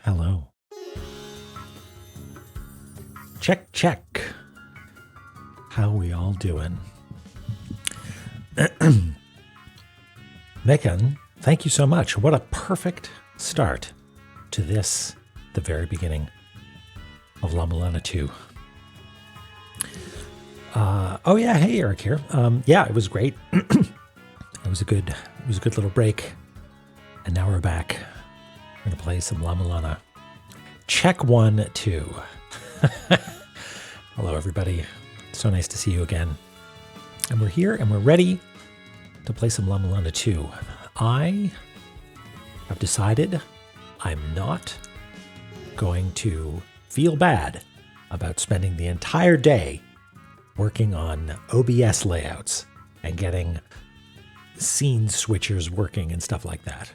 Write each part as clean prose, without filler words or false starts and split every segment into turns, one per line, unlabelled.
Hello. Check, check. How we all doing? Megan, thank you so much. What a perfect start to this, the very beginning of La-Mulana 2. Hey Eric here. It was great. It was a good little break. And now we're back. We're gonna play some La-Mulana. Check 1, 2. Hello everybody. So nice to see you again. And we're here and we're ready to play some La-Mulana 2. I have decided I'm not going to feel bad about spending the entire day working on OBS layouts and getting scene switchers working and stuff like that.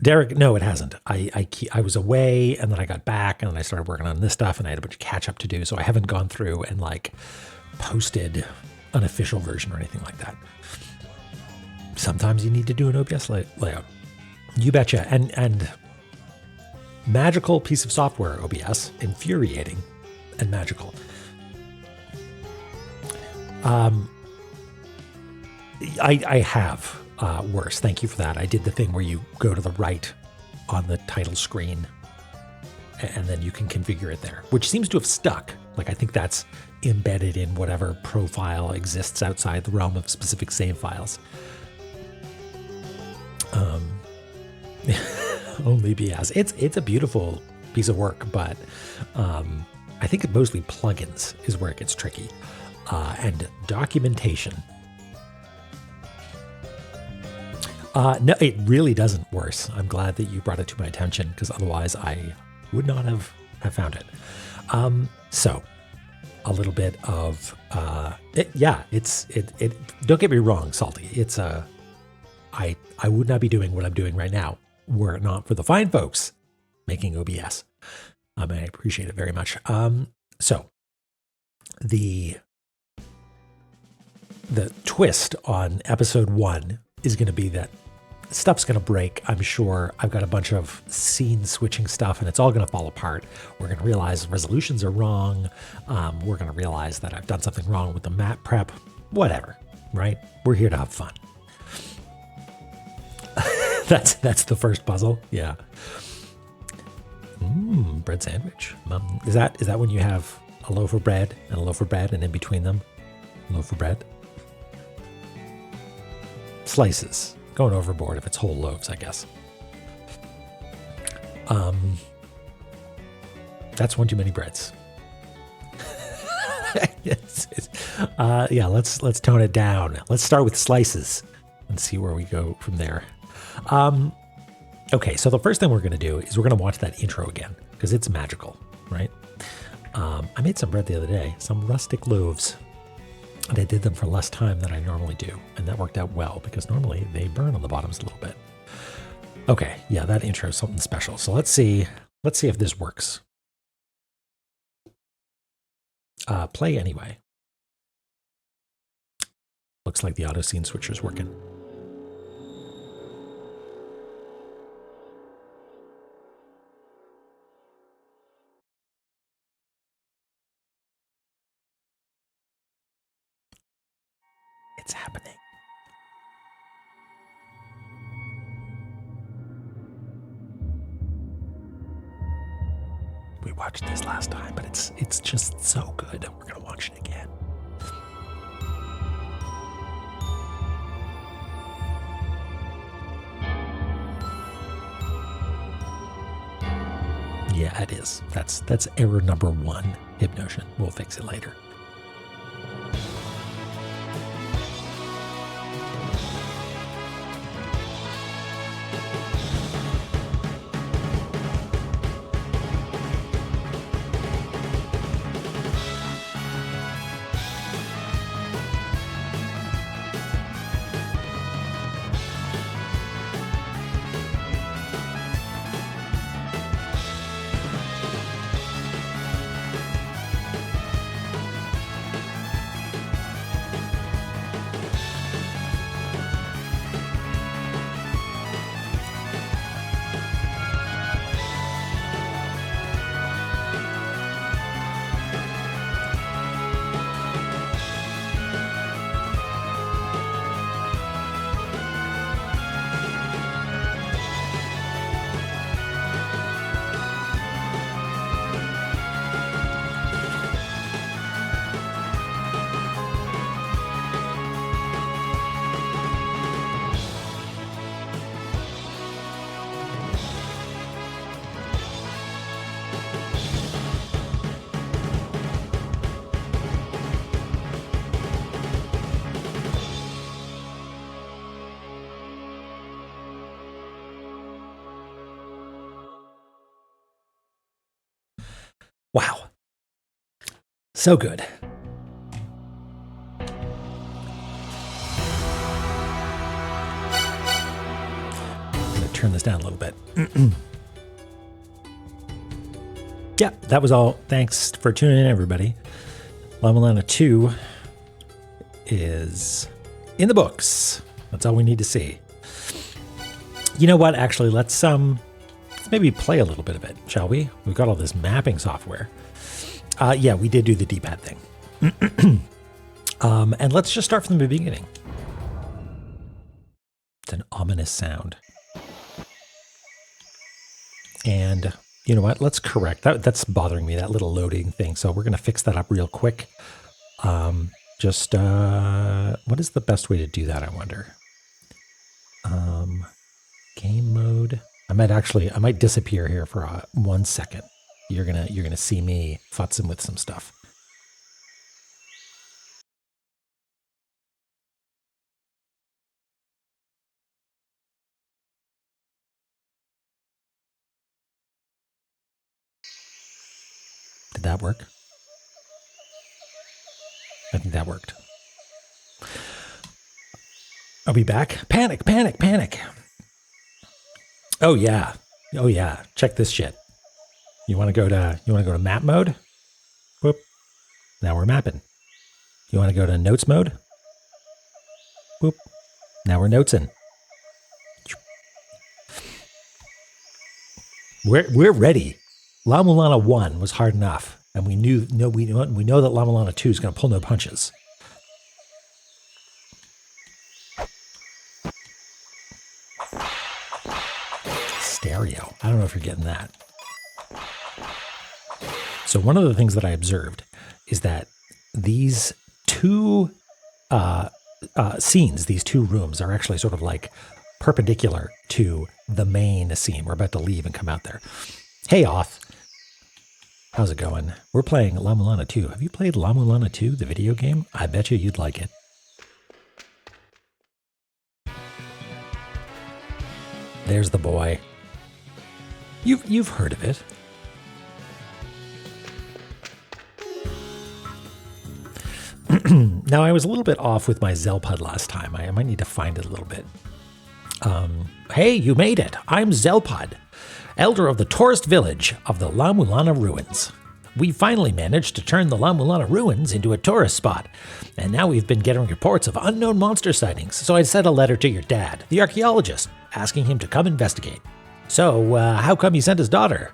Derek, no, it hasn't. I was away and then I got back and then I started working on this stuff and I had a bunch of catch up to do. So I haven't gone through and posted an official version or anything like that. Sometimes you need to do an OBS layout. You betcha. And magical piece of software, OBS, infuriating and magical. I have worse. Thank you for that. I did the thing where you go to the right on the title screen and then you can configure it there, which seems to have stuck. I think that's embedded in whatever profile exists outside the realm of specific save files. Only BS. It's a beautiful piece of work, but I think it mostly plugins is where it gets tricky. And documentation. No, it really doesn't worse. I'm glad that you brought it to my attention because otherwise I would not have found it. So a little bit of, don't get me wrong, Salty. It's I would not be doing what I'm doing right now were it not for the fine folks making OBS. I appreciate it very much. So the twist on episode 1 is going to be that stuff's going to break. I'm sure I've got a bunch of scene switching stuff and it's all going to fall apart. We're going to realize resolutions are wrong. We're going to realize that I've done something wrong with the map prep, whatever, right? We're here to have fun. That's the first puzzle. Yeah. Bread sandwich. Is that when you have a loaf of bread and a loaf of bread and in between them, a loaf of bread? Slices. Going overboard if it's whole loaves, I guess. That's one too many breads. Let's tone it down. Let's start with slices and see where we go from there. Okay, so the first thing we're going to do is we're going to watch that intro again because it's magical, right? I made some bread the other day, some rustic loaves. And I did them for less time than I normally do. And that worked out well because normally they burn on the bottoms a little bit. Okay, yeah, that intro is something special. So let's see if this works. Play anyway. Looks like the auto scene switcher's working. It's happening. We watched this last time, but it's just so good. We're gonna watch it again. Yeah, it is. That's error number 1. Hypnotion. We'll fix it later. Wow. So good. I'm going to turn this down a little bit. Yeah, that was all. Thanks for tuning in, everybody. La-Mulana 2 is in the books. That's all we need to see. You know what? Actually, let's maybe play a little bit of it, shall we? We've got all this mapping software. Yeah, we did do the D-pad thing. And let's just start from the beginning. It's an ominous sound. And you know what? Let's correct that. That's bothering me, that little loading thing. So we're going to fix that up real quick. What is the best way to do that, I wonder? Game mode. I might disappear here for 1 second. You're gonna see me futzing with some stuff. Did that work? I think that worked. Are we back? Panic, panic, panic. Oh yeah. Oh yeah. Check this shit. You want to go to map mode? Whoop. Now we're mapping. You want to go to notes mode? Whoop. Now we're notesing. We're ready. La-Mulana 1 was hard enough, and we know that La-Mulana 2 is going to pull no punches. Stereo. I don't know if you're getting that. So one of the things that I observed is that these two scenes, these two rooms, are actually sort of like perpendicular to the main scene. We're about to leave and come out there. Hey, Oth. How's it going? We're playing La-Mulana 2. Have you played La-Mulana 2, the video game? I bet you'd like it. There's the boy. You've heard of it. Now, I was a little bit off with my Zelpud last time. I might need to find it a little bit. Hey, you made it. I'm Zelpud, elder of the tourist village of the La-Mulana ruins. We finally managed to turn the La-Mulana ruins into a tourist spot, and now we've been getting reports of unknown monster sightings, so I sent a letter to your dad, the archaeologist, asking him to come investigate. So, how come you sent his daughter?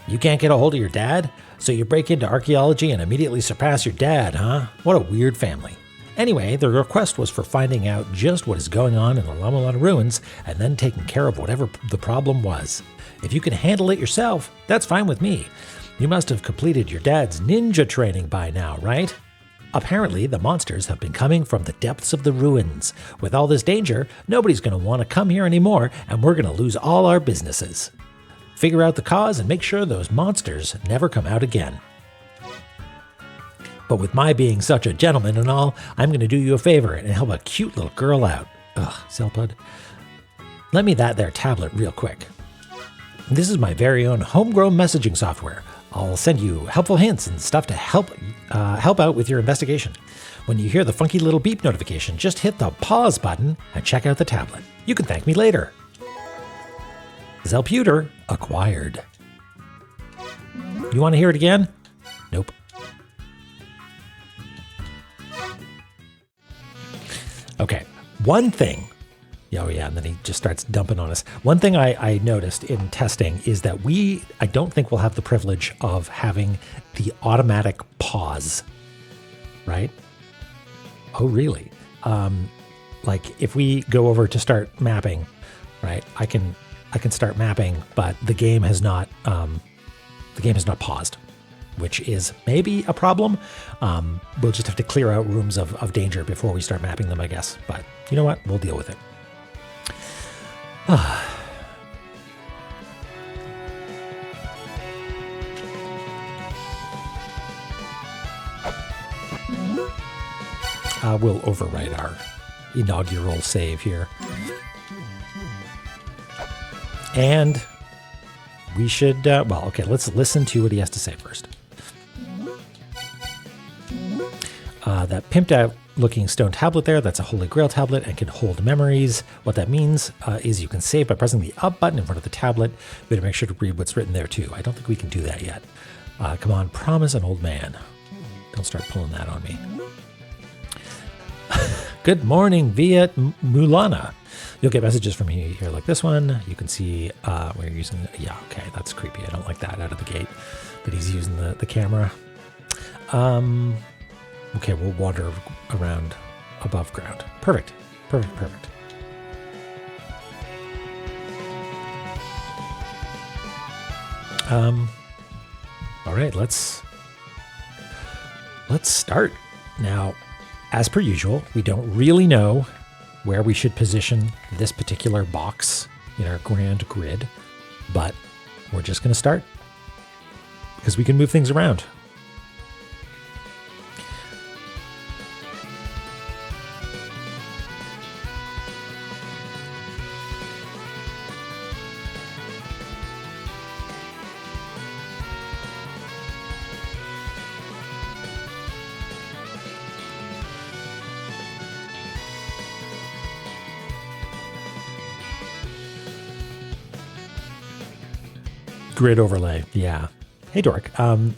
You can't get a hold of your dad? So you break into archaeology and immediately surpass your dad, huh? What a weird family. Anyway, the request was for finding out just what is going on in the La-Mulana ruins and then taking care of whatever the problem was. If you can handle it yourself, that's fine with me. You must have completed your dad's ninja training by now, right? Apparently, the monsters have been coming from the depths of the ruins. With all this danger, nobody's going to want to come here anymore, and we're going to lose all our businesses. Figure out the cause and make sure those monsters never come out again. But with my being such a gentleman and all, I'm going to do you a favor and help a cute little girl out. Ugh, Zelpud. Lend me that there tablet real quick. This is my very own homegrown messaging software. I'll send you helpful hints and stuff to help out with your investigation. When you hear the funky little beep notification, just hit the pause button and check out the tablet. You can thank me later. Zelputer acquired. You want to hear it again? Nope. Okay, one thing. Oh yeah, and then he just starts dumping on us. One thing I noticed in testing is that I don't think we'll have the privilege of having the automatic pause, right? Oh, really? Like if we go over to start mapping, right? I can start mapping, but the game has not paused, which is maybe a problem. We'll just have to clear out rooms of danger before we start mapping them, I guess. But you know what? We'll deal with it. We'll overwrite our inaugural save here. And we should, well, okay, let's listen to what he has to say first. That pimped out looking stone tablet there, that's a Holy Grail tablet and can hold memories. What that means is you can save by pressing the up button in front of the tablet. You better make sure to read what's written there too. I don't think we can do that yet. Come on, promise an old man. Don't start pulling that on me. Good morning via Mulana. You'll get messages from me here like this one. You can see where you're using, yeah, okay, that's creepy. I don't like that out of the gate, that he's using the camera. Okay, we'll wander around above ground. Perfect, perfect, perfect. All right, let's start. Now, as per usual, we don't really know where we should position this particular box in our grand grid, but we're just going to start because we can move things around. Grid overlay, yeah. Hey, Dork.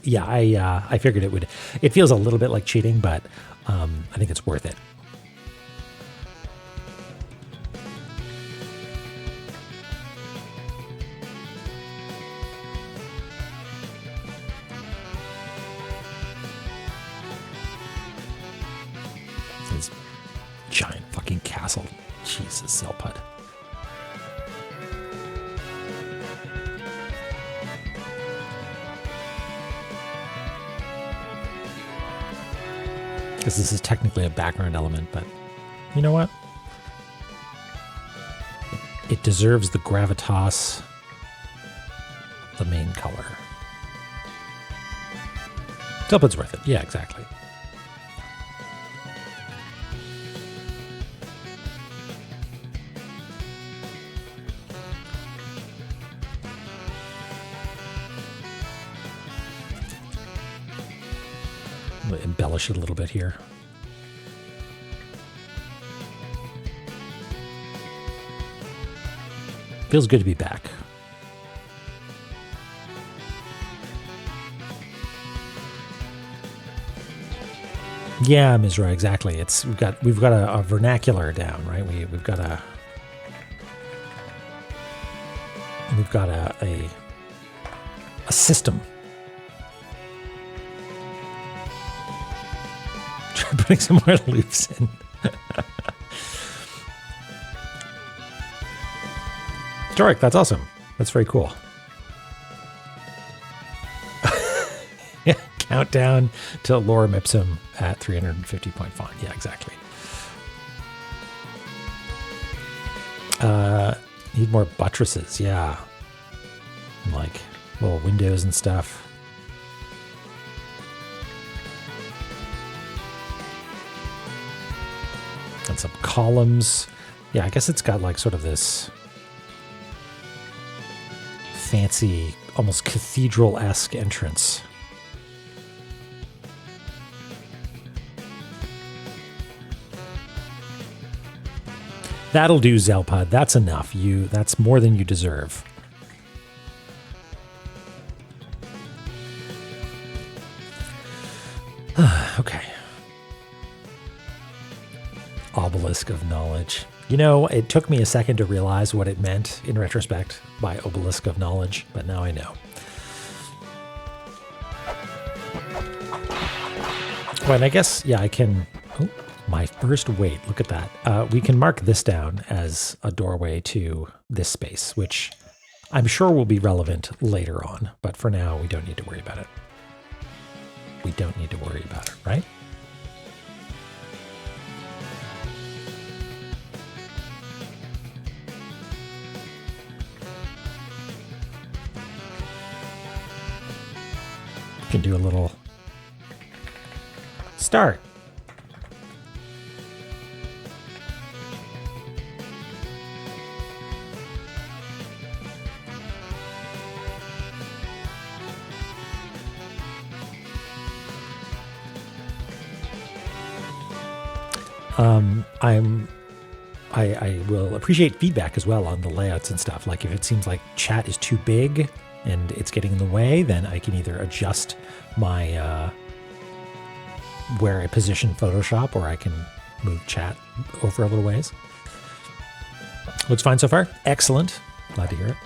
Yeah, I figured it would. It feels a little bit like cheating, but I think it's worth it. This giant fucking castle. Jesus, Zelpud. Because this is technically a background element, but you know what? It deserves the gravitas, the main color. Zelpud's worth it. Yeah, exactly. Embellish it a little bit here. Feels good to be back. Yeah, Mizra, exactly. It's we've got a vernacular down, right? We've got a system. Putting some more loops in. Doric, that's awesome. That's very cool. Yeah, countdown to Lorem Ipsum at 350 point font. Yeah, exactly. Need more buttresses. Yeah, and like little windows and stuff. And some columns. Yeah, I guess it's got like sort of this fancy, almost cathedral-esque entrance. That'll do, Zelpud. That's enough. That's more than you deserve. Okay. Obelisk of knowledge. You know, it took me a second to realize what it meant in retrospect by obelisk of knowledge, but now I know. Well, and I guess, yeah, I can... Oh, my first weight. Look at that. We can mark this down as a doorway to this space, which I'm sure will be relevant later on, but for now, we don't need to worry about it. We don't need to worry about it, right? Can do a little start. I will appreciate feedback as well on the layouts and stuff. Like if it seems like chat is too big and it's getting in the way, then I can either adjust my where I position Photoshop, or I can move chat over a little ways. Looks fine so far. Excellent. Glad to hear it.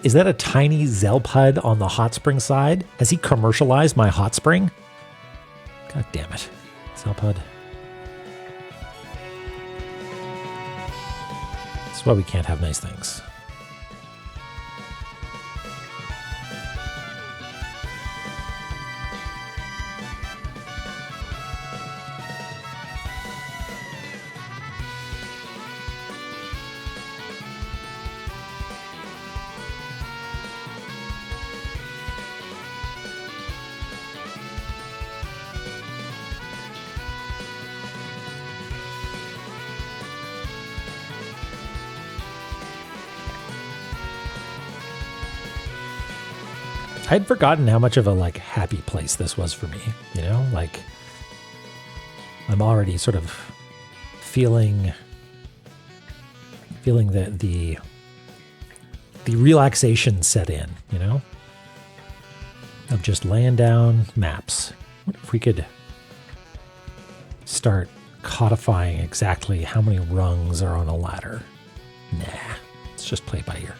Is that a tiny Zelpud on the hot spring side? Has he commercialized my hot spring? God damn it. Zelpud. That's why we can't have nice things. I'd forgotten how much of a like happy place this was for me, you know, like I'm already sort of feeling the relaxation set in, you know, of just laying down maps. What if we could start codifying exactly how many rungs are on a ladder? Nah, let's just play by ear.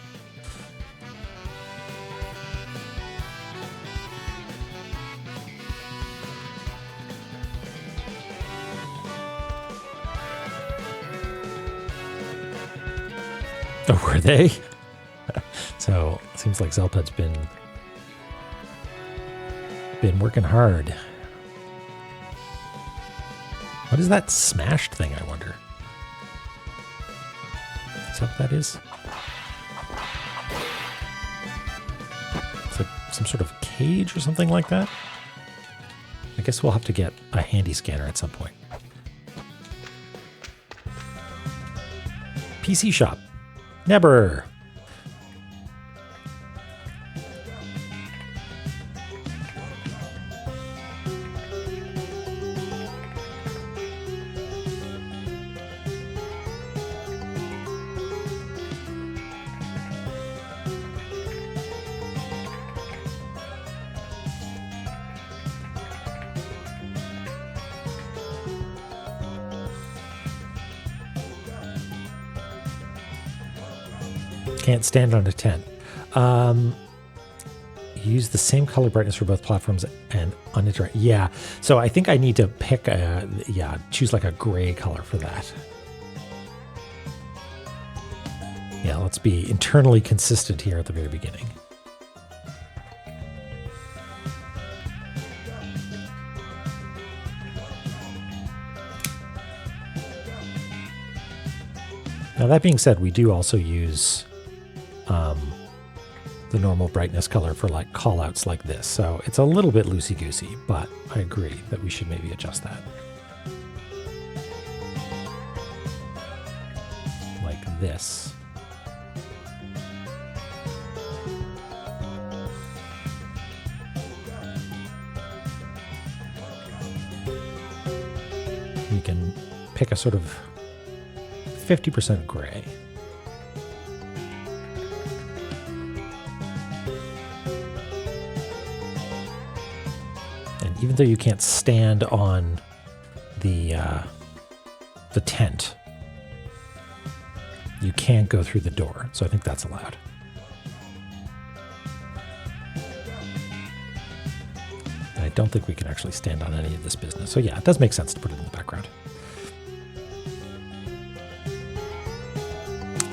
Oh, were they? So it seems like Zelpud's been working hard. What is that smashed thing, I wonder? Is that what that is? It's like some sort of cage or something like that? I guess we'll have to get a handy scanner at some point. PC shop. Never. Can't stand on a tent. Use the same color brightness for both platforms and uninteractive. Yeah, so I think I need to pick choose like a gray color for that. Yeah, let's be internally consistent here at the very beginning. Now that being said, we do also use the normal brightness color for like callouts like this. So it's a little bit loosey-goosey, but I agree that we should maybe adjust that. Like this. You can pick a sort of 50% gray. And even though you can't stand on the tent, you can go through the door. So I think that's allowed. And I don't think we can actually stand on any of this business. So yeah, it does make sense to put it in the background.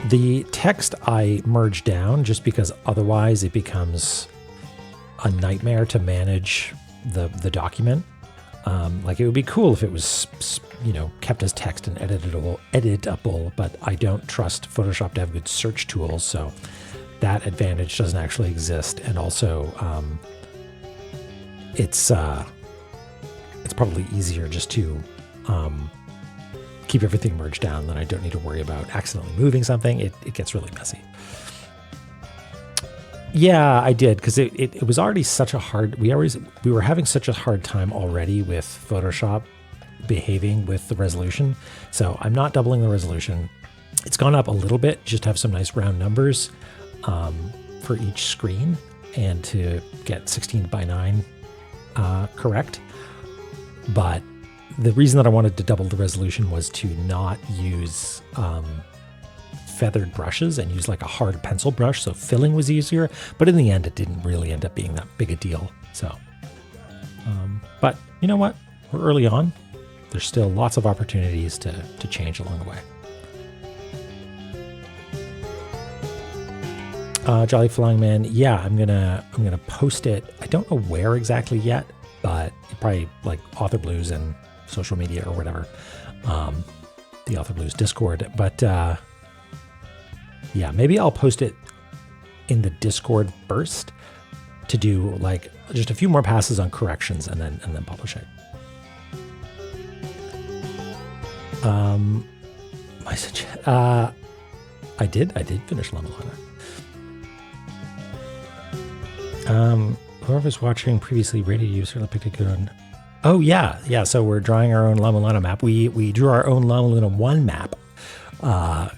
The text I merge down just because otherwise it becomes a nightmare to manage the document. Like it would be cool if it was, kept as text and editable, but I don't trust Photoshop to have good search tools, so that advantage doesn't actually exist. And also, it's probably easier just to keep everything merged down. Then I don't need to worry about accidentally moving something. It gets really messy. Yeah, I did, because it was already such a hard. We were having such a hard time already with Photoshop behaving with the resolution. So I'm not doubling the resolution. It's gone up a little bit just to have some nice round numbers for each screen and to get 16:9 correct. But the reason that I wanted to double the resolution was to not use feathered brushes and use like a hard pencil brush, so filling was easier. But in the end, it didn't really end up being that big a deal. So, but you know what? We're early on. There's still lots of opportunities to change along the way. Jolly Flying Man, yeah, I'm gonna post it. I don't know where exactly yet, but probably like Author Blues and social media or whatever. The Author Blues Discord, but yeah, maybe I'll post it in the Discord first to do like just a few more passes on corrections and then publish it. I did finish La-Mulana. Whoever's watching previously rated you certainly picked a good one. Oh yeah. So we're drawing our own La-Mulana map. We drew our own La-Mulana 1 map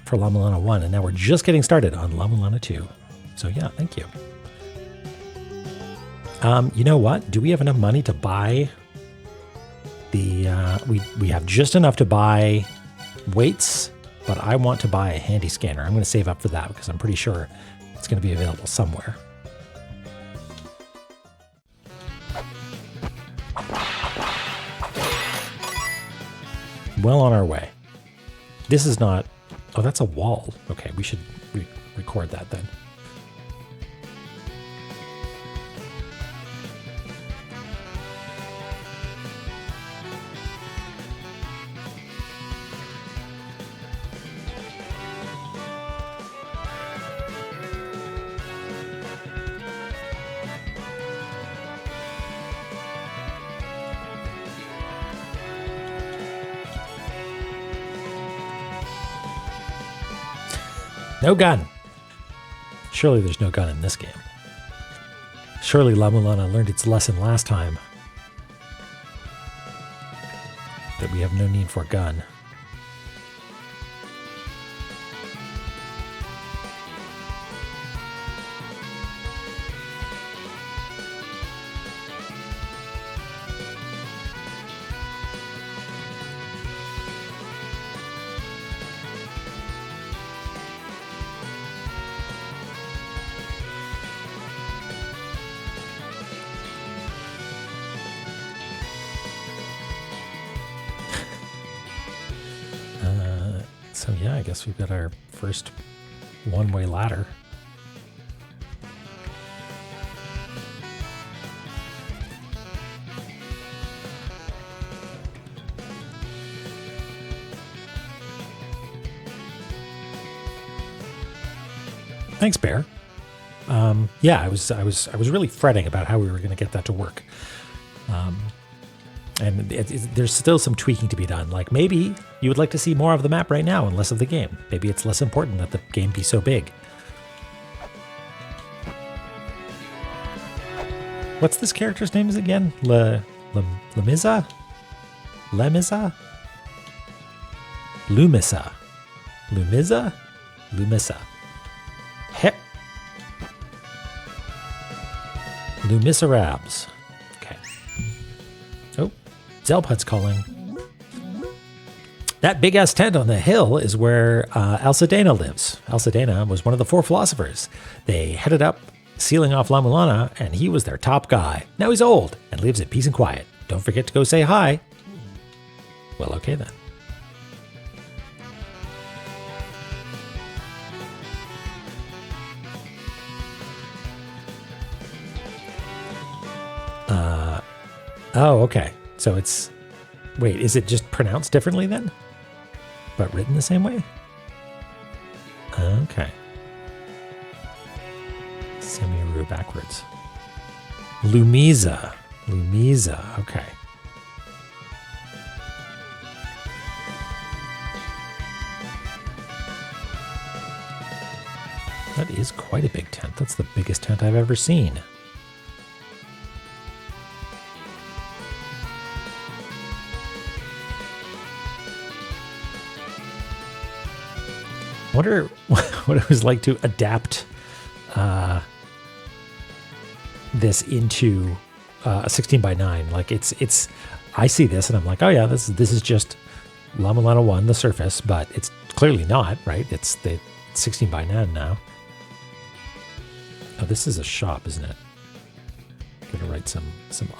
for La-Mulana 1, and now we're just getting started on La-Mulana 2. So yeah, thank you. You know what? Do we have enough money to buy the? We have just enough to buy weights, but I want to buy a handy scanner. I'm going to save up for that because I'm pretty sure it's going to be available somewhere. Well on our way. This is not... Oh, that's a wall. Okay, we should record that then. No gun. Surely there's no gun in this game. Surely La-Mulana learned its lesson last time. That we have no need for a gun. So yeah, I guess we've got our first one-way ladder. Thanks, Bear. Yeah, I was really fretting about how we were going to get that to work. And there's still some tweaking to be done. Like maybe you would like to see more of the map right now and less of the game. Maybe it's less important that the game be so big. What's this character's name is again? Lumisa? Lumisa? Heh. Lumiserables. Okay. Oh, Zelput's calling. That big-ass tent on the hill is where Alcedena lives. Alcedena was one of the 4 philosophers. They headed up, sealing off La-Mulana, and he was their top guy. Now he's old and lives in peace and quiet. Don't forget to go say hi. Well, okay then. Oh, okay. So it's... Wait, is it just pronounced differently then? But written the same way? Okay. Semiru backwards. Lumiza. Lumiza. Okay. That is quite a big tent. That's the biggest tent I've ever seen. I wonder what it was like to adapt this into a 16 by 9. Like it's I see this and I'm like, oh yeah, this is just La-Mulana 1, the surface, but it's clearly not, right? It's the 16 by 9 now. Oh, this is a shop, isn't it? Gonna write some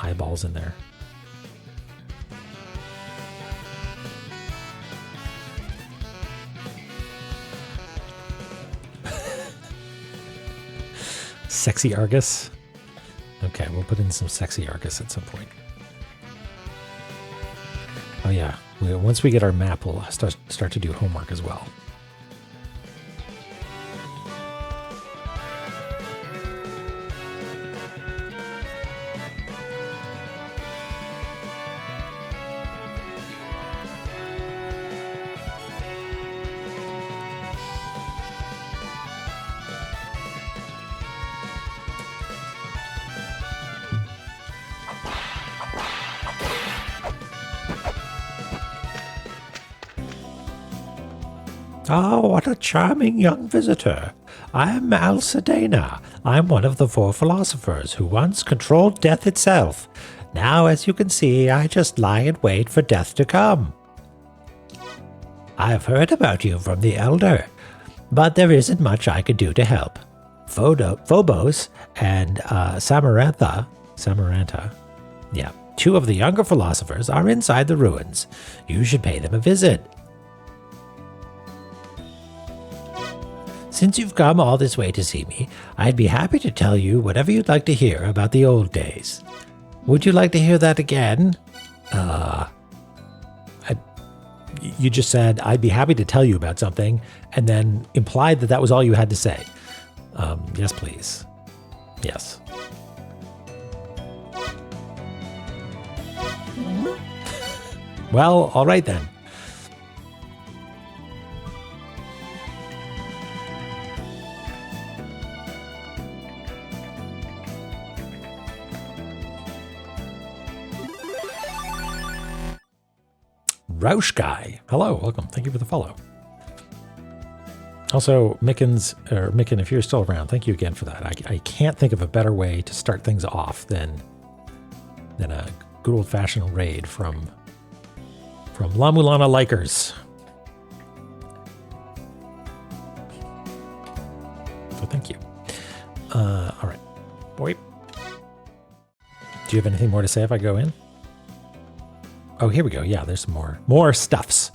eyeballs in there. Sexy Argus. Okay, we'll put in some sexy Argus at some point. Oh yeah, once we get our map, we'll start to do homework as well. Oh, what a charming young visitor. I'm Al-Sedena. I'm one of the 4 philosophers who once controlled death itself. Now, as you can see, I just lie in wait for death to come. I've heard about you from the Elder, but there isn't much I could do to help. Phobos and Samarantha, yeah, 2 of the younger philosophers are inside the ruins. You should pay them a visit. Since you've come all this way to see me, I'd be happy to tell you whatever you'd like to hear about the old days. Would you like to hear that again? You just said, I'd be happy to tell you about something, and then implied that that was all you had to say. Yes, please. Yes. Well, all right then. Roush Guy. Hello, welcome. Thank you for the follow. Also, Micken, if you're still around, thank you again for that. I can't think of a better way to start things off than a good old-fashioned raid from La-Mulana likers. So thank you. All right. Wait. Do you have anything more to say if I go in? Oh, here we go. Yeah, there's some more stuffs.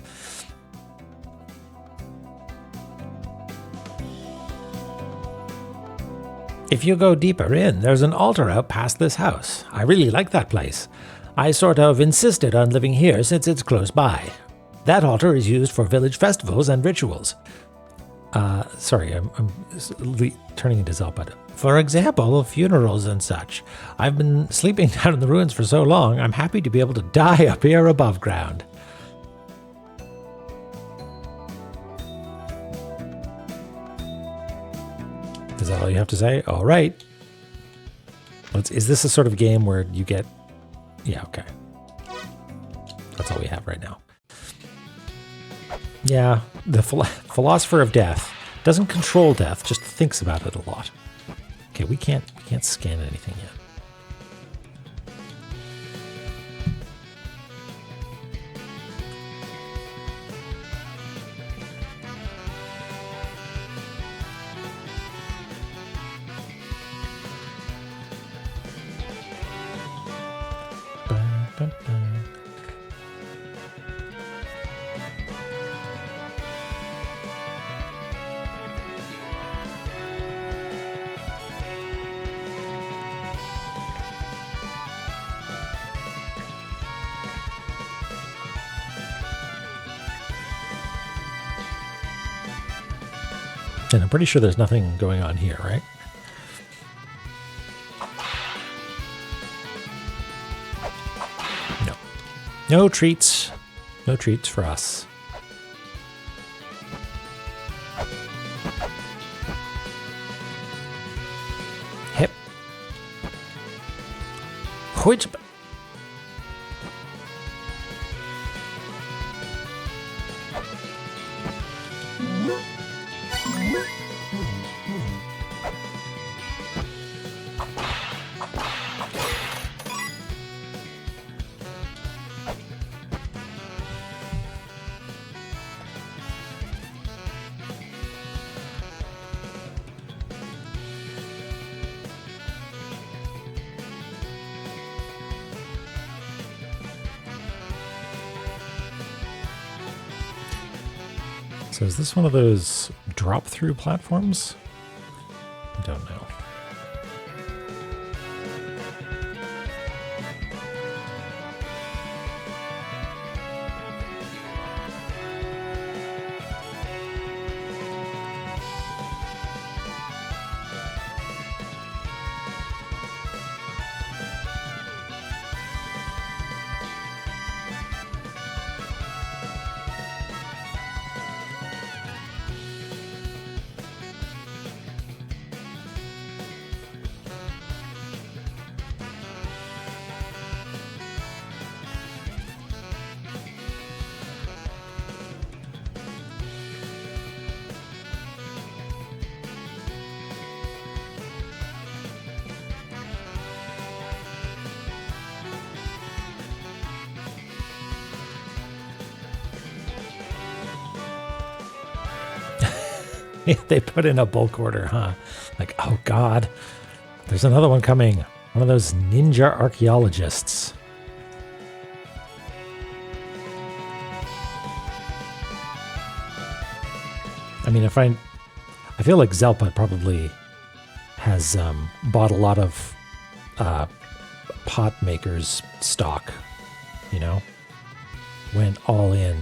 If you go deeper in, there's an altar out past this house. I really like that place. I sort of insisted on living here since it's close by. That altar is used for village festivals and rituals. Sorry, I'm turning into Zelpud. For example, funerals and such. I've been sleeping down in the ruins for so long, I'm happy to be able to die up here above ground. Is that all you have to say? All right. Is this a sort of game where you get... Yeah, okay. That's all we have right now. Yeah, the philosopher of death doesn't control death, just thinks about it a lot. Okay, we can't scan anything yet. Dun, dun. And I'm pretty sure there's nothing going on here, right? No. No treats. No treats for us. Hip. Which... So is this one of those drop-through platforms? I don't know. They put in a bulk order, huh? Like, oh God, there's another one coming. One of those ninja archaeologists. I mean, I feel like Zelpa probably has bought a lot of pot makers stock, you know? Went all in.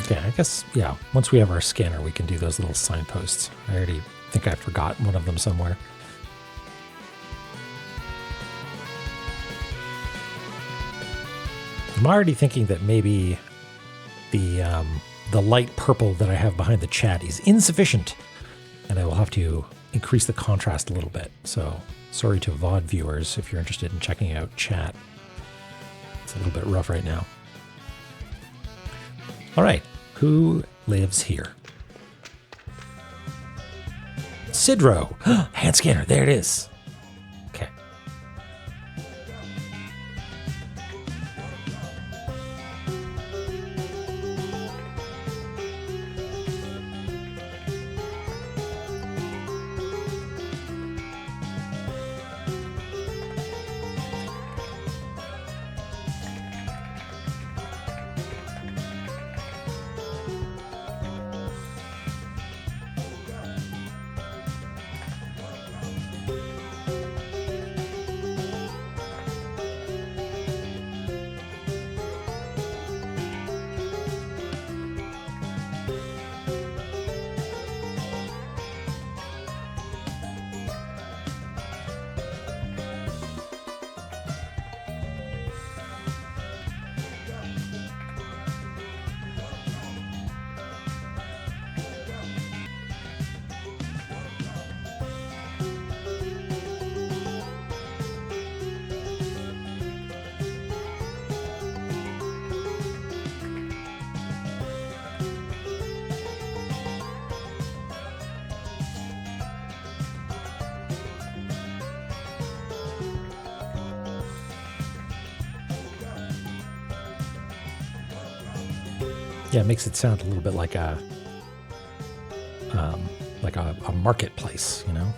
Okay, I guess, yeah, once we have our scanner, we can do those little signposts. I already think I forgot one of them somewhere. I'm already thinking that maybe the light purple that I have behind the chat is insufficient, and I will have to increase the contrast a little bit. So sorry to VOD viewers if you're interested in checking out chat. It's a little bit rough right now. All right, who lives here? Sidro. Hand scanner, there it is. Okay. Yeah, it makes it sound a little bit like a marketplace, you know?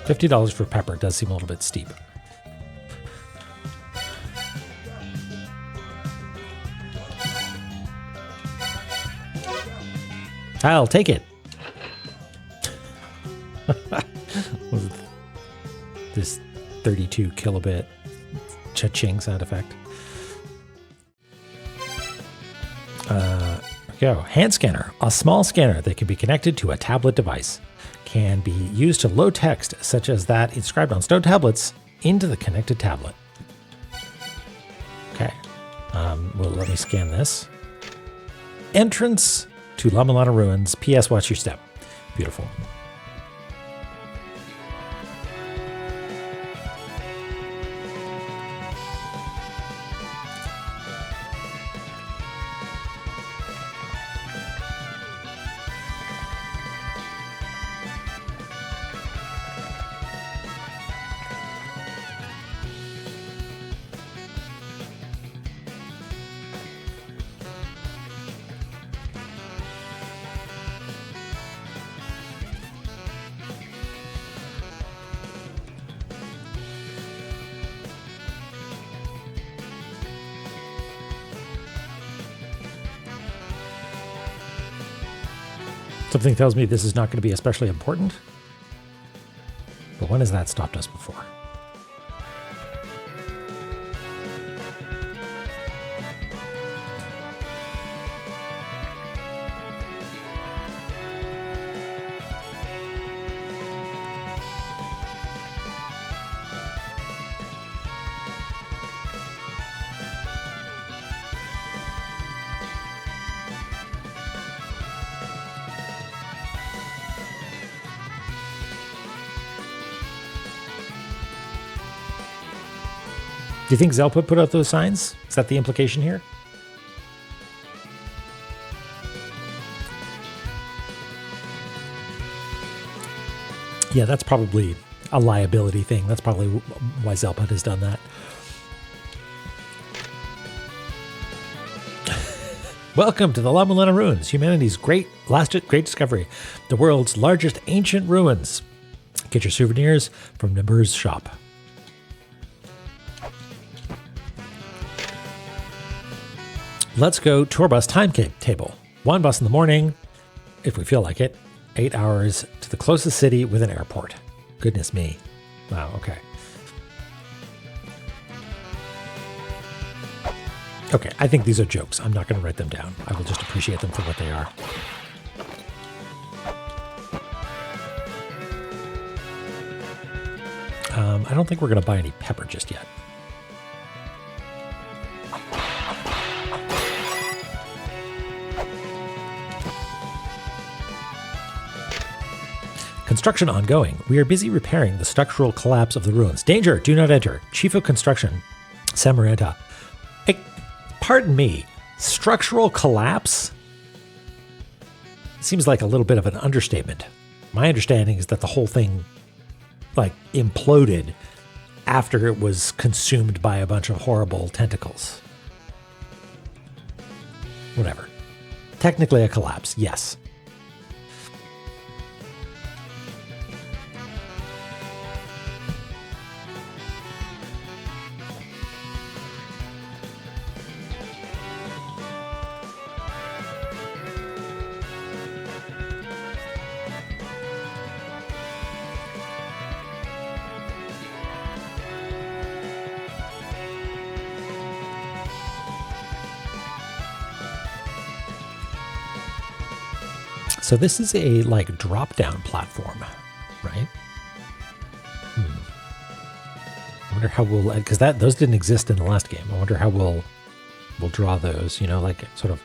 $50 for pepper does seem a little bit steep. Kyle, take it. This 32 kilobit cha-ching sound effect. Here we go. Hand scanner. A small scanner that can be connected to a tablet device. Can be used to load text, such as that inscribed on stone tablets, into the connected tablet. Okay. Well, let me scan this. Entrance to La-Mulana ruins. P.S. Watch your step. Beautiful. Something tells me this is not going to be especially important. But when has that stopped us before? Do you think Zelpa put out those signs? Is that the implication here? Yeah, that's probably a liability thing. That's probably why Zelpa has done that. Welcome to the La-Mulana ruins, humanity's great discovery, the world's largest ancient ruins. Get your souvenirs from Nimbur's shop. Let's go tour bus timetable. 1 bus in the morning, if we feel like it. 8 hours to the closest city with an airport. Goodness me. Wow, okay. Okay, I think these are jokes. I'm not going to write them down. I will just appreciate them for what they are. I don't think we're going to buy any pepper just yet. Construction ongoing. We are busy repairing the structural collapse of the ruins. Danger! Do not enter. Chief of Construction, Samarenta. Hey, pardon me. Structural collapse? Seems like a little bit of an understatement. My understanding is that the whole thing, imploded after it was consumed by a bunch of horrible tentacles. Whatever. Technically a collapse, yes. So this is a drop-down platform, right? I wonder how we'll, because those didn't exist in the last game. I wonder how we'll draw those. Sort of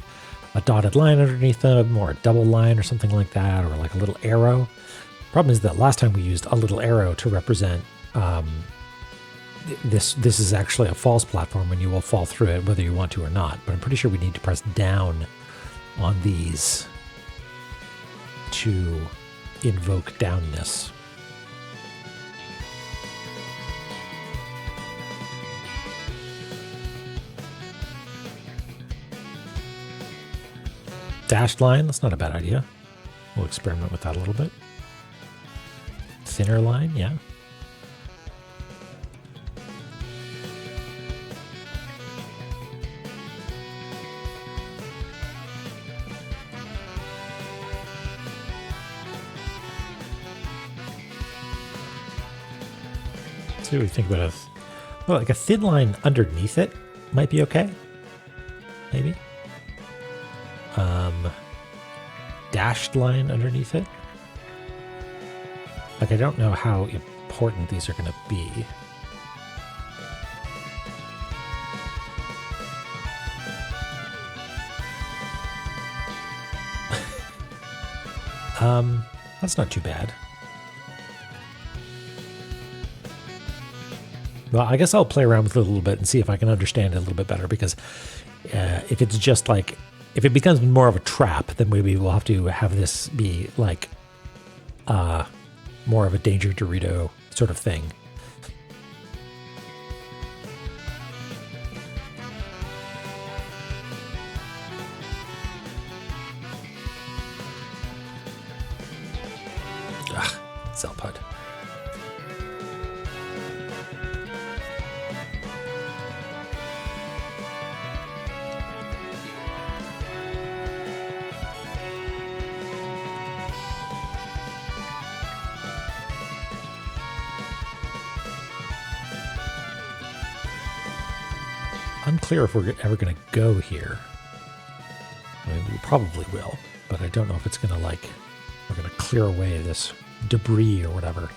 a dotted line underneath them, or a double line, or something like that, or like a little arrow. Problem is that last time we used a little arrow to represent this. This is actually a false platform, and you will fall through it whether you want to or not. But I'm pretty sure we need to press down on these to invoke downness. Dashed line, that's not a bad idea. We'll experiment with that a little bit. Thinner line, yeah. see what we think about like a thin line underneath it might be okay. Maybe. Dashed line underneath it. Like, I don't know how important these are going to be. That's not too bad. Well, I guess I'll play around with it a little bit and see if I can understand it a little bit better, because if it's just like, if it becomes more of a trap, then maybe we'll have to have this be like more of a Danger Dorito sort of thing. Ugh, Zelpud. Unclear if we're ever going to go here. I mean, we probably will, but I don't know if it's going to, like, we're going to clear away this debris or whatever.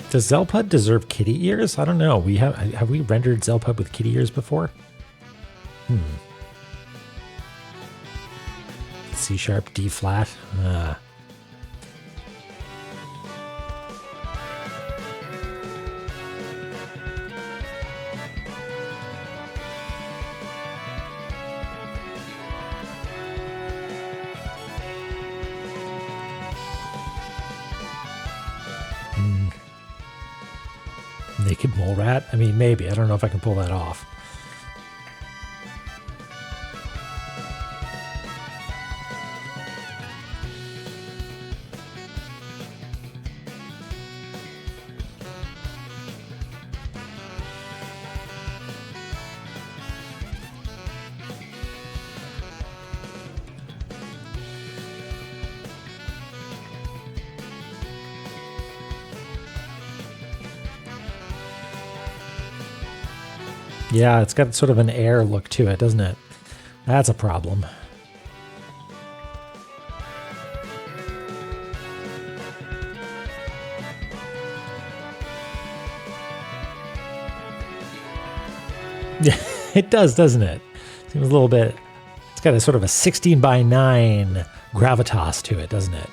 Does Zelpud deserve kitty ears? I don't know. Have we rendered Zelpud with kitty ears before? C sharp, D flat. Naked mole rat? I mean, maybe. I don't know if I can pull that off. Yeah, it's got sort of an air look to it, doesn't it? That's a problem. Yeah, it does, doesn't it? Seems a little bit... It's got a sort of a 16:9 gravitas to it, doesn't it?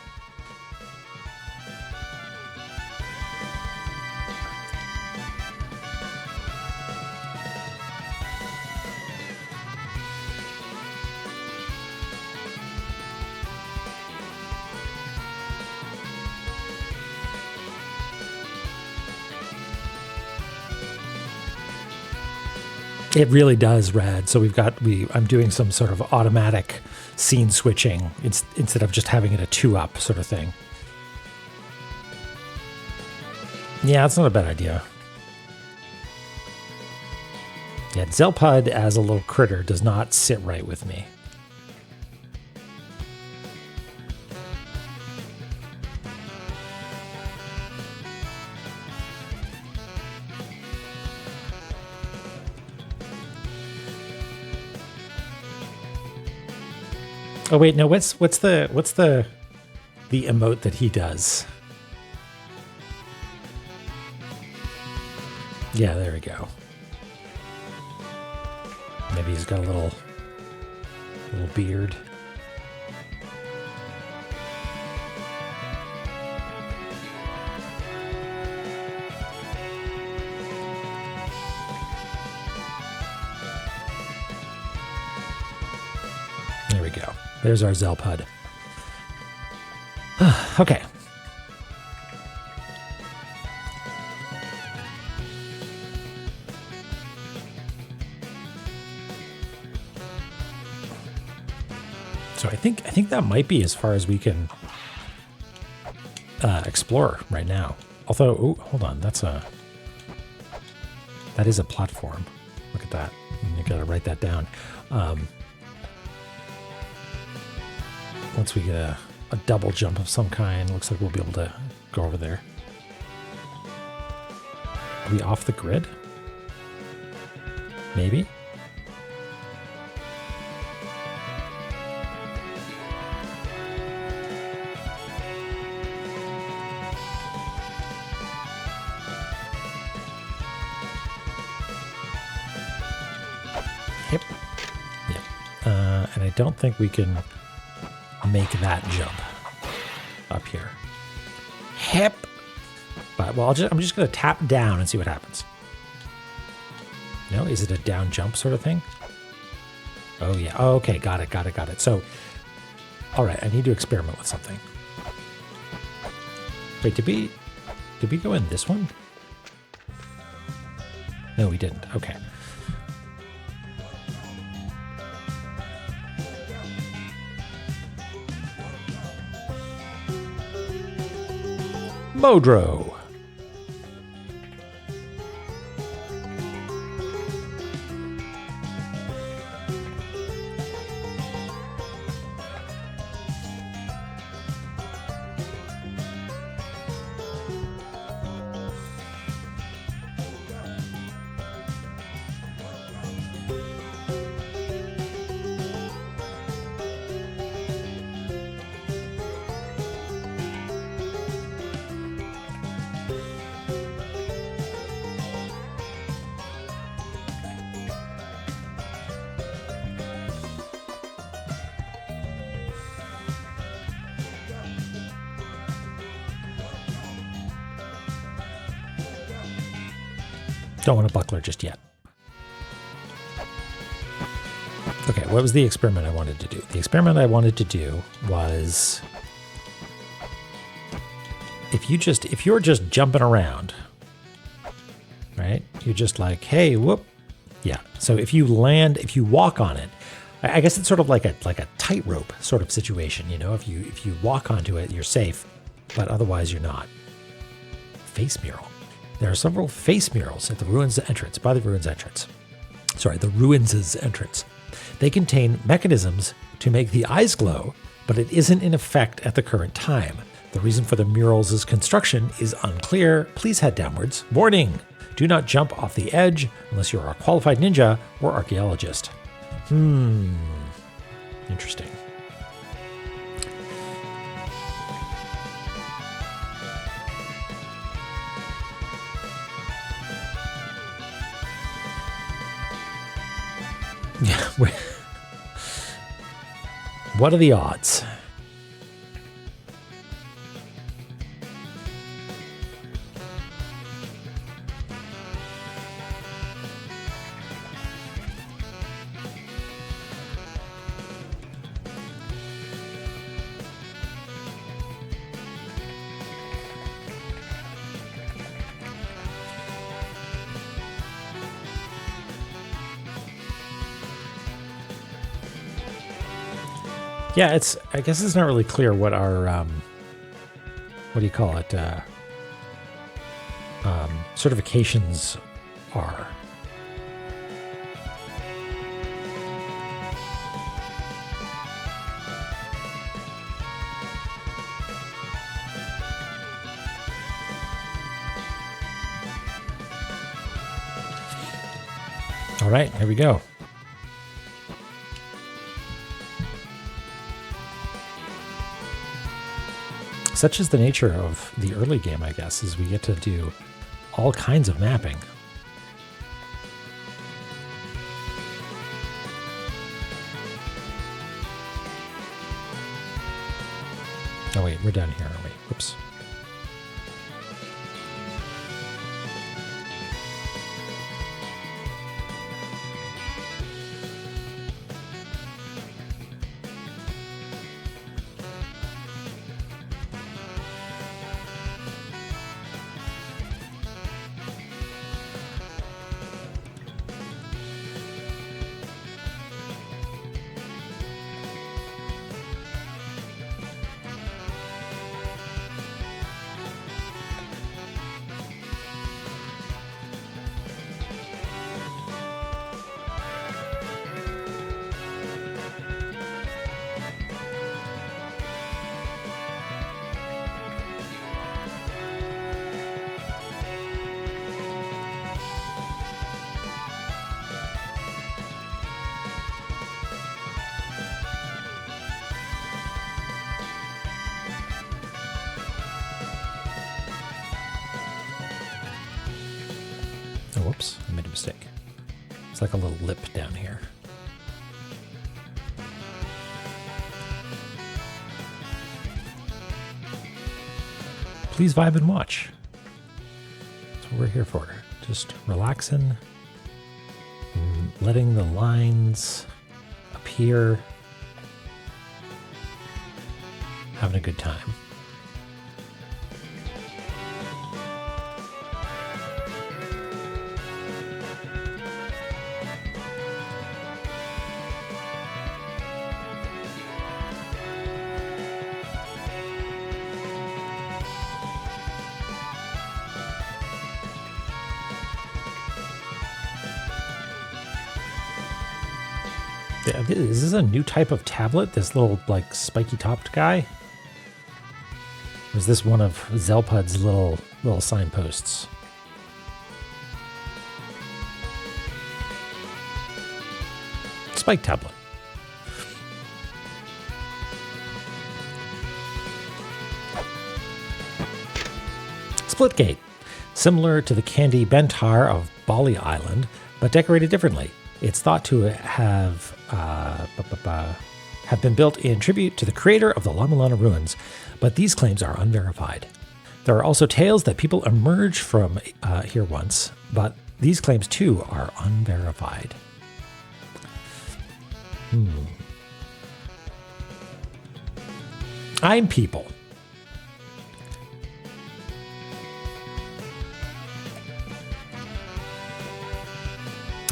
It really does, Rad. So I'm doing some sort of automatic scene switching instead of just having it a 2-up sort of thing. Yeah, it's not a bad idea. Yeah, Zelpud as a little critter does not sit right with me. Oh wait, no. What's the emote that he does? Yeah, there we go. Maybe he's got a little beard. we go. There's our Zelpud. Okay. So I think that might be as far as we can explore right now. Although, oh, hold on, that is a platform. Look at that. You gotta write that down. Once we get a double jump of some kind, looks like we'll be able to go over there. Are we off the grid? Maybe? Yep. Yep. And I don't think we can make that jump up here. Hip. But well, I'm just gonna tap down and see what happens. No, is it a down jump sort of thing? Oh yeah. Oh, okay, got it. So, all right, I need to experiment with something. Wait, did we go in this one? No, we didn't. Okay. Modro. Don't want a buckler just yet. Okay, what was the experiment I wanted to do? The experiment I wanted to do was if you're just jumping around, right? You're just like, hey, whoop. Yeah. So if you walk on it, I guess it's sort of like a tightrope sort of situation, you know, if you walk onto it, you're safe, but otherwise you're not. Face mural. There are several face murals at the ruins entrance, by the ruins entrance. Sorry, the ruins' entrance. They contain mechanisms to make the eyes glow, but it isn't in effect at the current time. The reason for the murals' construction is unclear. Please head downwards. Warning! Do not jump off the edge unless you're a qualified ninja or archaeologist. Interesting. Yeah. What are the odds? Yeah, I guess it's not really clear what our, what do you call it, certifications are. All right, here we go. Such is the nature of the early game, I guess, is we get to do all kinds of mapping. Oh wait, we're down here, aren't we? Whoops. whoops, I made a mistake. It's like a little lip down here. Please vibe and watch. That's what we're here for. Just relaxing, and letting the lines appear, having a good time. Is this a new type of tablet? This little, like, spiky-topped guy? Or is this one of Zelpud's little signposts? Spike tablet. Splitgate. Similar to the Candy Bentar of Bali Island, but decorated differently. It's thought to have been built in tribute to the creator of the La-Mulana ruins, but these claims are unverified. There are also tales that people emerged from here once, but these claims too are unverified. I'm people.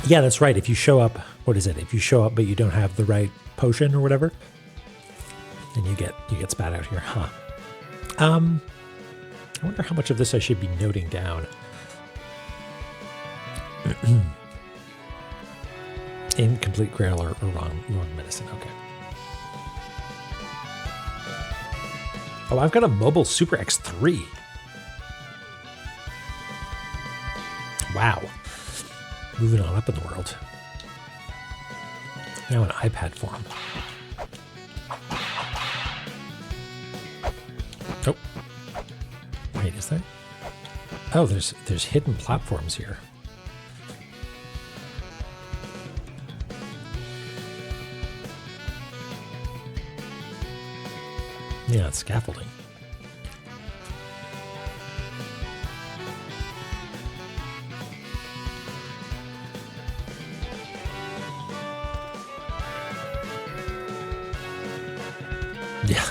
Yeah, that's right. If you show up, what is it? If you show up but you don't have the right potion or whatever, then you get spat out here, huh? I wonder how much of this I should be noting down. Incomplete grail or wrong medicine. Okay. Oh, I've got a mobile Super X3. Wow. Moving on up in the world. Now an iPad form. Oh. Wait, is there? Oh, there's hidden platforms here. Yeah, it's scaffolding. Yeah.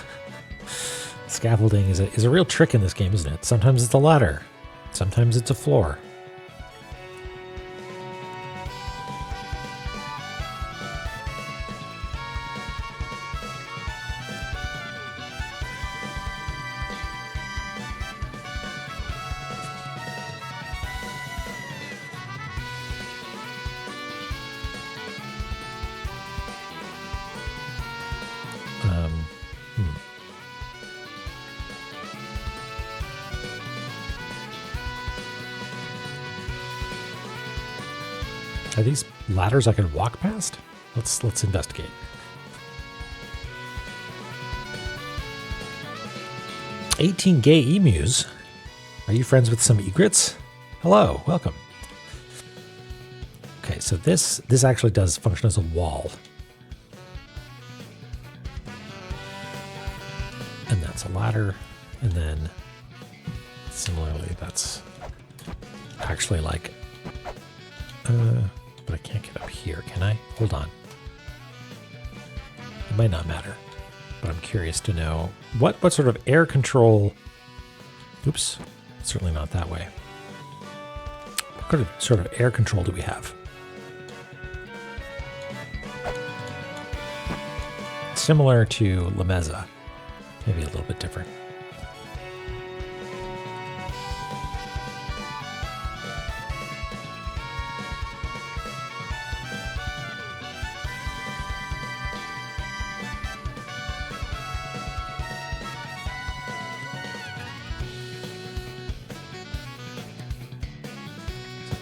Scaffolding is a real trick in this game, isn't it? Sometimes it's a ladder. Sometimes it's a floor. Are these ladders I can walk past? Let's investigate. "18 gay emus. Are you friends with some egrets? Hello, welcome." Okay, so this actually does function as a wall. And that's a ladder. And then similarly, that's actually like but I can't get up here, can I? Hold on. It might not matter, but I'm curious to know what sort of air control. Oops, certainly not that way. What sort of air control do we have? Similar to La Mesa, maybe a little bit different.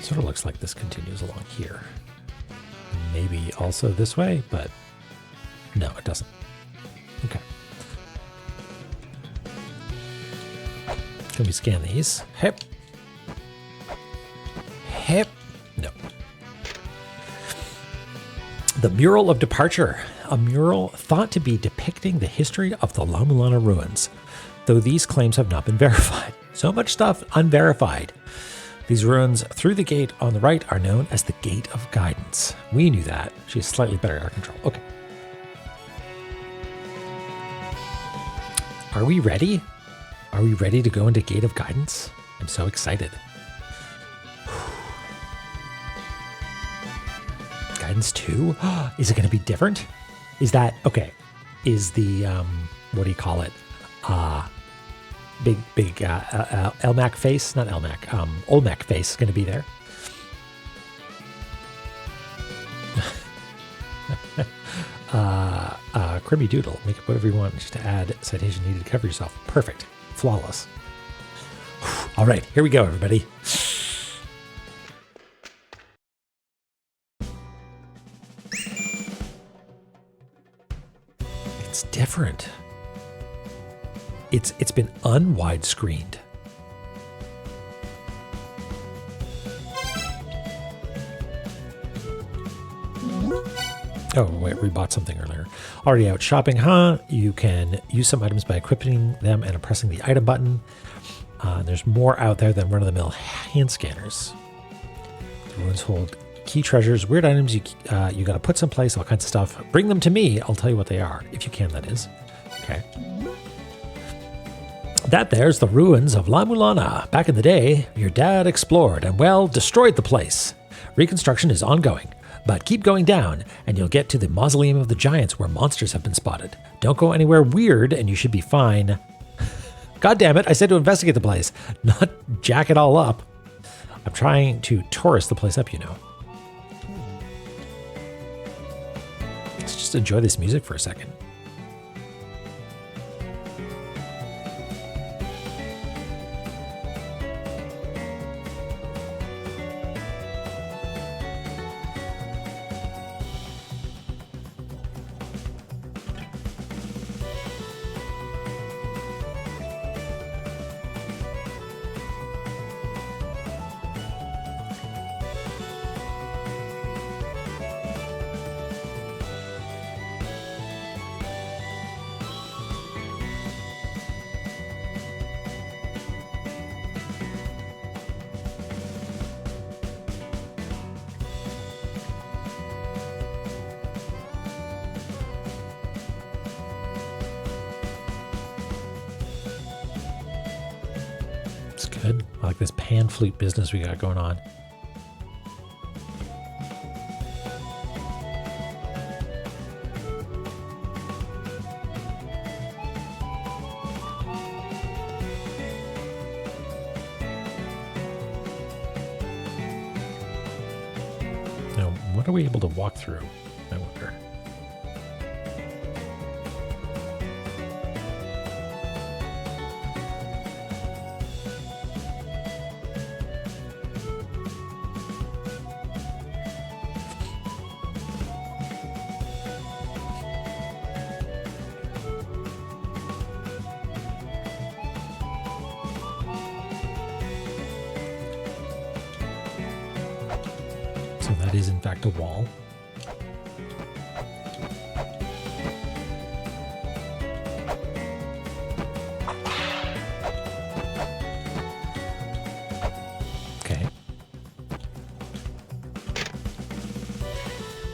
Sort of looks like this continues along here. Maybe also this way, but no, it doesn't. Okay. Can we scan these? Hip. Hip. The Mural of Departure, a mural thought to be depicting the history of the La-Mulana ruins, though these claims have not been verified. So much stuff unverified. These ruins through the gate on the right are known as the Gate of Guidance. We knew that. She has slightly better air control. Okay. Are we ready? Are we ready to go into Gate of Guidance? I'm so excited. Guidance 2? Is it going to be different? Is that, okay, is the, what do you call it? Big Elmac face, not Elmac, Olmec face going to be there. Crimmy Doodle, make up whatever you want just to add citation needed to cover yourself. Perfect. Flawless. All right, here we go, everybody. It's different. It's been unwidescreened. Oh, wait, we bought something earlier. Already out shopping, huh? You can use some items by equipping them and pressing the item button. There's more out there than run-of-the-mill hand scanners. The ruins hold key treasures, weird items you got to put someplace, all kinds of stuff. Bring them to me. I'll tell you what they are, if you can, that is. Okay. That there's the ruins of La-Mulana. Back in the day, your dad explored and, well, destroyed the place. Reconstruction is ongoing. But keep going down, and you'll get to the Mausoleum of the Giants where monsters have been spotted. Don't go anywhere weird, and you should be fine. God damn it, I said to investigate the place, not jack it all up. I'm trying to tourist the place up, you know. Let's just enjoy this music for a second. Good. I like this pan flute business we got going on. Now, what are we able to walk through? I wonder. So that is in fact a wall. Okay.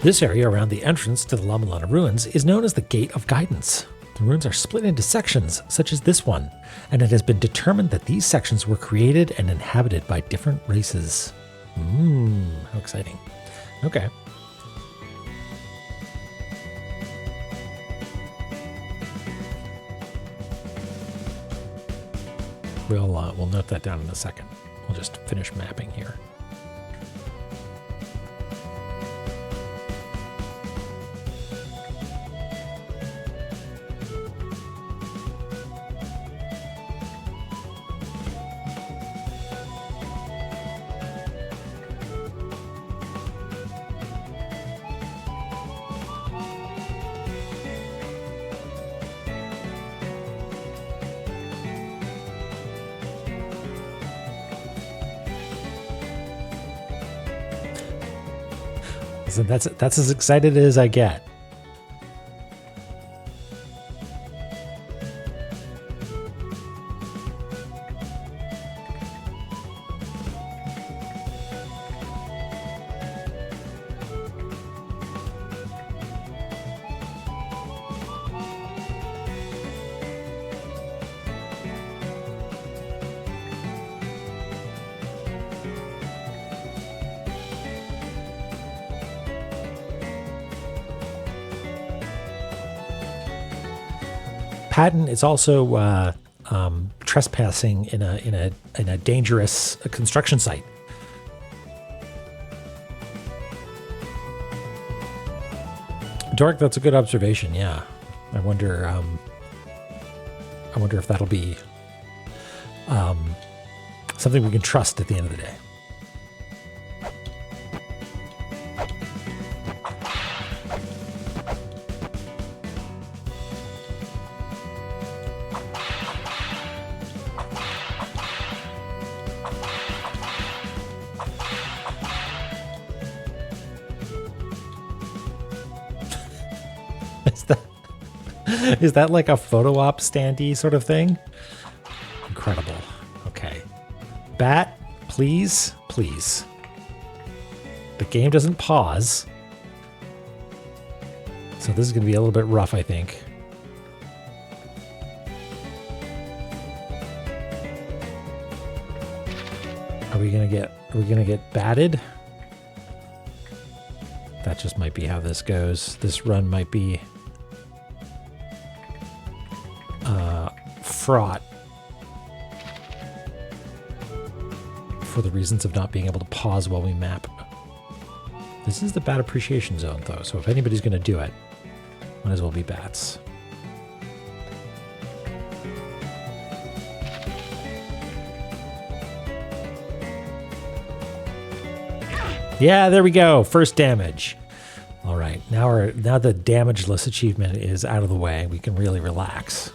This area around the entrance to the La-Mulana ruins is known as the Gate of Guidance. The ruins are split into sections, such as this one, and it has been determined that these sections were created and inhabited by different races. How exciting. Okay. We'll note that down in a second. We'll just finish mapping here. So that's as excited as I get. Patent is also trespassing in a dangerous construction site. Dork, that's a good observation. Yeah, I wonder if that'll be something we can trust at the end of the day. Is that like a photo op standee sort of thing? Incredible. Okay. Bat, please, please. The game doesn't pause. So this is going to be a little bit rough, I think. Are we going to get batted? That just might be how this goes. This run might be fraught for the reasons of not being able to pause while we map. This is the bat appreciation zone, though, so if anybody's going to do it, might as well be bats. Yeah, there we go. First damage. All right, now the damageless achievement is out of the way. We can really relax.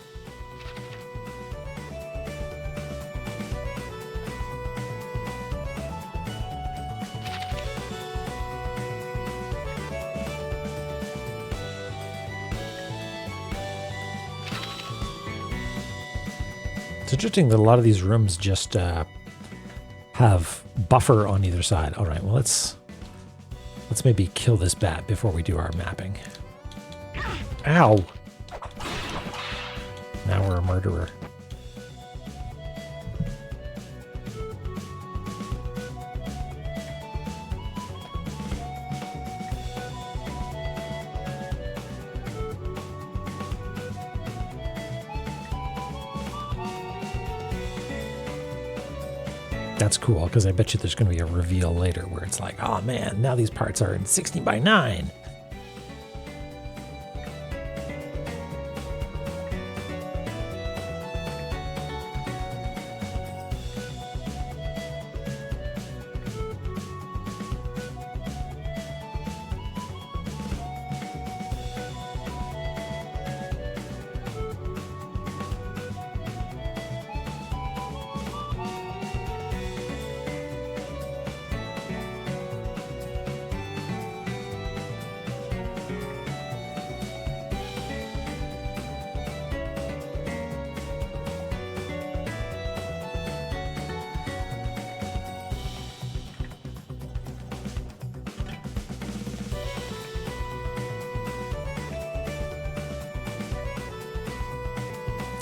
It's interesting that a lot of these rooms just have buffer on either side. All right, well, let's maybe kill this bat before we do our mapping. Ow! Now we're a murderer. That's cool, because I bet you there's going to be a reveal later where it's like, oh man, now these parts are in 16:9.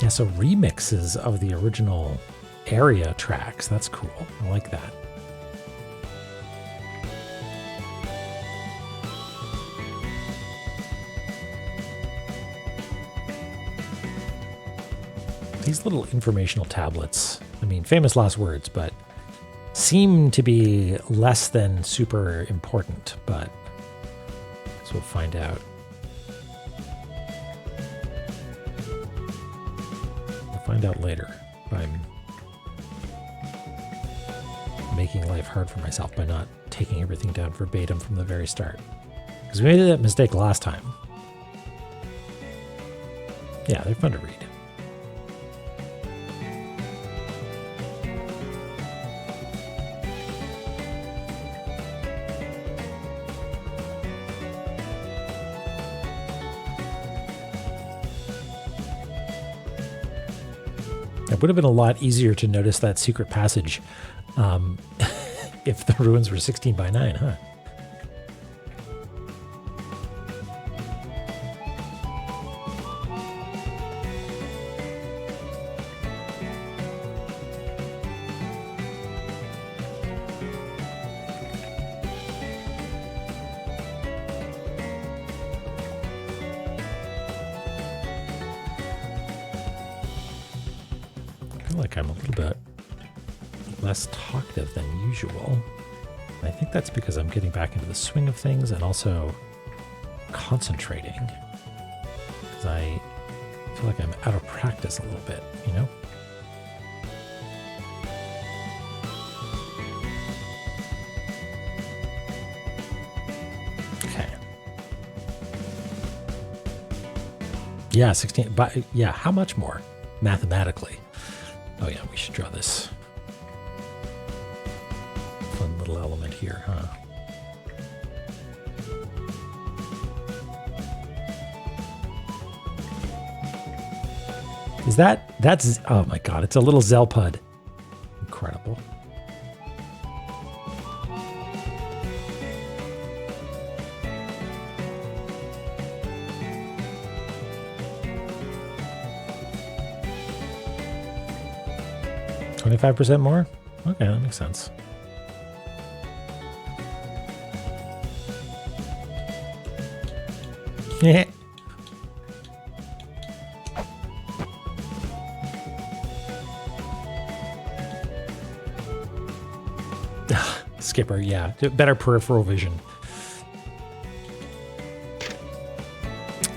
Yeah, so remixes of the original area tracks. That's cool. I like that. These little informational tablets, I mean, famous last words, but seem to be less than super important, but so we'll find out. Find out later if I'm making life hard for myself by not taking everything down verbatim from the very start. Because we made that mistake last time. Yeah, they're fun to read. It would have been a lot easier to notice that secret passage if the ruins were 16 by 9, huh? Like I'm a little bit less talkative than usual. I think that's because I'm getting back into the swing of things and also concentrating. Because I feel like I'm out of practice a little bit, you know? Okay. Yeah, 16, but yeah, how much more mathematically? Oh yeah, we should draw this fun little element here, huh? Is that's, oh my God, it's a little Zelpud. Incredible. $25% more? Okay, that makes sense. Yeah. Skipper, yeah. Better peripheral vision.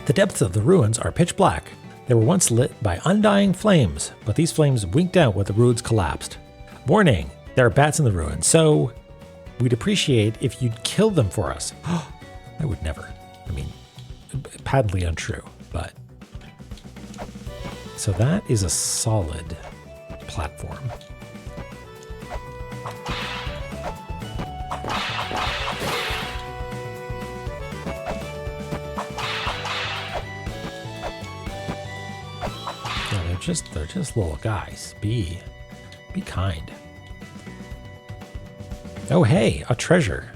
The depths of the ruins are pitch black. They were once lit by undying flames, but these flames winked out when the ruins collapsed. Warning, there are bats in the ruins, so we'd appreciate if you'd kill them for us. I would never. I mean, patently untrue, but... So that is a solid platform. They're just little guys. Be kind. Oh hey, a treasure.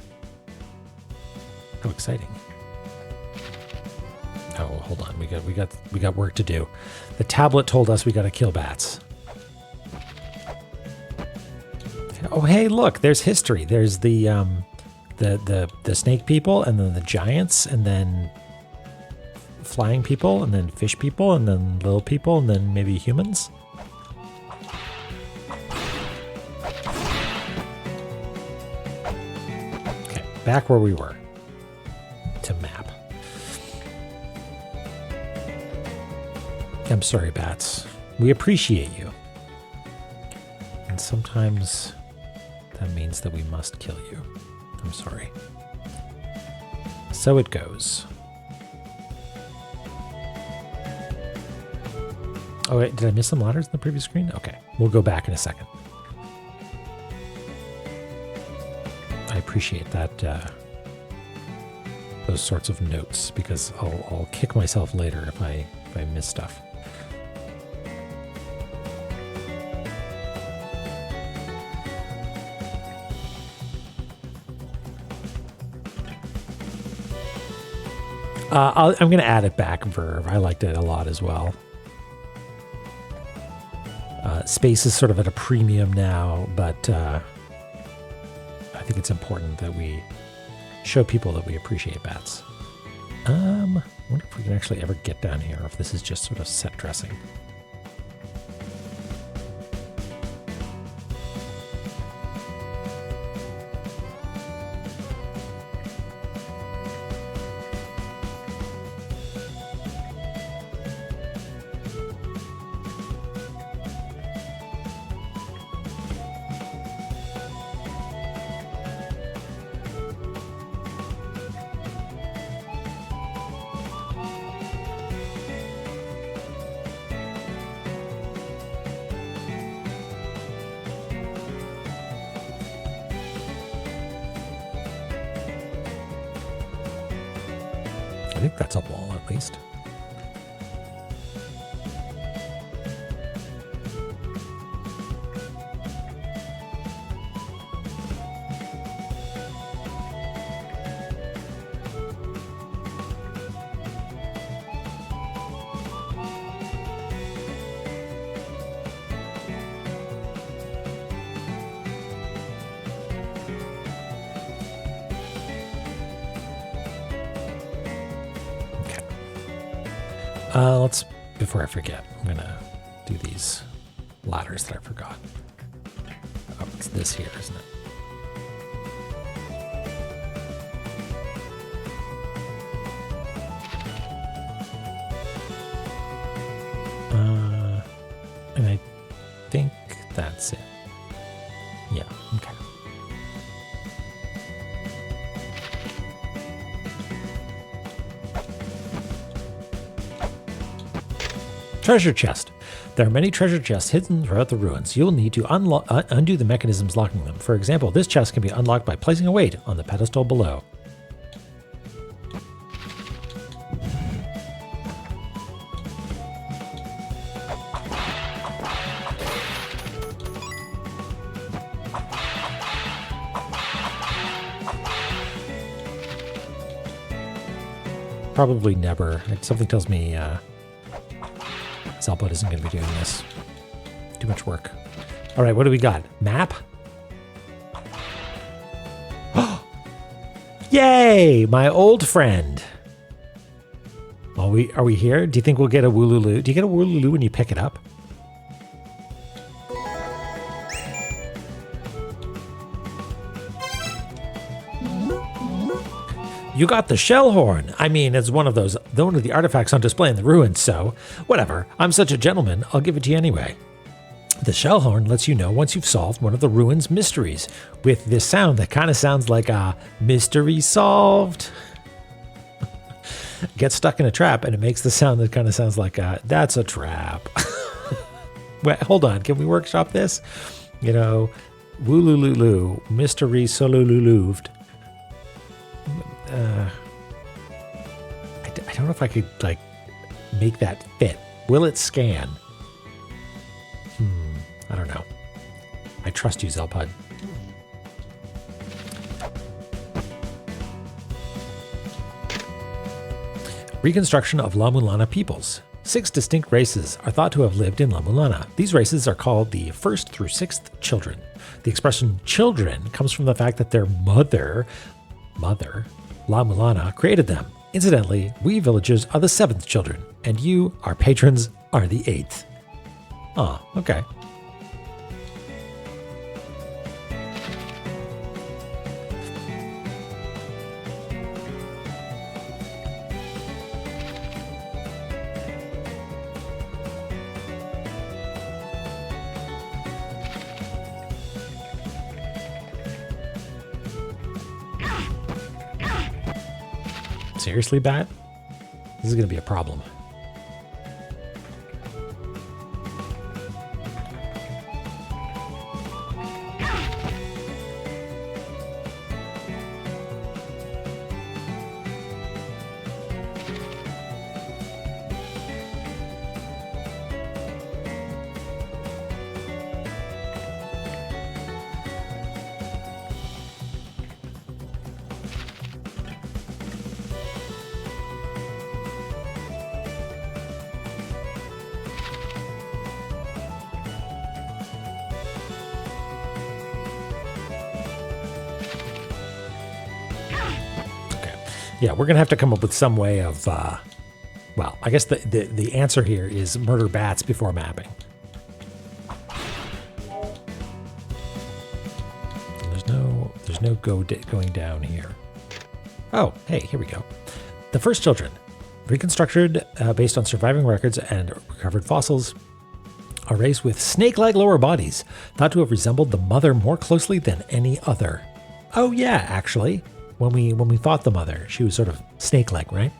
How exciting. Oh, hold on. We got work to do. The tablet told us we got to kill bats. Oh hey, look, there's history. There's the snake people, and then the giants, and then flying people, and then fish people, and then little people, and then maybe humans. Okay, back where we were. To map. I'm sorry, bats. We appreciate you. And sometimes that means that we must kill you. I'm sorry. So it goes. Oh, wait, did I miss some ladders in the previous screen? Okay, we'll go back in a second. I appreciate that, those sorts of notes, because I'll kick myself later if I miss stuff. I'm going to add it back, Verve. I liked it a lot as well. Space is sort of at a premium now, but I think it's important that we show people that we appreciate bats. I wonder if we can actually ever get down here, or if this is just sort of set dressing. I think that's a wall, at least. Before I forget, I'm gonna do these ladders that I forgot. Oh, it's this here, isn't it? And I think that's it. Yeah, okay. Treasure chest. There are many treasure chests hidden throughout the ruins. You'll need to undo the mechanisms locking them. For example, this chest can be unlocked by placing a weight on the pedestal below. Probably never. Something tells me Zelpod isn't going to be doing this. Too much work. All right, what do we got? Map? Yay! My old friend. Are we here? Do you think we'll get a Wooloo? Do you get a Wooloo when you pick it up? You got the shell horn. I mean, it's one of the artifacts on display in the ruins, so whatever. I'm such a gentleman, I'll give it to you anyway. The shell horn lets you know once you've solved one of the ruins' mysteries, with this sound that kind of sounds like a mystery solved. Get stuck in a trap, and it makes the sound that kind of sounds like that's a trap. Wait, hold on, can we workshop this? You know, woolululu, mystery solululuved. I don't know if I could like make that fit. Will it scan? I don't know. I trust you, Zelpod. Reconstruction of La-Mulana peoples. 6 distinct races are thought to have lived in La-Mulana. These races are called the 1st through 6th children. The expression children comes from the fact that their mother, La-Mulana, created them. Incidentally, we villagers are the 7th children, and you, our patrons, are the 8th. Oh, okay. Seriously, Bat? This is going to be a problem. Yeah, we're going to have to come up with some way of, well, I guess the answer here is murder bats before mapping. There's no going down here. Oh, hey, here we go. The first children, reconstructed based on surviving records and recovered fossils, a race with snake-like lower bodies, thought to have resembled the mother more closely than any other. Oh yeah, actually. When we fought the mother, she was sort of snake-like, right?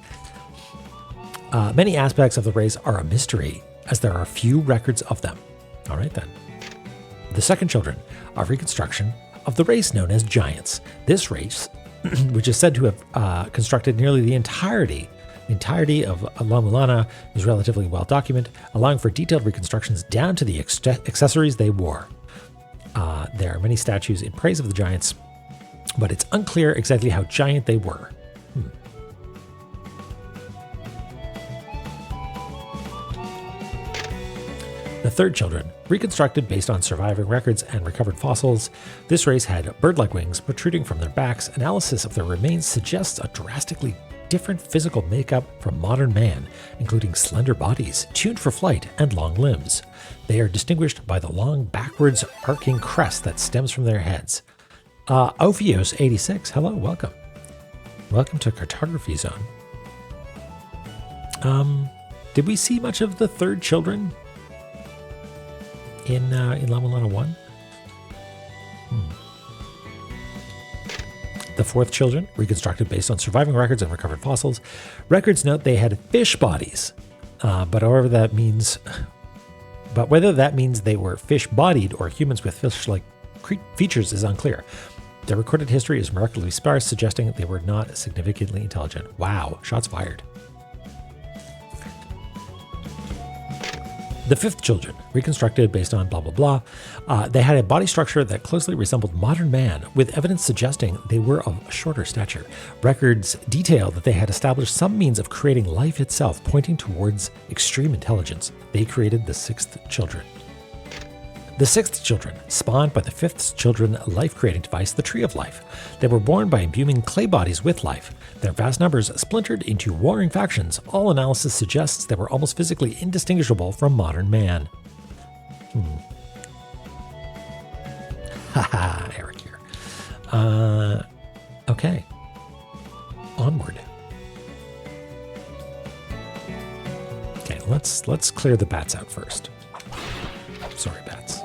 Many aspects of the race are a mystery, as there are few records of them. All right, then. The second children are reconstruction of the race known as giants. This race, which is said to have constructed nearly the entirety of La-Mulana, is relatively well documented, allowing for detailed reconstructions down to the accessories they wore. There are many statues in praise of the giants, but it's unclear exactly how giant they were. The third children, reconstructed based on surviving records and recovered fossils. This race had bird-like wings protruding from their backs. Analysis of their remains suggests a drastically different physical makeup from modern man, including slender bodies, tuned for flight, and long limbs. They are distinguished by the long backwards arcing crest that stems from their heads. Ophios86, hello, welcome. Welcome to Cartography Zone. Did we see much of the third children in La-Mulana 1? The fourth children, reconstructed based on surviving records and recovered fossils. Records note they had fish bodies, but whether that means they were fish-bodied or humans with fish-like features is unclear. Their recorded history is miraculously sparse, suggesting they were not significantly intelligent. Wow, shots fired. The fifth children, reconstructed based on blah, blah, blah. They had a body structure that closely resembled modern man, with evidence suggesting they were of shorter stature. Records detail that they had established some means of creating life itself, pointing towards extreme intelligence. They created the sixth children. The sixth children, spawned by the fifth children life-creating device, the Tree of Life. They were born by imbuing clay bodies with life. Their vast numbers splintered into warring factions. All analysis suggests they were almost physically indistinguishable from modern man. Haha, Eric here. Okay. Onward. Okay, let's clear the bats out first. Sorry, bats.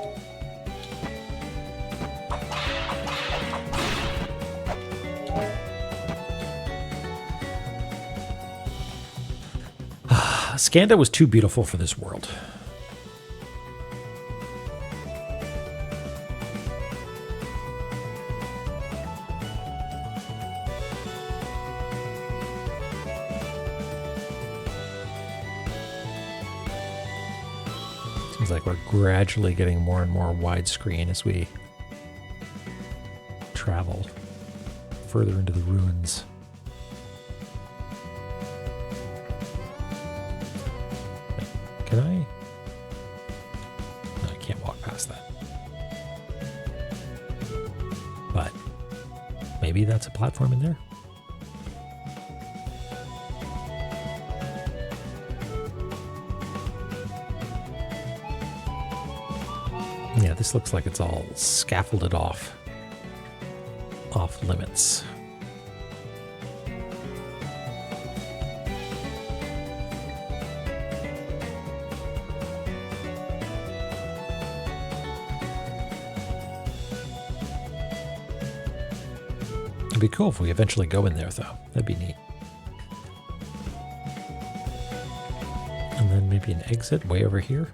Skanda was too beautiful for this world. Seems like we're gradually getting more and more widescreen as we travel further into the ruins. Can I? No, I can't walk past that. But maybe that's a platform in there? Yeah, this looks like it's all scaffolded off limits. It'd be cool if we eventually go in there, though. That'd be neat. And then maybe an exit way over here.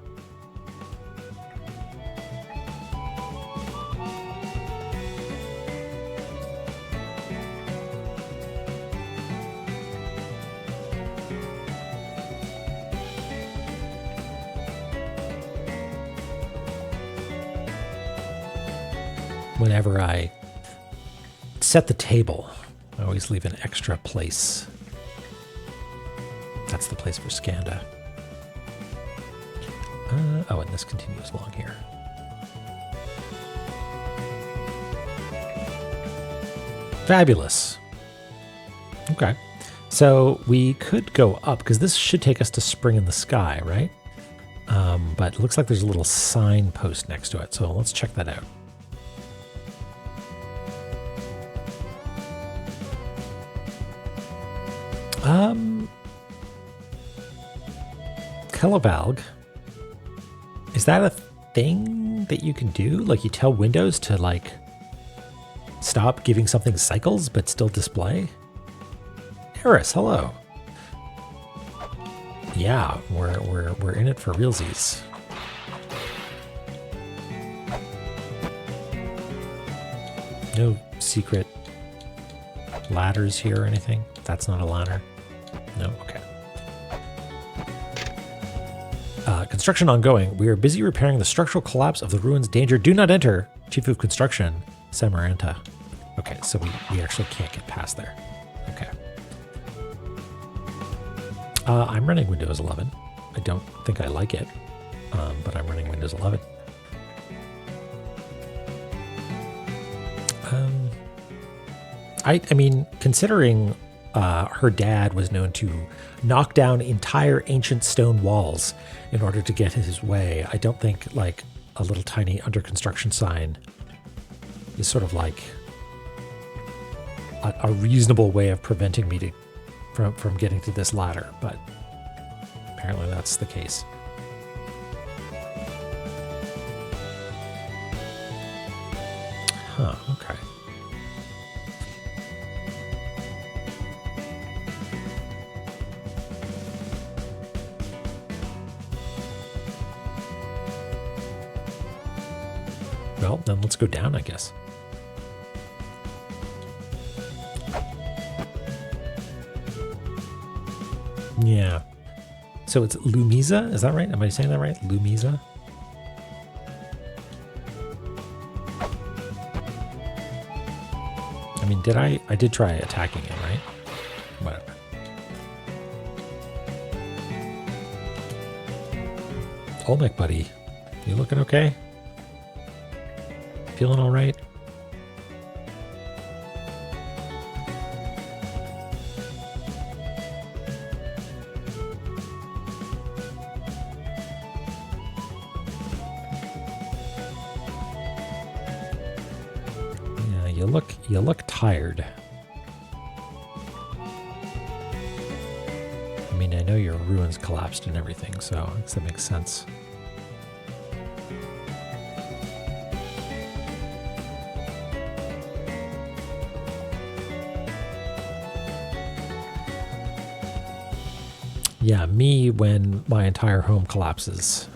Whenever I set the table, I always leave an extra place. That's the place for Skanda. Oh, and this continues along here. Fabulous. Okay. So we could go up, because this should take us to Spring in the Sky, right? But it looks like there's a little signpost next to it, so let's check that out. Televalg. Is that a thing that you can do? Like you tell Windows to like stop giving something cycles but still display? Harris, hello. Yeah, we're in it for realsies. No secret ladders here or anything? That's not a ladder? No? Okay. Construction ongoing. We are busy repairing the structural collapse of the ruins. Danger. Do not enter. Chief of Construction, Samaranta. Okay, so we actually can't get past there. Okay. I'm running Windows 11. I don't think I like it, but I'm running Windows 11. I mean, considering her dad was known to knock down entire ancient stone walls in order to get his way. I don't think like a little tiny under construction sign is sort of like a reasonable way of preventing me from getting to this ladder, but apparently that's the case. Huh, okay. Well, then let's go down, I guess. Yeah. So it's Lumisa, is that right? Am I saying that right? Lumisa? I mean, I did try attacking it, right? Whatever. Olmec, buddy. You looking okay? Feeling all right? You look tired. I mean, I know your ruins collapsed and everything, so I guess that makes sense. Yeah, me when my entire home collapses.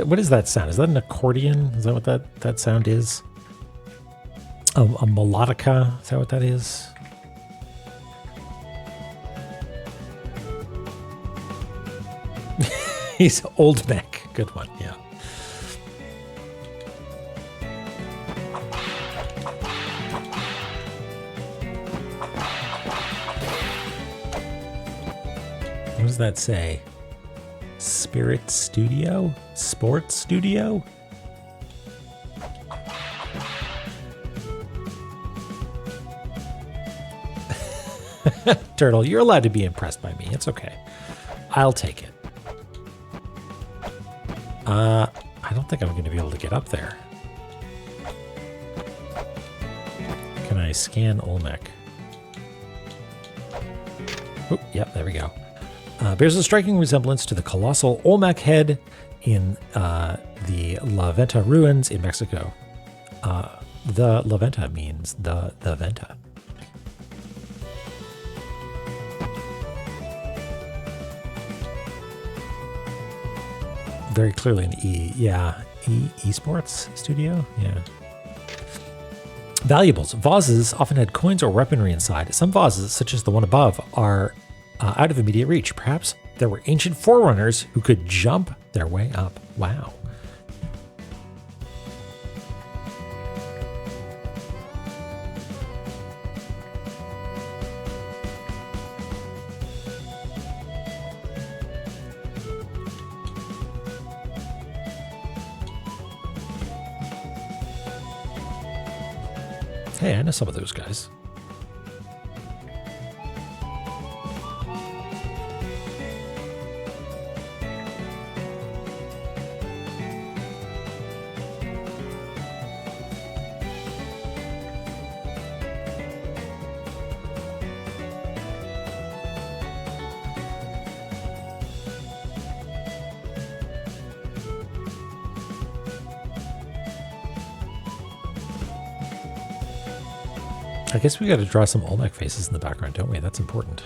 What is that sound? Is that an accordion? Is that what that sound is? A melodica? Is that what that is? He's old mech. Good one, yeah. What does that say? Spirit Studio? Sports Studio? Turtle, you're allowed to be impressed by me. It's okay. I'll take it. I don't think I'm going to be able to get up there. Can I scan Olmec? Oh, yep, there we go. Bears a striking resemblance to the colossal Olmec head in the La Venta ruins in Mexico. The La Venta means the Venta. Very clearly an E. Yeah. Esports studio? Yeah. Valuables. Vases often had coins or weaponry inside. Some vases, such as the one above, are out of immediate reach. Perhaps there were ancient forerunners who could jump their way up. Wow. Hey, I know some of those guys. I guess we got to draw some Olmec faces in the background, don't we? That's important.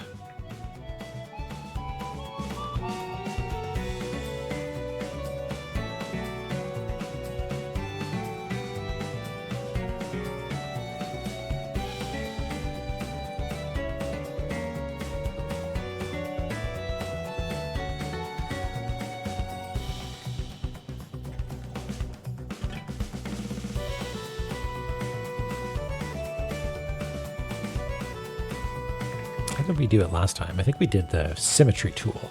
did we do it last time? I think we did the symmetry tool.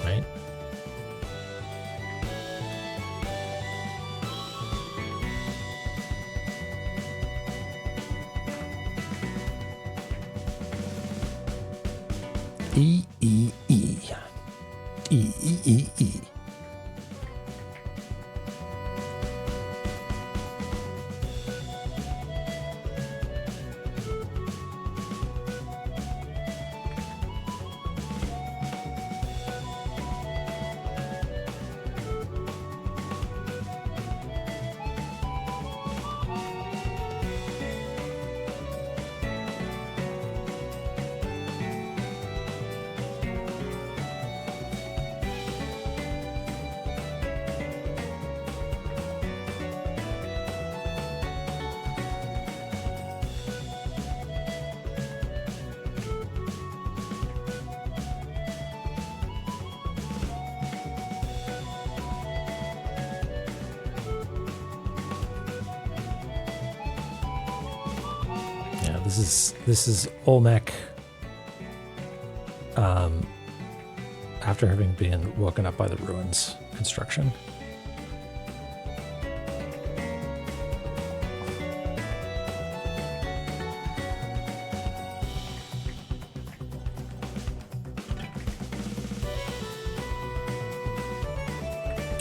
Right? E. This is Olmec after having been woken up by the ruins construction.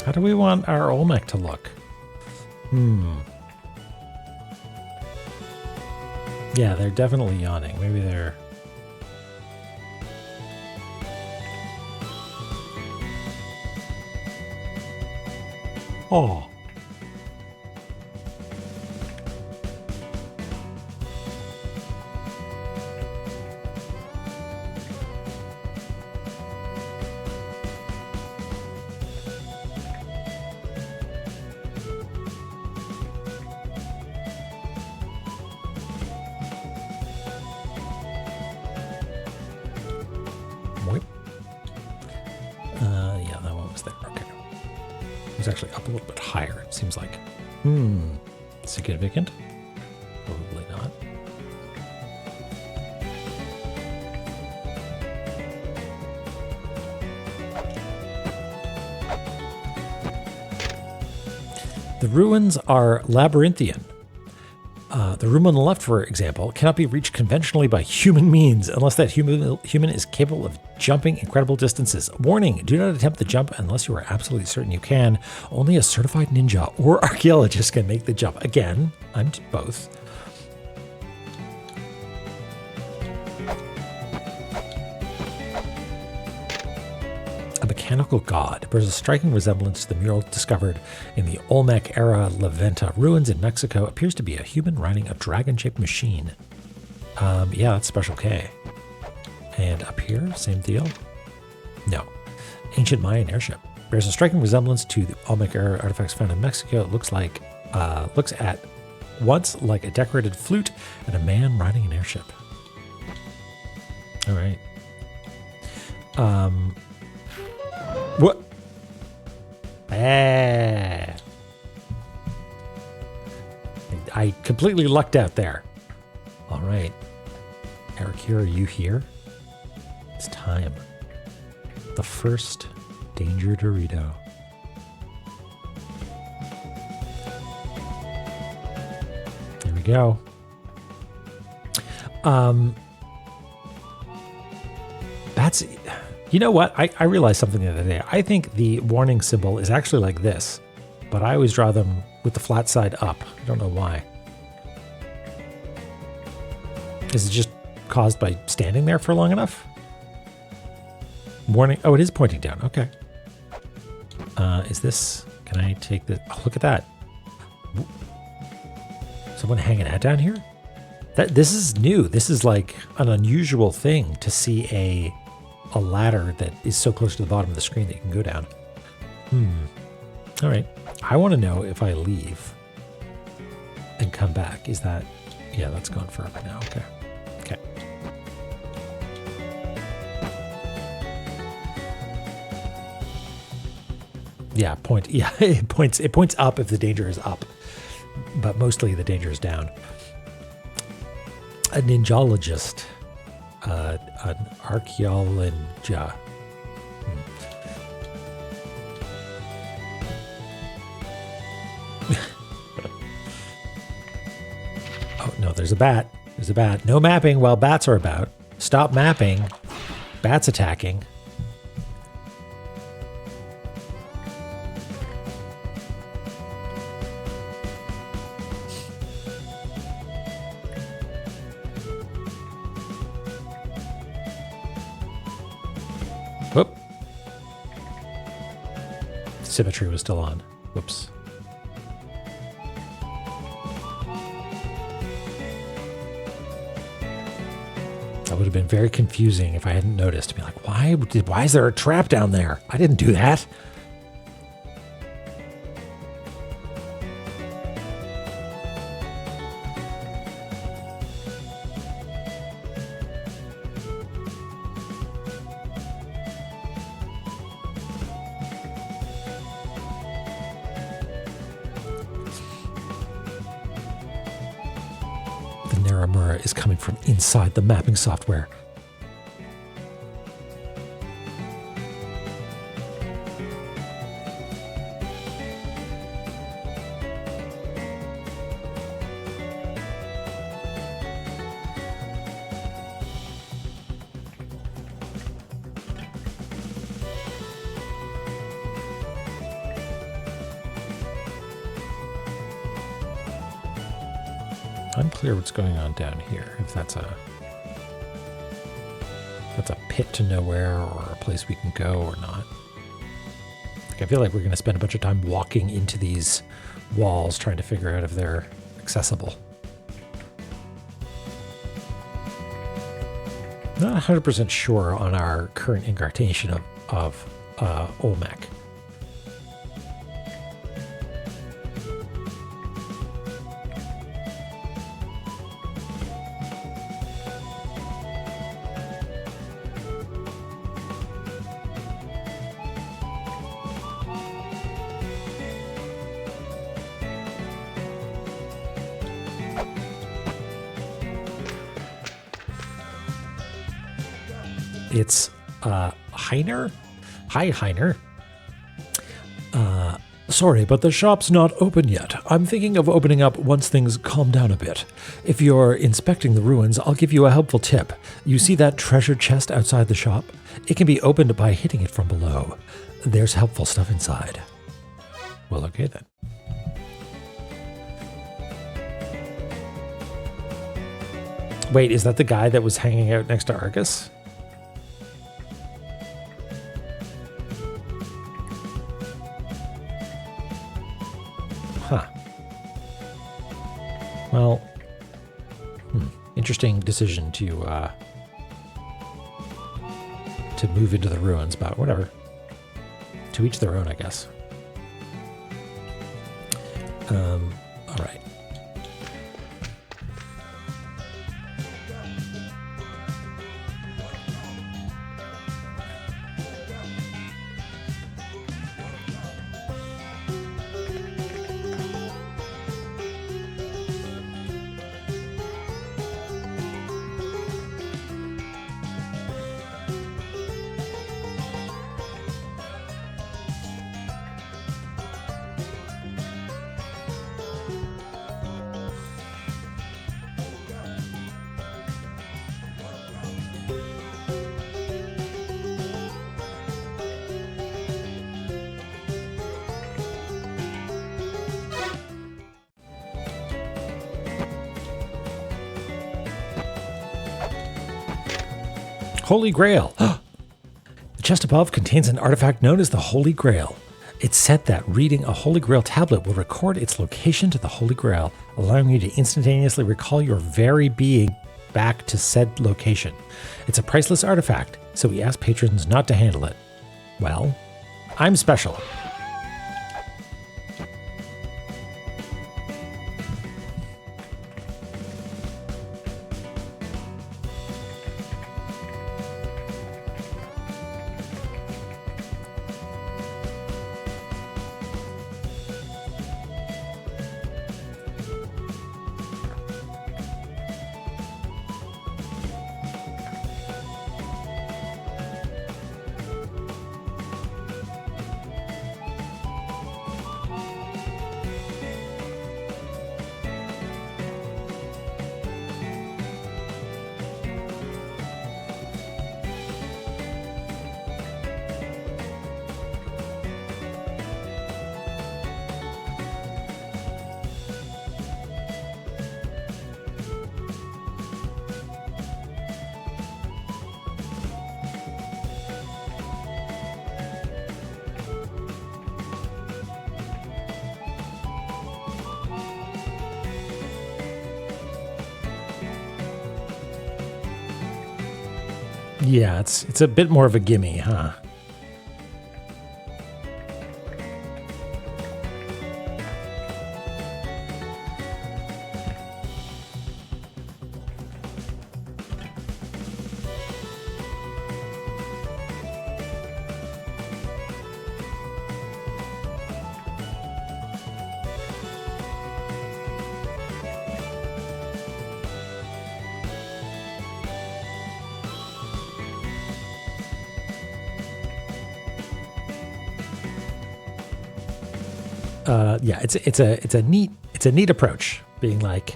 How do we want our Olmec to look? Yeah, they're definitely yawning. Maybe they're... Oh. Yeah, that one was there. Okay. It was actually up a little bit higher, it seems like. Significant? Probably not. The ruins are labyrinthian. The room on the left, for example, cannot be reached conventionally by human means unless that human is capable of jumping incredible distances. Warning, do not attempt the jump unless you are absolutely certain you can. Only a certified ninja or archaeologist can make the jump. Again, I'm both. A mechanical god bears a striking resemblance to the mural discovered in the Olmec-era La Venta ruins in Mexico. Appears to be a human riding a dragon-shaped machine. Yeah, that's Special K. And up here, same deal? No. Ancient Mayan airship. Bears a striking resemblance to the Olmec-era artifacts found in Mexico. It looks at once like a decorated flute and a man riding an airship. All right. What? I completely lucked out there. All right. Eric, here, are you here? It's time. The first Danger Dorito. There we go. That's... You know what? I realized something the other day. I think the warning symbol is actually like this, but I always draw them with the flat side up. I don't know why. Is it just caused by standing there for long enough? Warning. Oh, it is pointing down. Okay. Is this... Can I take the... Oh, look at that. Someone hanging out down here? This is new. This is like an unusual thing to see a ladder that is so close to the bottom of the screen that you can go down. All right. I want to know if I leave and come back. Is that... Yeah, that's gone forever now. Okay. Okay. Yeah, it points up if the danger is up, but mostly the danger is down. A ninjologist. An archaeologist. Oh, no, there's a bat. There's a bat. No mapping while bats are about. Stop mapping. Bats attacking. Whoop. Symmetry was still on. Whoops. That would have been very confusing if I hadn't noticed. To be like, why is there a trap down there? I didn't do that. Is coming from inside the mapping software. Unclear what's going on down here. If that's a pit to nowhere or a place we can go or not. Like, I feel like we're going to spend a bunch of time walking into these walls trying to figure out if they're accessible. Not 100% sure on our current incarnation of Olmec. It's Heiner. Hi, Heiner. Sorry, but the shop's not open yet. I'm thinking of opening up once things calm down a bit. If you're inspecting the ruins, I'll give you a helpful tip. You see that treasure chest outside the shop? It can be opened by hitting it from below. There's helpful stuff inside. Well, okay then. Wait, is that the guy that was hanging out next to Argus? Huh. Well, interesting decision to move into the ruins, but whatever. To each their own, I guess. All right. Holy Grail. The chest above contains an artifact known as the Holy Grail. It's said that reading a Holy Grail tablet will record its location to the Holy Grail, allowing you to instantaneously recall your very being back to said location. It's a priceless artifact, so we ask patrons not to handle it. Well, I'm special. Yeah, it's a bit more of a gimme, huh? Yeah, it's a neat approach. Being like,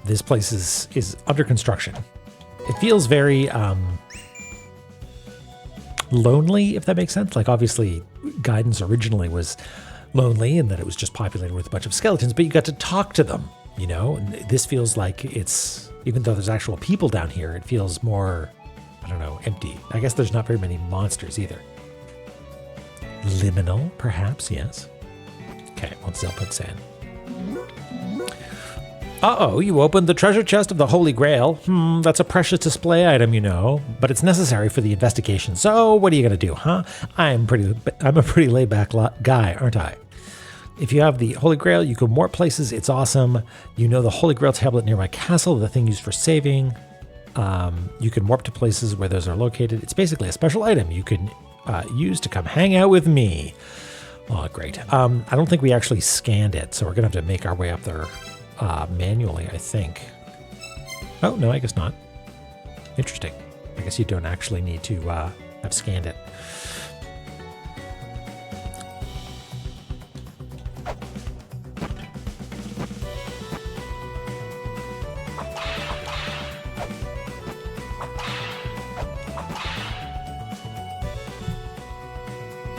this place is under construction. It feels very lonely, if that makes sense. Like, obviously, Guidance originally was lonely, and that it was just populated with a bunch of skeletons. But you got to talk to them, you know. And this feels like it's, even though there's actual people down here, it feels more, I don't know, empty. I guess there's not very many monsters either. Liminal, perhaps, yes. Okay, what's Zelput saying? Uh-oh, you opened the treasure chest of the Holy Grail. That's a precious display item, you know, but it's necessary for the investigation. So what are you going to do, huh? I'm a pretty laid-back guy, aren't I? If you have the Holy Grail, you can warp places. It's awesome. You know the Holy Grail tablet near my castle, the thing used for saving. You can warp to places where those are located. It's basically a special item you can use to come hang out with me. Oh, great. I don't think we actually scanned it, so we're going to have to make our way up there manually, I think. Oh, no, I guess not. Interesting. I guess you don't actually need to have scanned it.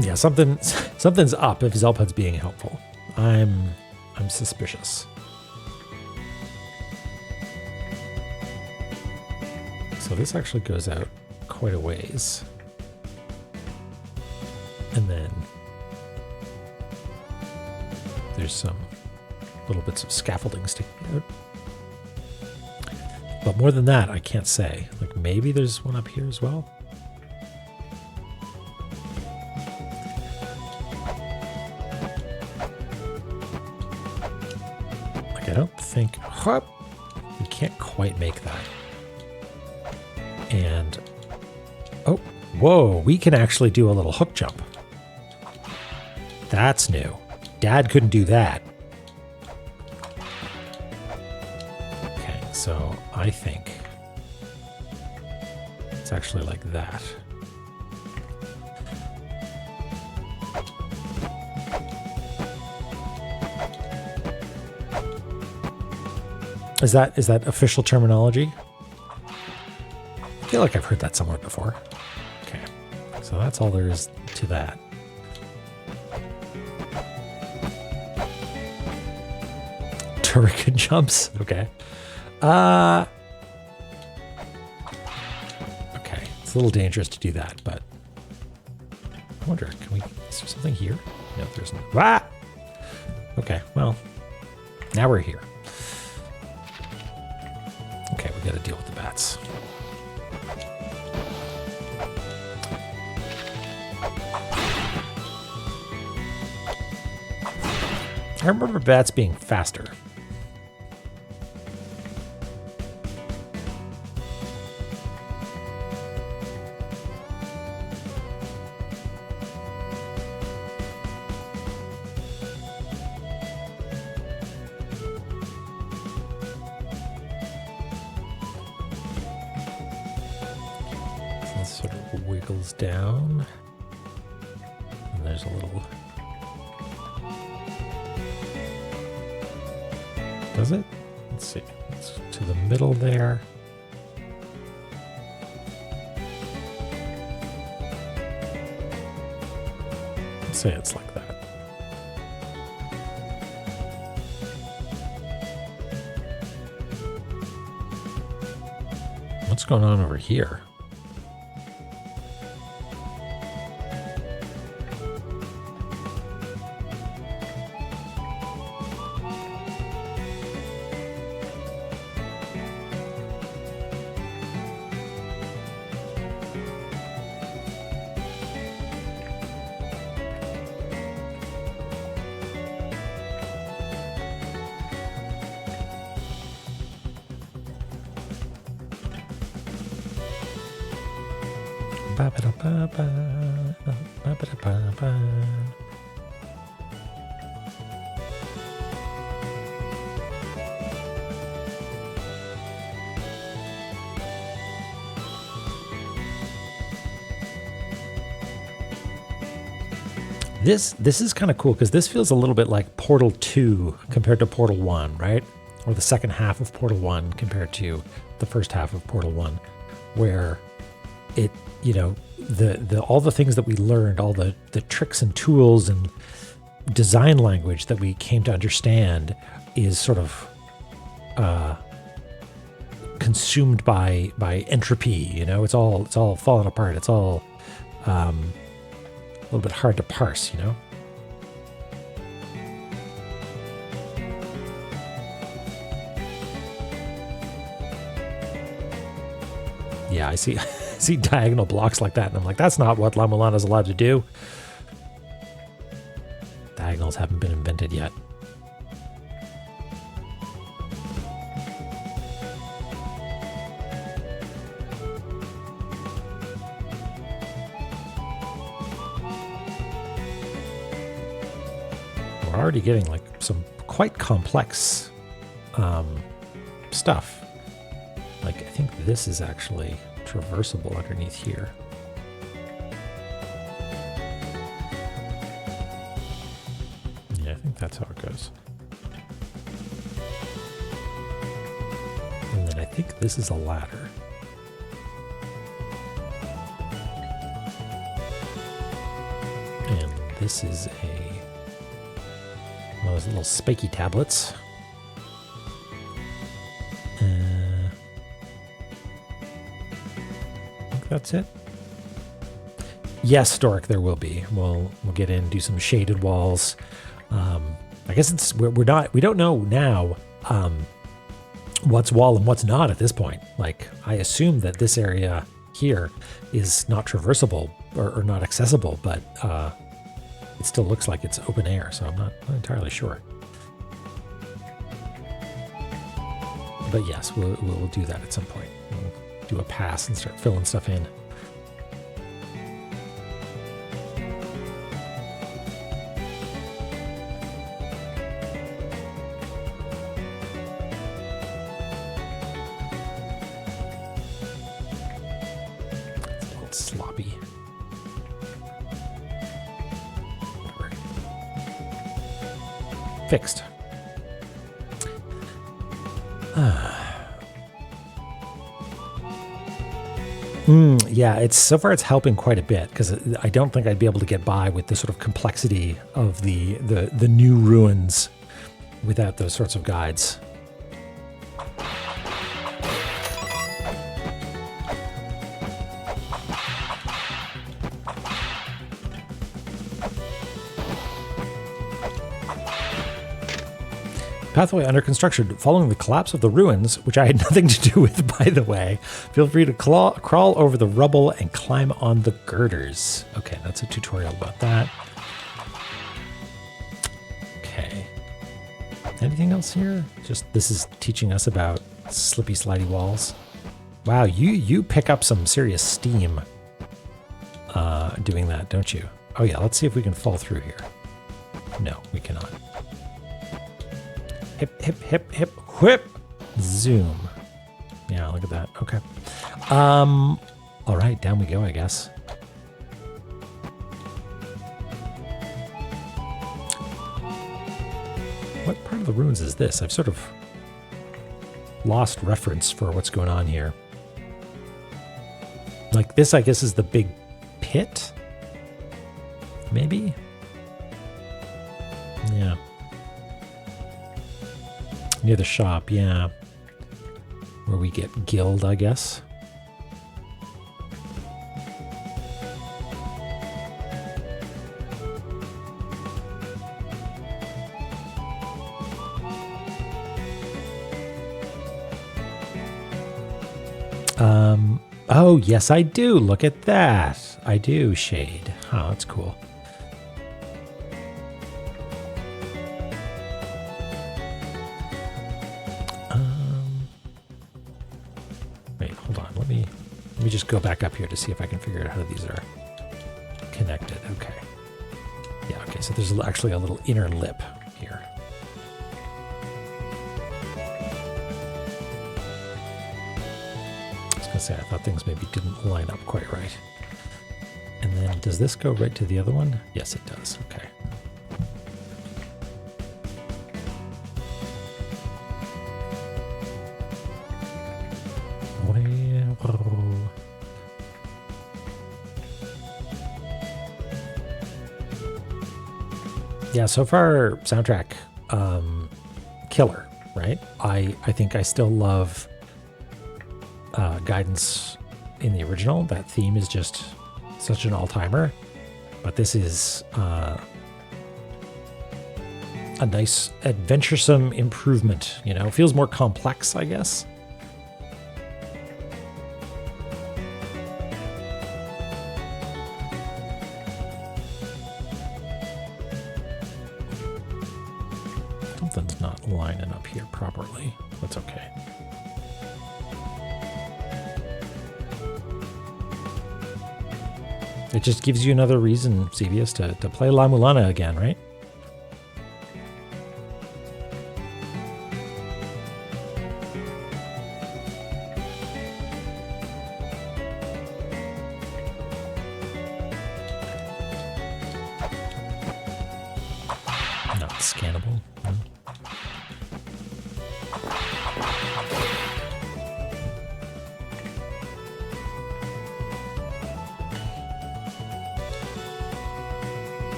Yeah, something's up if Zelpud's being helpful. I'm suspicious. So this actually goes out quite a ways. And then there's some little bits of scaffolding sticking out. But more than that, I can't say. Like, maybe there's one up here as well. Like, I don't think... We can't quite make that. And... Oh, whoa, we can actually do a little hook jump. That's new. Dad couldn't do that. Okay, so I think it's actually like that. Is that official terminology? I feel like I've heard that somewhere before. Okay, so that's all there is to that. Turrican jumps. Okay. Okay. It's a little dangerous to do that, but I wonder, is there something here? No, there's not. Ah! Okay, well, now we're here. Okay, we gotta deal with the bats. I remember bats being faster. Sort of wiggles down, and there's a little. Does it? Let's see. It's to the middle there. Let's say it's like that. What's going on over here? This is kind of cool because this feels a little bit like Portal 2 compared to Portal 1, right? Or the second half of Portal 1 compared to the first half of Portal 1, where it, you know, the all the things that we learned, all the tricks and tools and design language that we came to understand is sort of consumed by entropy. You know, it's all falling apart. It's all a little bit hard to parse, you know? Yeah, I see see diagonal blocks like that, and I'm like, that's not what La-Mulana is allowed to do. Diagonals haven't been invented yet. We're already getting like some quite complex stuff. Like, I think this is actually traversable underneath here. Yeah, I think that's how it goes. And then I think this is a ladder. And this is one of those little spiky tablets. That's it. Yes, Stork, there will be. We'll get in, do some shaded walls. I guess we don't know now what's wall and what's not at this point. Like, I assume that this area here is not traversable or not accessible, but it still looks like it's open air, so I'm not entirely sure. But yes, we'll do that at some point. We'll do a pass and start filling stuff in. It's a little sloppy. Whatever. Fixed. Yeah, it's helping quite a bit because I don't think I'd be able to get by with the sort of complexity of the new ruins without those sorts of guides. Pathway under construction following the collapse of the ruins, which I had nothing to do with, by the way. Feel free to crawl over the rubble and climb on the girders. Okay, that's a tutorial about that. Okay. Anything else here? Just this is teaching us about slippy, slidey walls. Wow, you pick up some serious steam doing that, don't you? Oh yeah, let's see if we can fall through here. No, we cannot. Hip, hip, hip, hip, whip, zoom. Yeah, look at that. Okay. All right, down we go, I guess. What part of the ruins is this? I've sort of lost reference for what's going on here. Like this, I guess, is the big pit? Maybe? Yeah. Near the shop, yeah. Where we get guild, I guess. Oh, yes, I do. Look at that. I do, Shade. Oh, that's cool. Let me just go back up here to see if I can figure out how these are connected. Okay. Yeah, okay, so there's actually a little inner lip here. I was going to say, I thought things maybe didn't line up quite right. And then does this go right to the other one? Yes, it does. Okay. Yeah, so far soundtrack, killer, right? I think I still love Guidance in the original. That theme is just such an all-timer, but this is a nice adventuresome improvement, you know, feels more complex, I guess. Something's not lining up here properly. That's okay. It just gives you another reason, Sevius, to play La-Mulana again, right? Not scannable. No.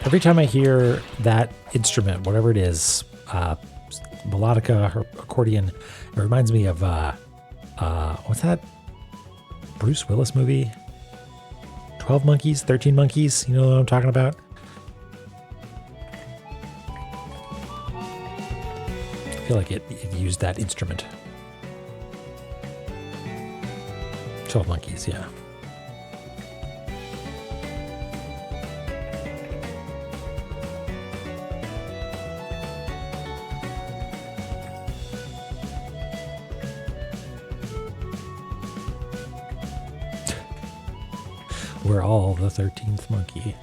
Every time I hear that instrument, whatever it is, melodica or accordion, it reminds me of, what's that Bruce Willis movie? 12 Monkeys, 13 Monkeys, you know what I'm talking about? I feel like it used that instrument. 12 Monkeys, yeah. We're all the 13th monkey.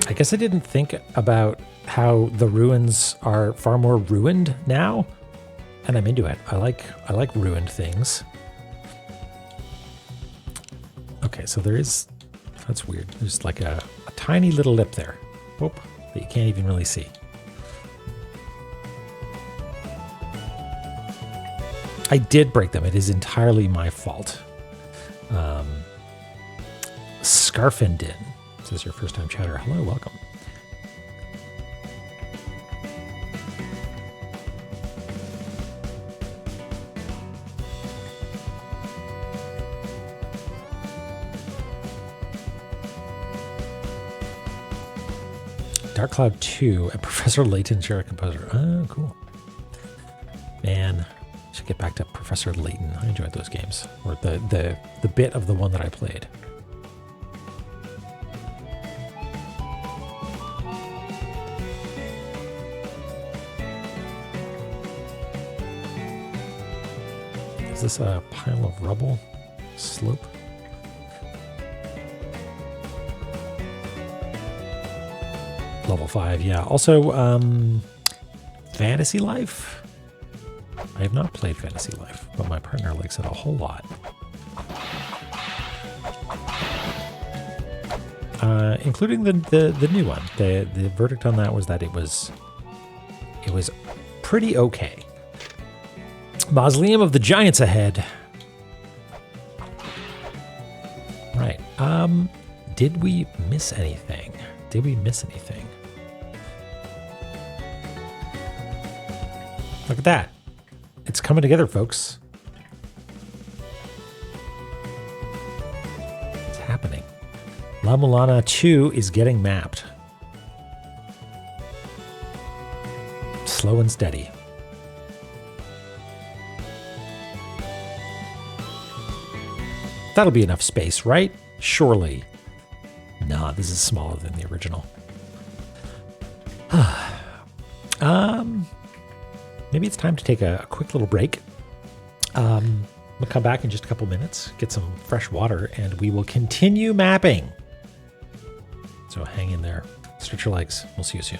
I guess I didn't think about how the ruins are far more ruined now, and I'm into it. I like ruined things. Okay, so there is, that's weird. There's like a tiny little lip there. Whoop, that you can't even really see. I did break them. It is entirely my fault. Scarfendin. This is your first time chatter. Hello, welcome. Dark Cloud 2 and Professor Layton share a composer. Oh, cool. Man, I should get back to Professor Layton. I enjoyed those games. Or the bit of the one that I played. Is this a pile of rubble? Slope? Level 5, yeah. Also, Fantasy Life? I have not played Fantasy Life, but my partner likes it a whole lot. Including the new one. The verdict on that was that it was pretty okay. Mausoleum of the Giants ahead. Right. Did we miss anything? Did we miss anything? Look at that. It's coming together, folks. La-Mulana 2 is getting mapped. Slow and steady. That'll be enough space, right? Surely. Nah, this is smaller than the original. Maybe it's time to take a quick little break. We'll come back in just a couple minutes, get some fresh water, and we will continue mapping. So hang in there. Stretch your legs. We'll see you soon.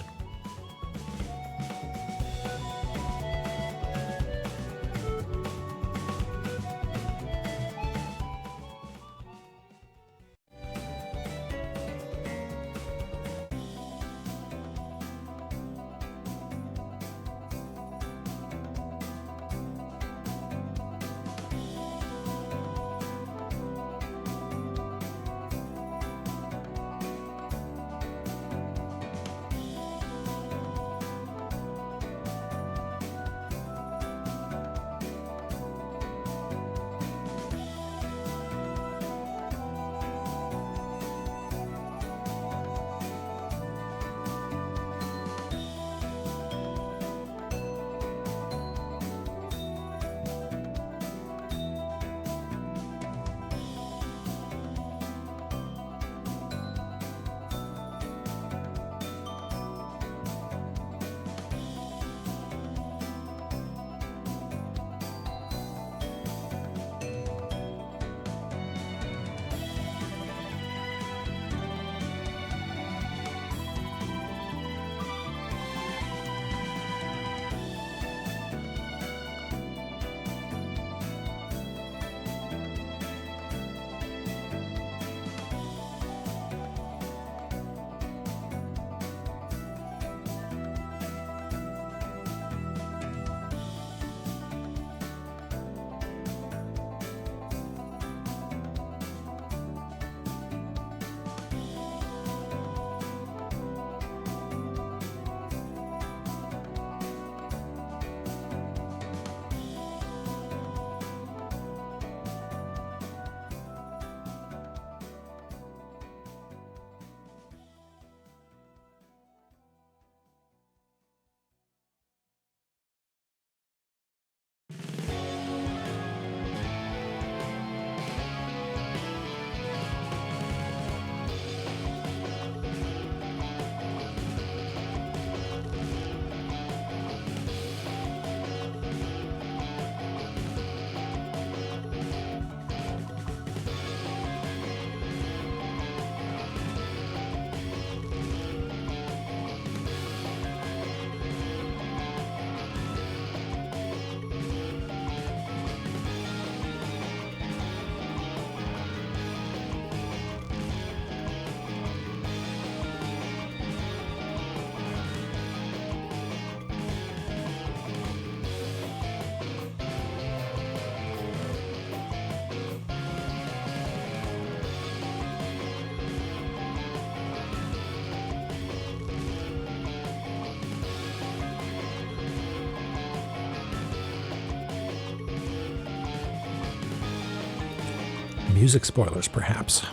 Music spoilers, perhaps.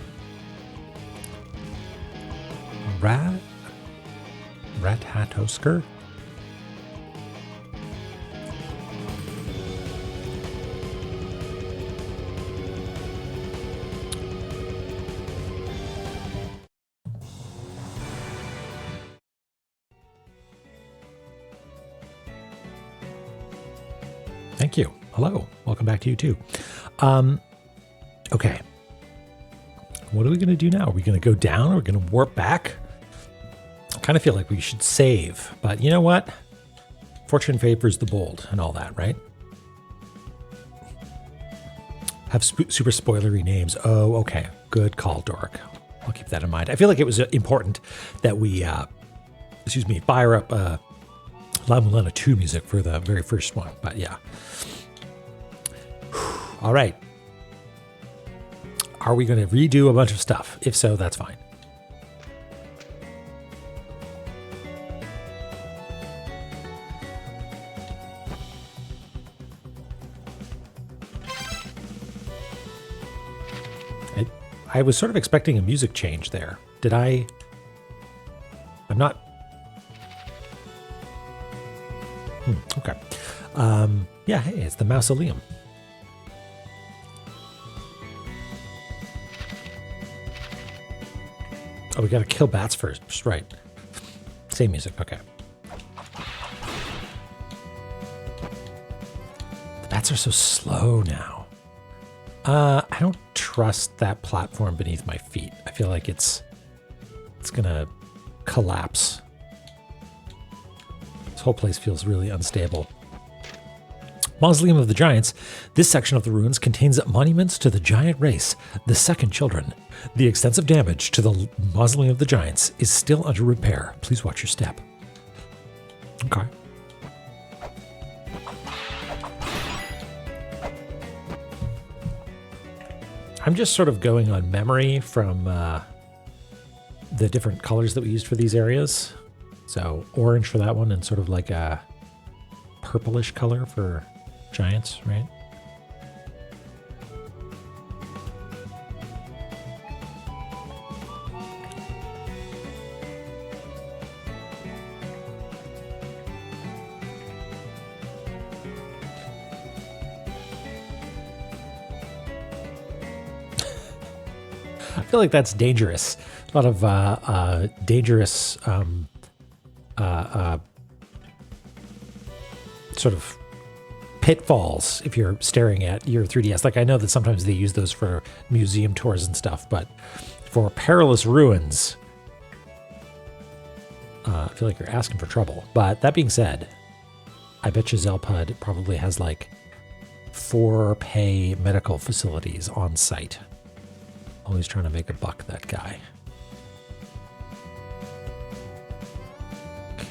Rathatosker? Thank you. Hello. Welcome back to you too. Okay. What are we going to do now? Are we going to go down? Or are we going to warp back? I kind of feel like we should save, but you know what? Fortune favors the bold and all that, right? Have super spoilery names. Oh, okay. Good call, Dork. I'll keep that in mind. I feel like it was important that we, fire up La-Mulana 2 music for the very first one, but yeah. All right. Are we going to redo a bunch of stuff? If so, that's fine. I was sort of expecting a music change there. Did I? I'm not. Okay. Yeah, hey, it's the mausoleum. Oh, we gotta kill bats first. Right. Same music. Okay. The bats are so slow now. I don't trust that platform beneath my feet. I feel like it's gonna collapse. This whole place feels really unstable. Mausoleum of the Giants. This section of the ruins contains monuments to the giant race, the second children. The extensive damage to the Mausoleum of the Giants is still under repair. Please watch your step. Okay. I'm just sort of going on memory from the different colors that we used for these areas. So orange for that one and sort of like a purplish color for giants, right? I feel like that's dangerous. A lot of dangerous sort of pitfalls if you're staring at your 3DS. Like, I know that sometimes they use those for museum tours and stuff, but for perilous ruins, I feel like you're asking for trouble. But that being said, I bet you Zelpud probably has like 4 pay medical facilities on site. Always trying to make a buck, that guy. Okay.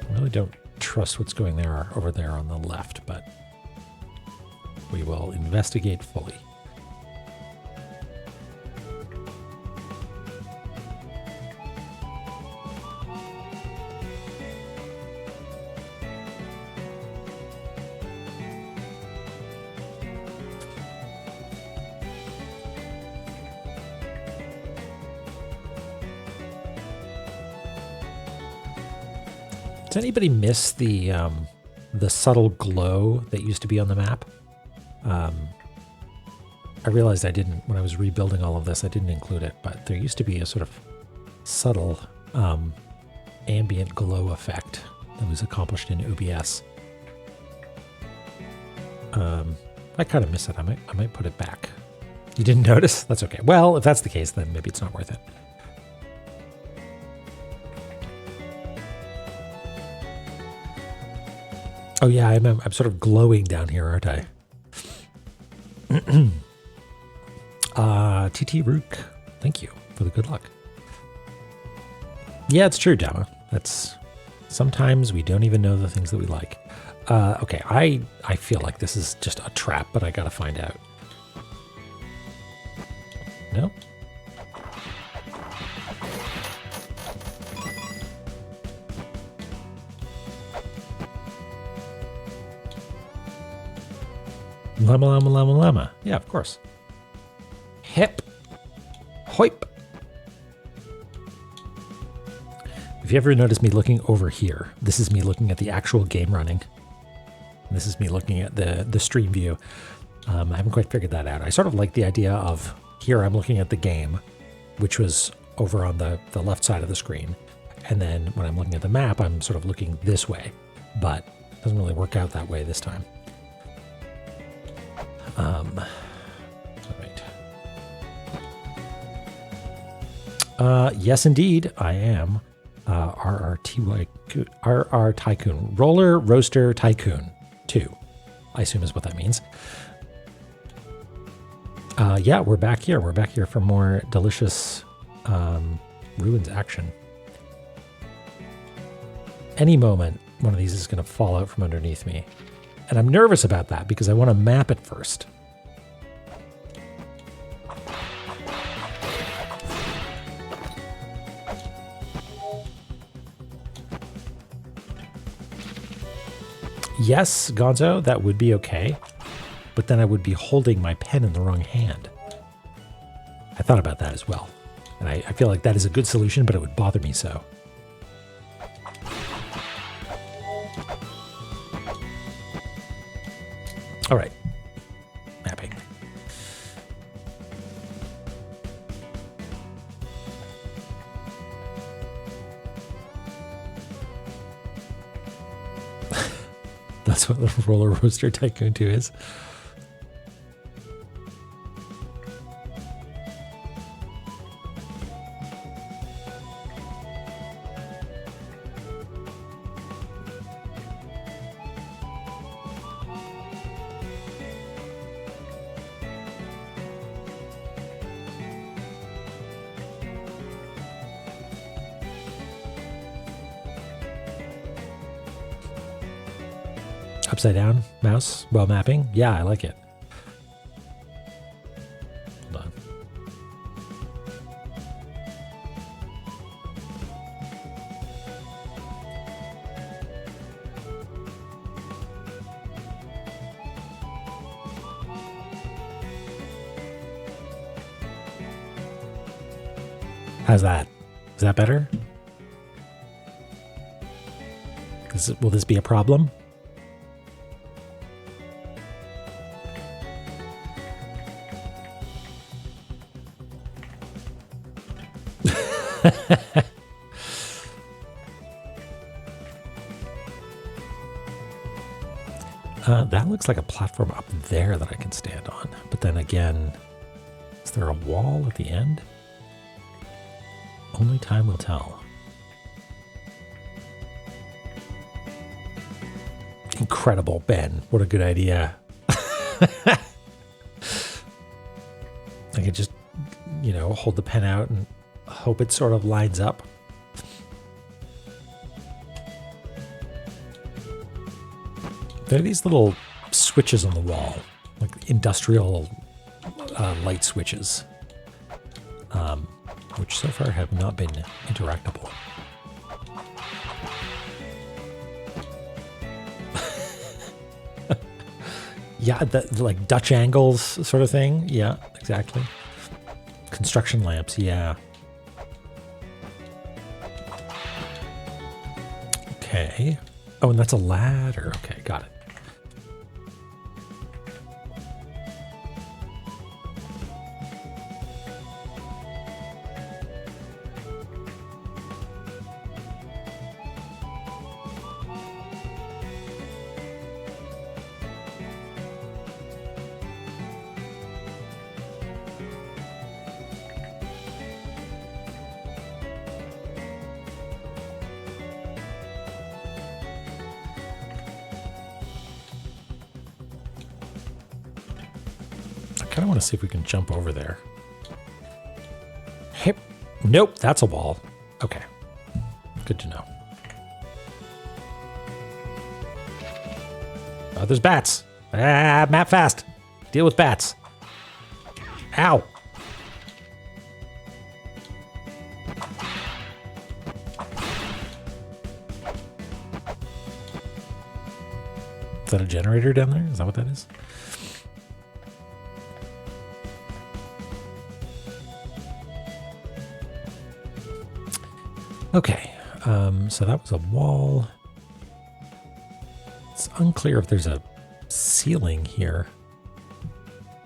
I really don't trust what's going there over there on the left, but we will investigate fully. Does anybody miss the subtle glow that used to be on the map? I realized I didn't, when I was rebuilding all of this, I didn't include it, but there used to be a sort of subtle ambient glow effect that was accomplished in OBS. I kind of miss it. I might put it back. You didn't notice? That's okay. Well, if that's the case, then maybe it's not worth it. Oh yeah, I'm sort of glowing down here, aren't I? TT Rook, thank you for the good luck. Yeah, it's true, Dama. That's sometimes we don't even know the things that we like. Okay, I feel like this is just a trap, but I gotta find out. No? Llama, llama, llama, llama. Yeah, of course. Hip. Hoip. If you ever notice me looking over here, this is me looking at the actual game running. This is me looking at the stream view. I haven't quite figured that out. I sort of like the idea of here I'm looking at the game, which was over on the left side of the screen. And then when I'm looking at the map, I'm sort of looking this way. But it doesn't really work out that way this time. Right. Yes, indeed, I am. RR Tycoon. Roller Roaster Tycoon 2, I assume is what that means. Yeah, we're back here. We're back here for more delicious ruins action. Any moment, one of these is going to fall out from underneath me. And I'm nervous about that because I want to map it first. Yes, Gonzo, that would be okay. But then I would be holding my pen in the wrong hand. I thought about that as well. And I feel like that is a good solution, but it would bother me so. All right. Mapping. That's what the Roller Roaster Tycoon 2 is. Upside down mouse while mapping. Yeah, I like it. Hold on. How's that? Is that better? Will this be a problem? That looks like a platform up there that I can stand on. But then again, is there a wall at the end? Only time will tell. Incredible, Ben. What a good idea. I could just, you know, hold the pen out and hope it sort of lines up. There are these little switches on the wall, like industrial light switches, which so far have not been interactable. Yeah, like Dutch angles sort of thing. Yeah, exactly. Construction lamps, yeah. Okay. Oh, and that's a ladder. Okay, got it. I want to see if we can jump over there. Hip. Nope, that's a wall. Okay. Good to know. Oh, there's bats. Ah, map fast. Deal with bats. Ow. Is that a generator down there? Is that what that is? Okay, so that was a wall. It's unclear if there's a ceiling here.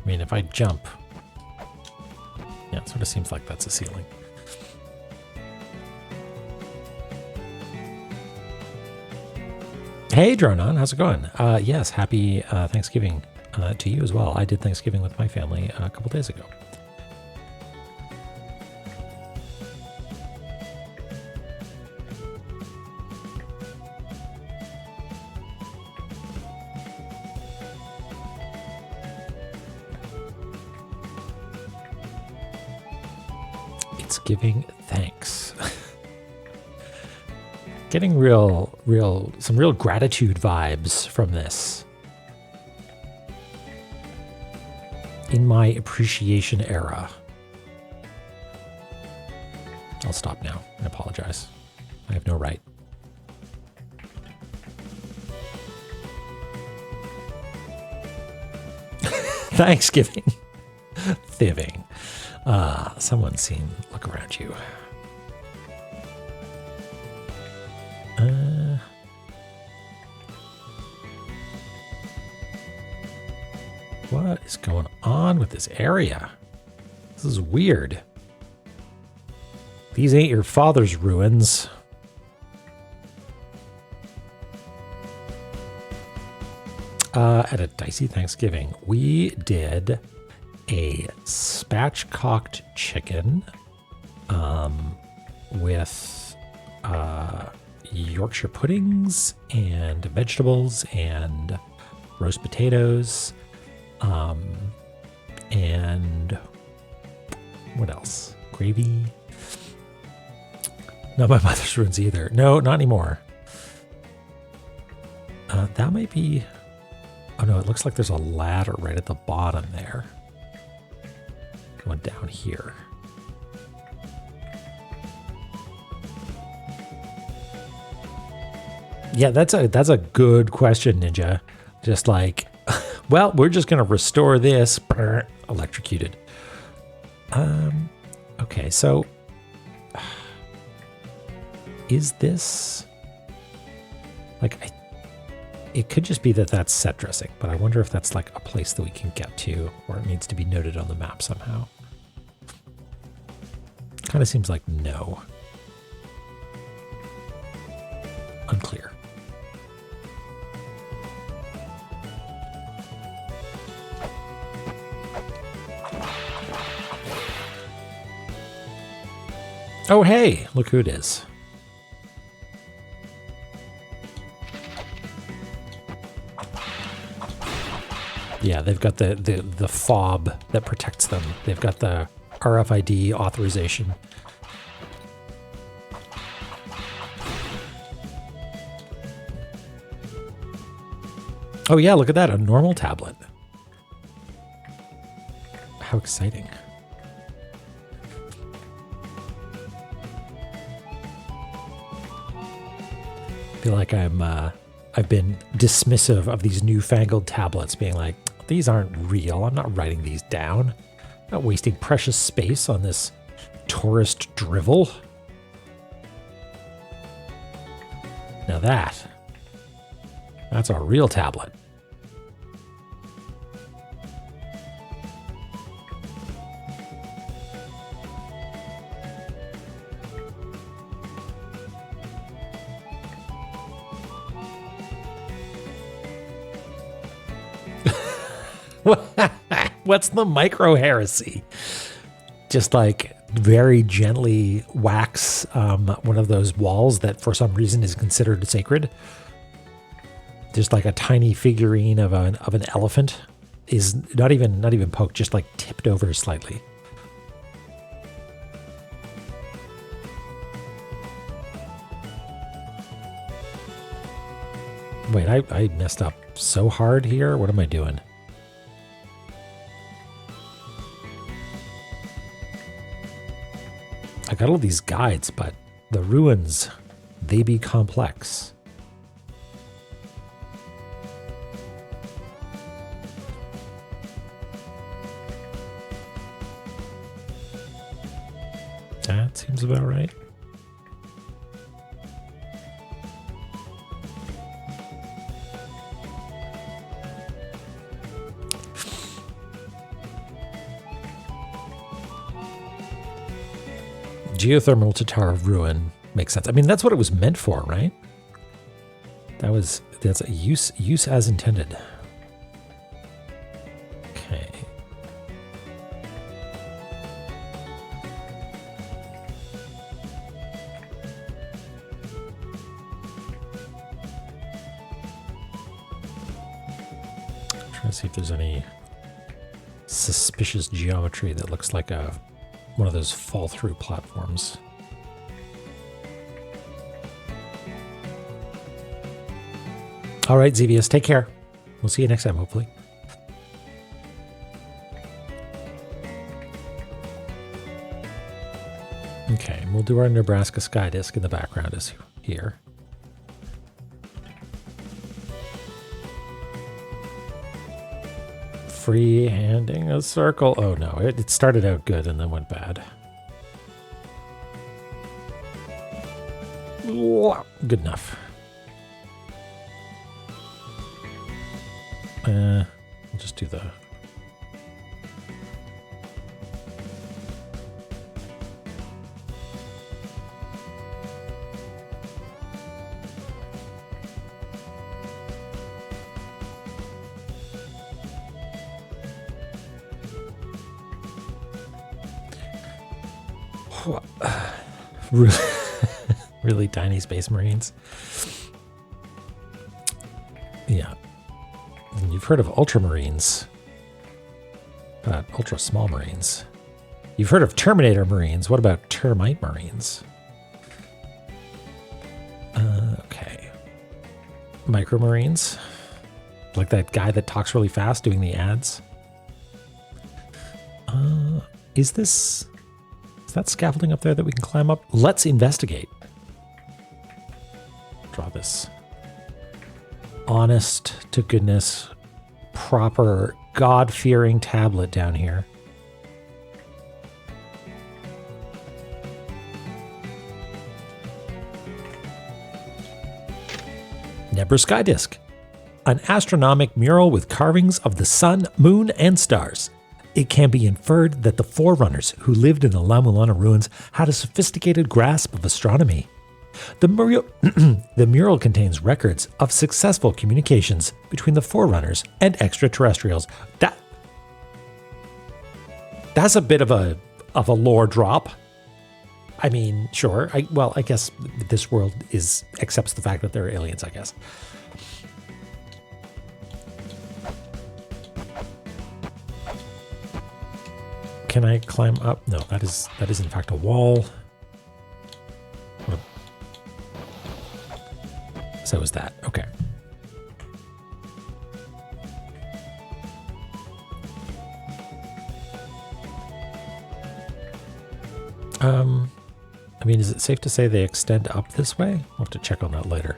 I mean, if I jump, yeah, it sort of seems like that's a ceiling. Hey, Dronon, how's it going? Yes, happy Thanksgiving to you as well. I did Thanksgiving with my family a couple days ago. Giving thanks. Getting some real gratitude vibes from this. In my appreciation era. I'll stop now. I apologize. I have no right. Thanksgiving. Thiving. Someone's seen. Look around you. What is going on with this area? This is weird. These ain't your father's ruins. At a dicey Thanksgiving, we did a spatchcocked chicken with Yorkshire puddings and vegetables and roast potatoes. And what else? Gravy. Not my mother's ruins either. No, not anymore. That might be... Oh no, it looks like there's a ladder right at the bottom there. Going down here. Yeah, that's a good question, Ninja. Just like, well, we're just gonna restore this. Electrocuted. Okay, so is this like it could just be that that's set dressing, but I wonder if that's like a place that we can get to, or it needs to be noted on the map somehow. Kind of seems like no. Unclear. Oh, hey, look who it is. Yeah, they've got the fob that protects them. They've got the RFID authorization. Oh yeah, look at that, a normal tablet. How exciting. I feel like I've been dismissive of these newfangled tablets, being like, these aren't real. I'm not writing these down. I'm not wasting precious space on this tourist drivel. Now that's a real tablet. What's the micro heresy? Just like very gently wax one of those walls that for some reason is considered sacred. Just like a tiny figurine of an elephant is not even poked, just like tipped over slightly. Wait, I messed up so hard here. What am I doing? I got all these guides, but the ruins, they be complex. That seems about right. Geothermal Tatar ruin makes sense. I mean, that's what it was meant for, right? That's a use as intended. Okay. I'm trying to see if there's any suspicious geometry that looks like one of those fall-through platforms. All right, Xevious, take care. We'll see you next time, hopefully. Okay, we'll do our Nebraska sky disk in the background is here. Free-handing a circle. Oh no, it started out good and then went bad. Good enough. I'll just do the... really, really tiny space marines. Yeah. And you've heard of ultramarines, but ultra small marines. You've heard of Terminator marines. What about termite marines? Okay. Micro marines, like that guy that talks really fast doing the ads. Is that scaffolding up there that we can climb up? Let's investigate. Draw this honest to goodness, proper, God-fearing tablet down here. Nebra Sky Disk, an astronomic mural with carvings of the sun, moon, and stars. It can be inferred that the forerunners who lived in the La-Mulana ruins had a sophisticated grasp of astronomy. The mural contains records of successful communications between the forerunners and extraterrestrials. That's a bit of a lore drop. I mean, sure. I guess this world accepts the fact that there are aliens, I guess. Can I climb up? No, that is in fact a wall. So is that. Okay. I mean, is it safe to say they extend up this way? I'll have to check on that later.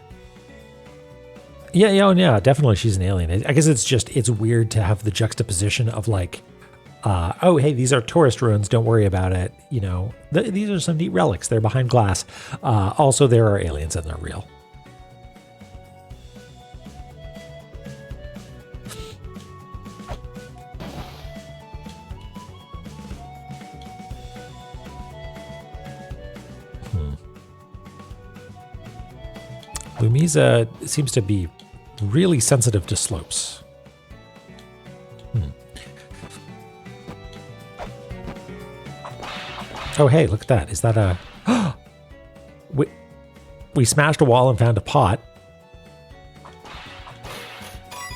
Yeah, definitely she's an alien. I guess it's weird to have the juxtaposition of like, oh, hey, these are tourist ruins. Don't worry about it. You know, these are some neat relics. They're behind glass. Also, there are aliens and they're real. Lumiza seems to be really sensitive to slopes. Oh, hey, look at that. Is that a... we smashed a wall and found a pot.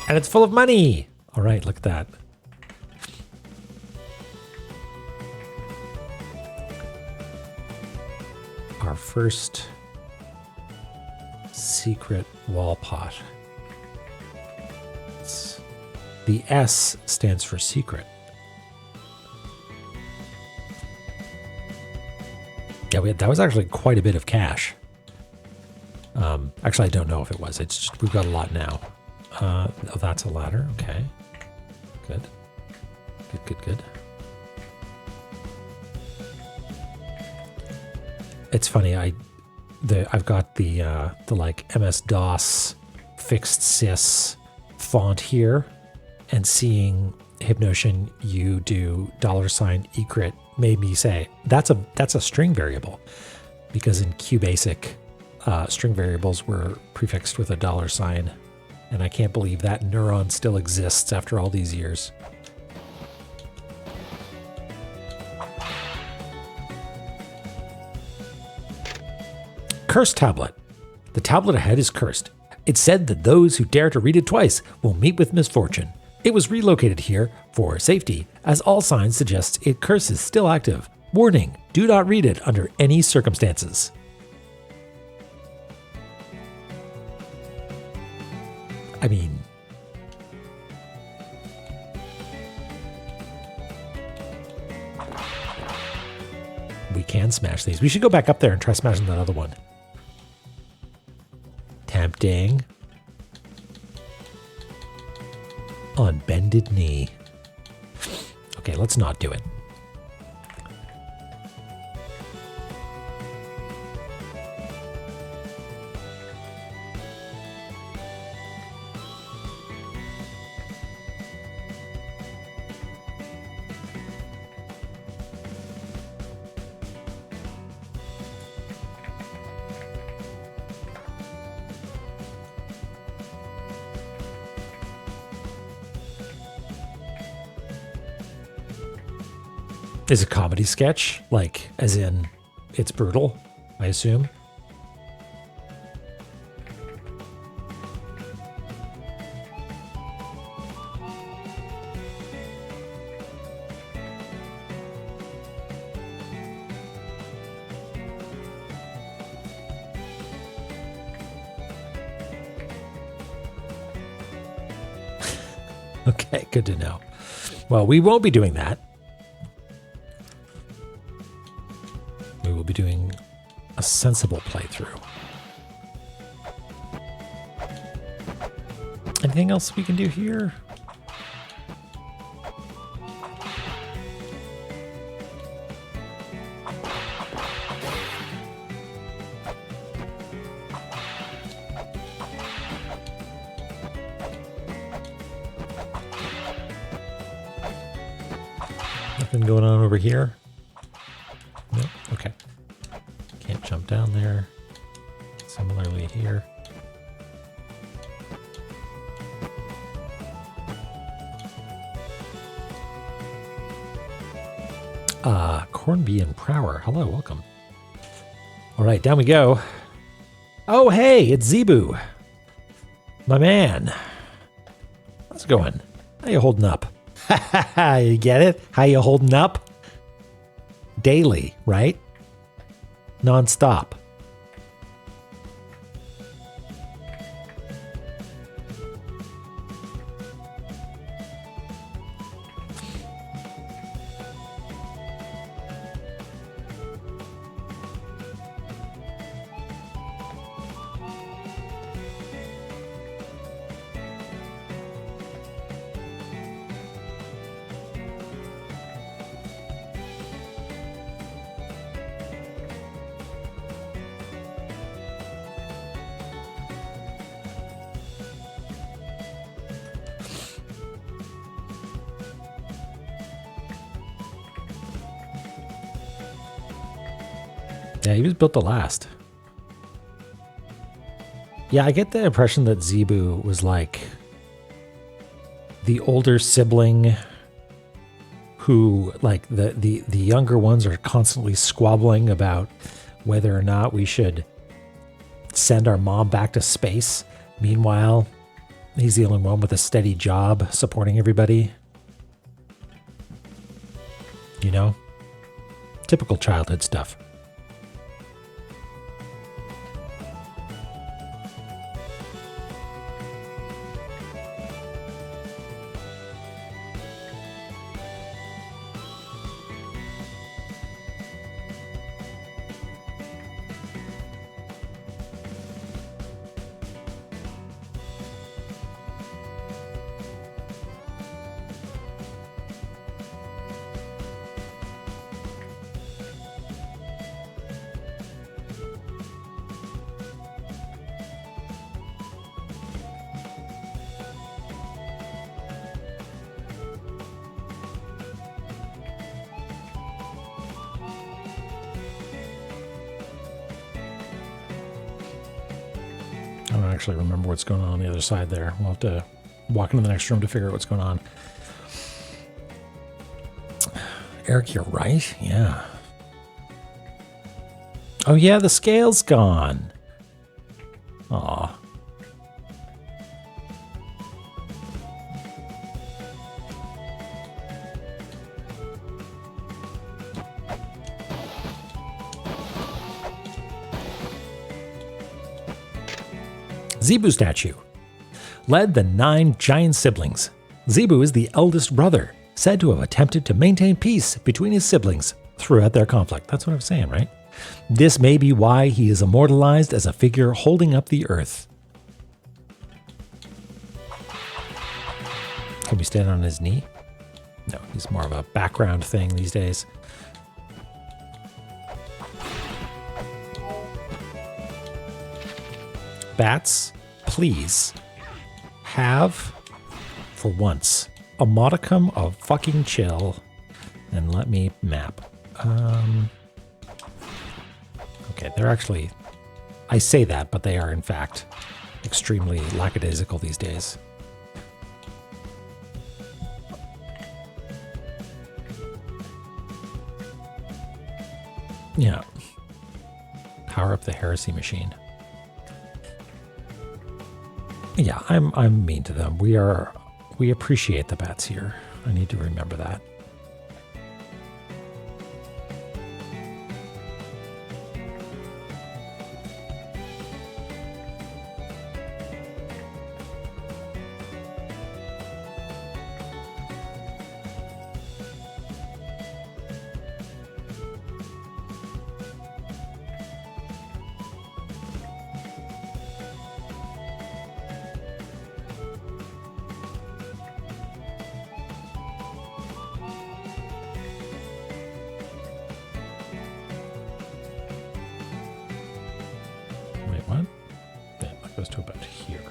And it's full of money. All right, look at that. Our first secret wall pot. The S stands for secret. Yeah, that was actually quite a bit of cash. Actually, I don't know if it was. It's just we've got a lot now. Oh, that's a ladder. Okay, good. It's funny. I've got the like MS-DOS fixed sys font here, and seeing Hypnotion you do $egret made me say that's a string variable, because in QBasic string variables were prefixed with a $, and I can't believe that neuron still exists after all these years. Cursed tablet. The tablet ahead is cursed. It's said that those who dare to read it twice will meet with misfortune. It was relocated here for safety, as all signs suggest its curse is still active. Warning, do not read it under any circumstances. I mean... we can smash these. We should go back up there and try smashing that other one. Tempting. On bended knee. Okay, let's not do it. Is a comedy sketch, like, as in, it's brutal, I assume. Okay, good to know. Well, we won't be doing that. We will be doing a sensible playthrough. Anything else we can do here? Nothing going on over here? No? Okay. Can't jump down there. Similarly here. Cornby and Prower. Hello, welcome. All right, down we go. Oh, hey, it's Zebu. My man. How's it going? How you holding up? You get it? How you holding up? Daily, right? Non-stop. Yeah, he was built to last. Yeah, I get the impression that Zebu was like the older sibling who, like, the younger ones are constantly squabbling about whether or not we should send our mom back to space. Meanwhile, he's the only one with a steady job supporting everybody. You know? Typical childhood stuff. I don't actually remember what's going on the other side there. We'll have to walk into the next room to figure out what's going on. Eric, you're right. Yeah. Oh, yeah, the scale's gone. Aw. Zebu statue. Led the 9 giant siblings. Zebu is the eldest brother, said to have attempted to maintain peace between his siblings throughout their conflict. That's what I'm saying, right? This may be why he is immortalized as a figure holding up the earth. Can we stand on his knee? No, he's more of a background thing these days. Bats, please have, for once, a modicum of fucking chill and let me map. Okay, they're actually, I say that, but they are in fact extremely lackadaisical these days. Yeah. Power up the heresy machine. Yeah, I'm mean to them. We appreciate the bats here. I need to remember that. Wait, what? Yeah, that goes to about here.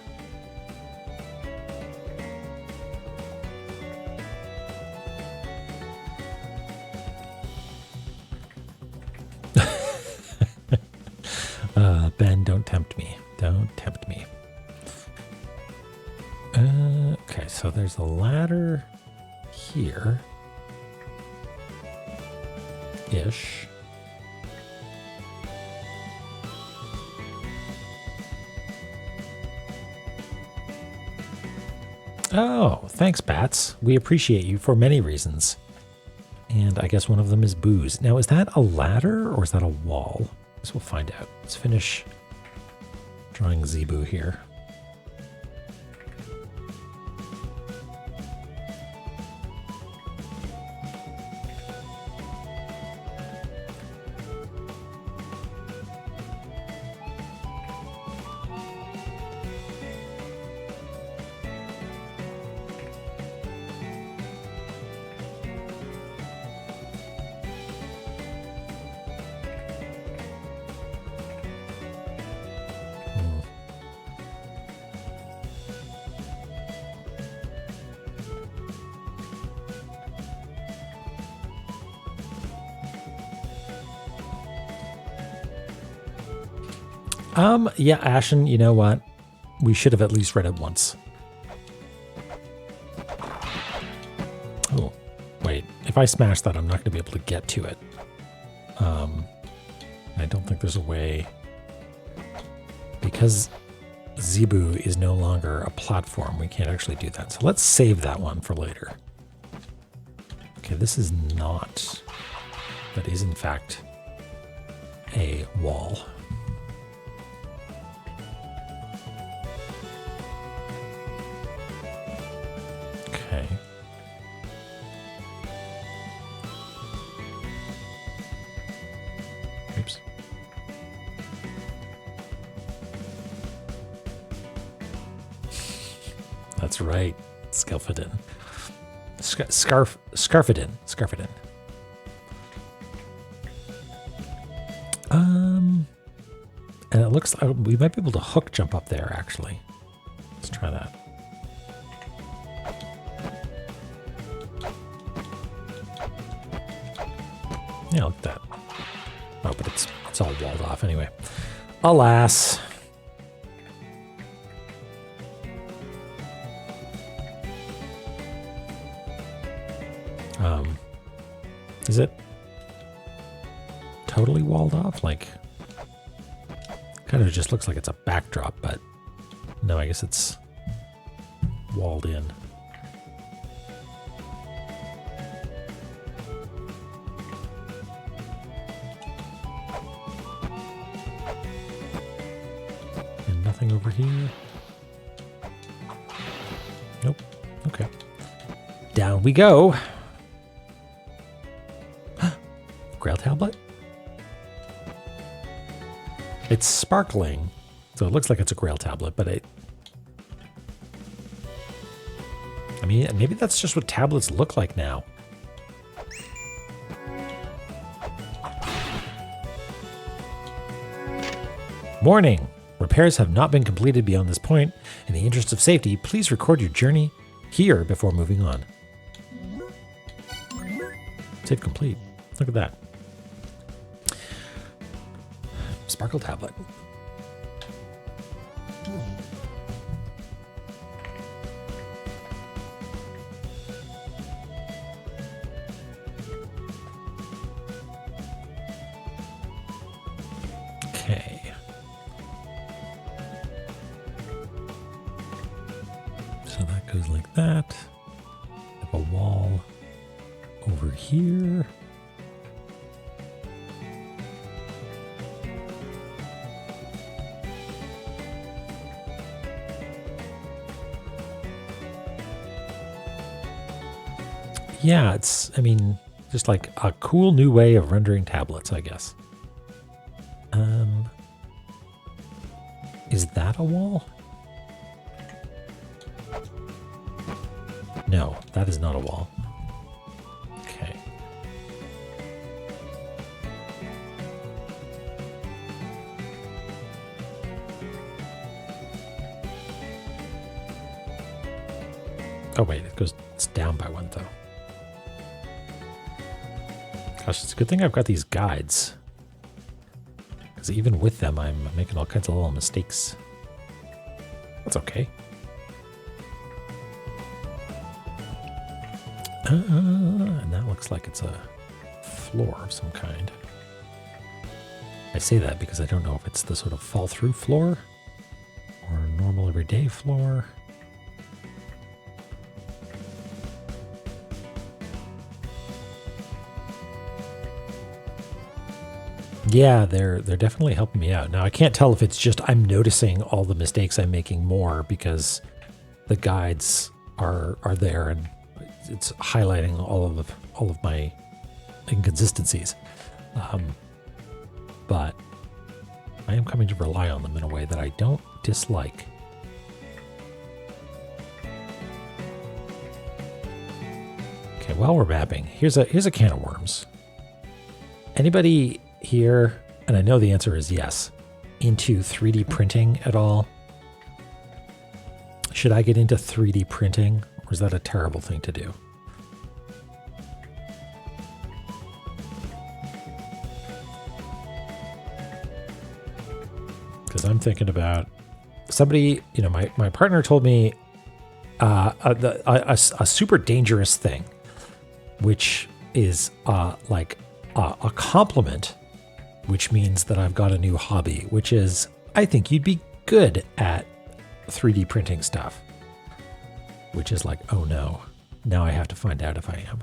Ben, don't tempt me. Don't tempt me. Okay, so there's a ladder here. Ish. Oh, thanks, bats. We appreciate you for many reasons. And I guess one of them is booze. Now, is that a ladder or is that a wall? I guess we'll find out. Let's finish drawing Zebu here. Yeah, Ashen, you know what? We should have at least read it once. Oh, wait. If I smash that, I'm not going to be able to get to it. I don't think there's a way. Because Zebu is no longer a platform, we can't actually do that. So let's save that one for later. Okay, this is not. That is, in fact, a wall. Okay. Oops. That's right. Scarfidin. Scarfidin. And it looks like we might be able to hook jump up there, actually. Let's try that. Yeah, look at that. Oh, but it's all walled off anyway. Alas. Is it totally walled off? Like, kind of just looks like it's a backdrop, but no, I guess it's walled in. And nothing over here. Nope. Okay. Down we go. Grail tablet? It's sparkling, so it looks like it's a Grail tablet, but I mean, maybe that's just what tablets look like now. Warning! Repairs have not been completed beyond this point. In the interest of safety, please record your journey here before moving on. Save complete. Look at that. Sparkle tablet. Okay. So that goes like that. Have a wall over here. Yeah, it's, I mean, just like a cool new way of rendering tablets, I guess. Is that a wall? No, that is not a wall. Okay. Oh wait, it's down by one though. Gosh, it's a good thing I've got these guides. Because even with them, I'm making all kinds of little mistakes. That's okay. And that looks like it's a floor of some kind. I say that because I don't know if it's the sort of fall-through floor or a normal everyday floor. Yeah, they're definitely helping me out. Now, I can't tell if it's just I'm noticing all the mistakes I'm making more because the guides are there and it's highlighting all of my inconsistencies. But I am coming to rely on them in a way that I don't dislike. Okay, while we're mapping, here's a can of worms. Anybody here, and I know the answer is yes, into 3D printing at all? Should I get into 3D printing, or is that a terrible thing to do? Because I'm thinking about somebody, you know, my partner told me a super dangerous thing, which is like a compliment, which means that I've got a new hobby, which is I think you'd be good at 3D printing stuff, which is like, oh no, now I have to find out if I am.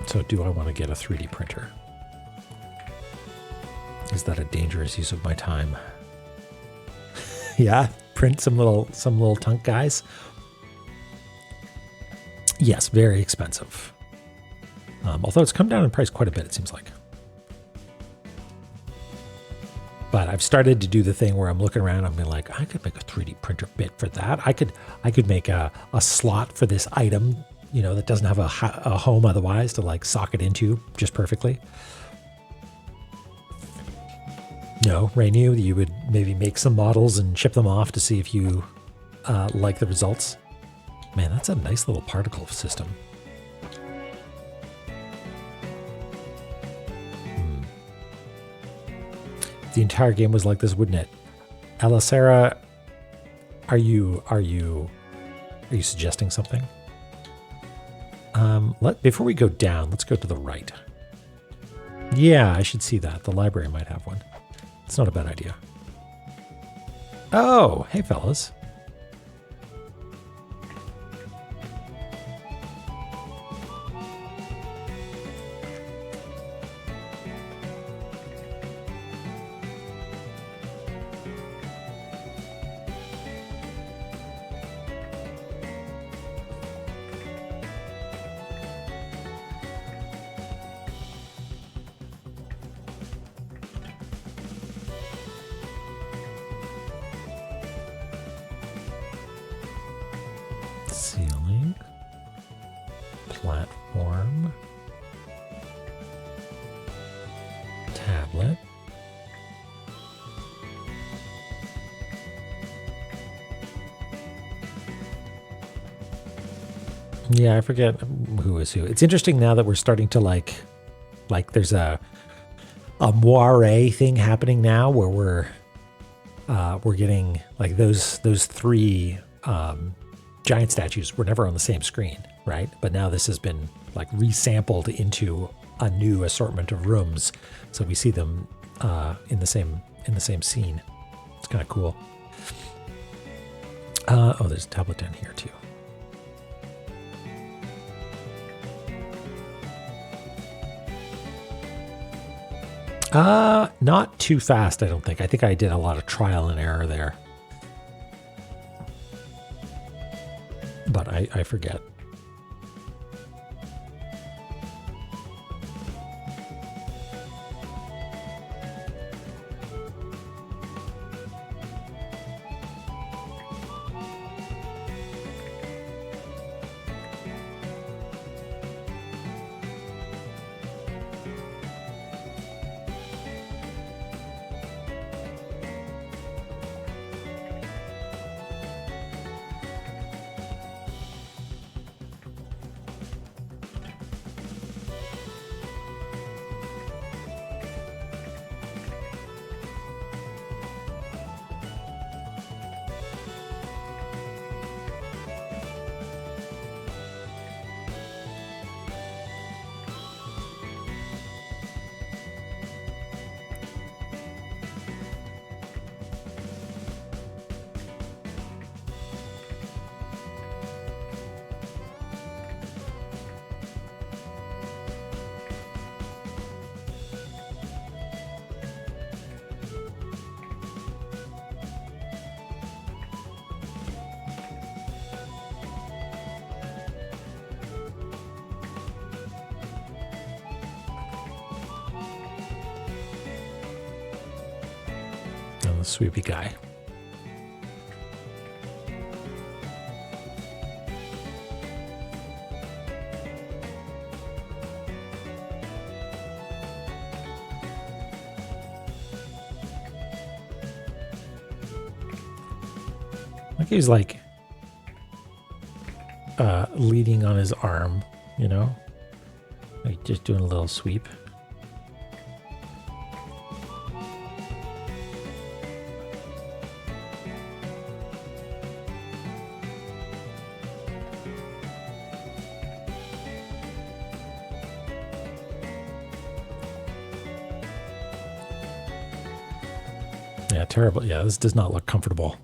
So do I want to get a 3D printer? Is that a dangerous use of my time? Yeah, print some little tunk guys. Yes, very expensive. Although it's come down in price quite a bit, it seems like. But I've started to do the thing where I'm looking around, I'm like, I could make a 3D printer bit for that. I could make a slot for this item, you know, that doesn't have a home otherwise to like sock it into just perfectly. No, Rainu, you would maybe make some models and ship them off to see if you like the results. Man, that's a nice little particle system. The entire game was like this, wouldn't it? Alicera, are you suggesting something? Before we go down, let's go to the right. Yeah, I should see that. The library might have one. It's not a bad idea. Oh, hey fellas. Ceiling. Platform. Tablet. Yeah, I forget who is who. It's interesting now that we're starting to like there's a moire thing happening now where we're getting like those three giant statues were never on the same screen, right? But now this has been like resampled into a new assortment of rooms, so we see them in the same scene. It's kind of cool. Oh, there's a tablet down here too. Not too fast, I don't think. I think I did a lot of trial and error there. But I forget. The sweepy guy. Like he's like leading on his arm, you know? Like just doing a little sweep. Yeah, terrible. Yeah, this does not look comfortable.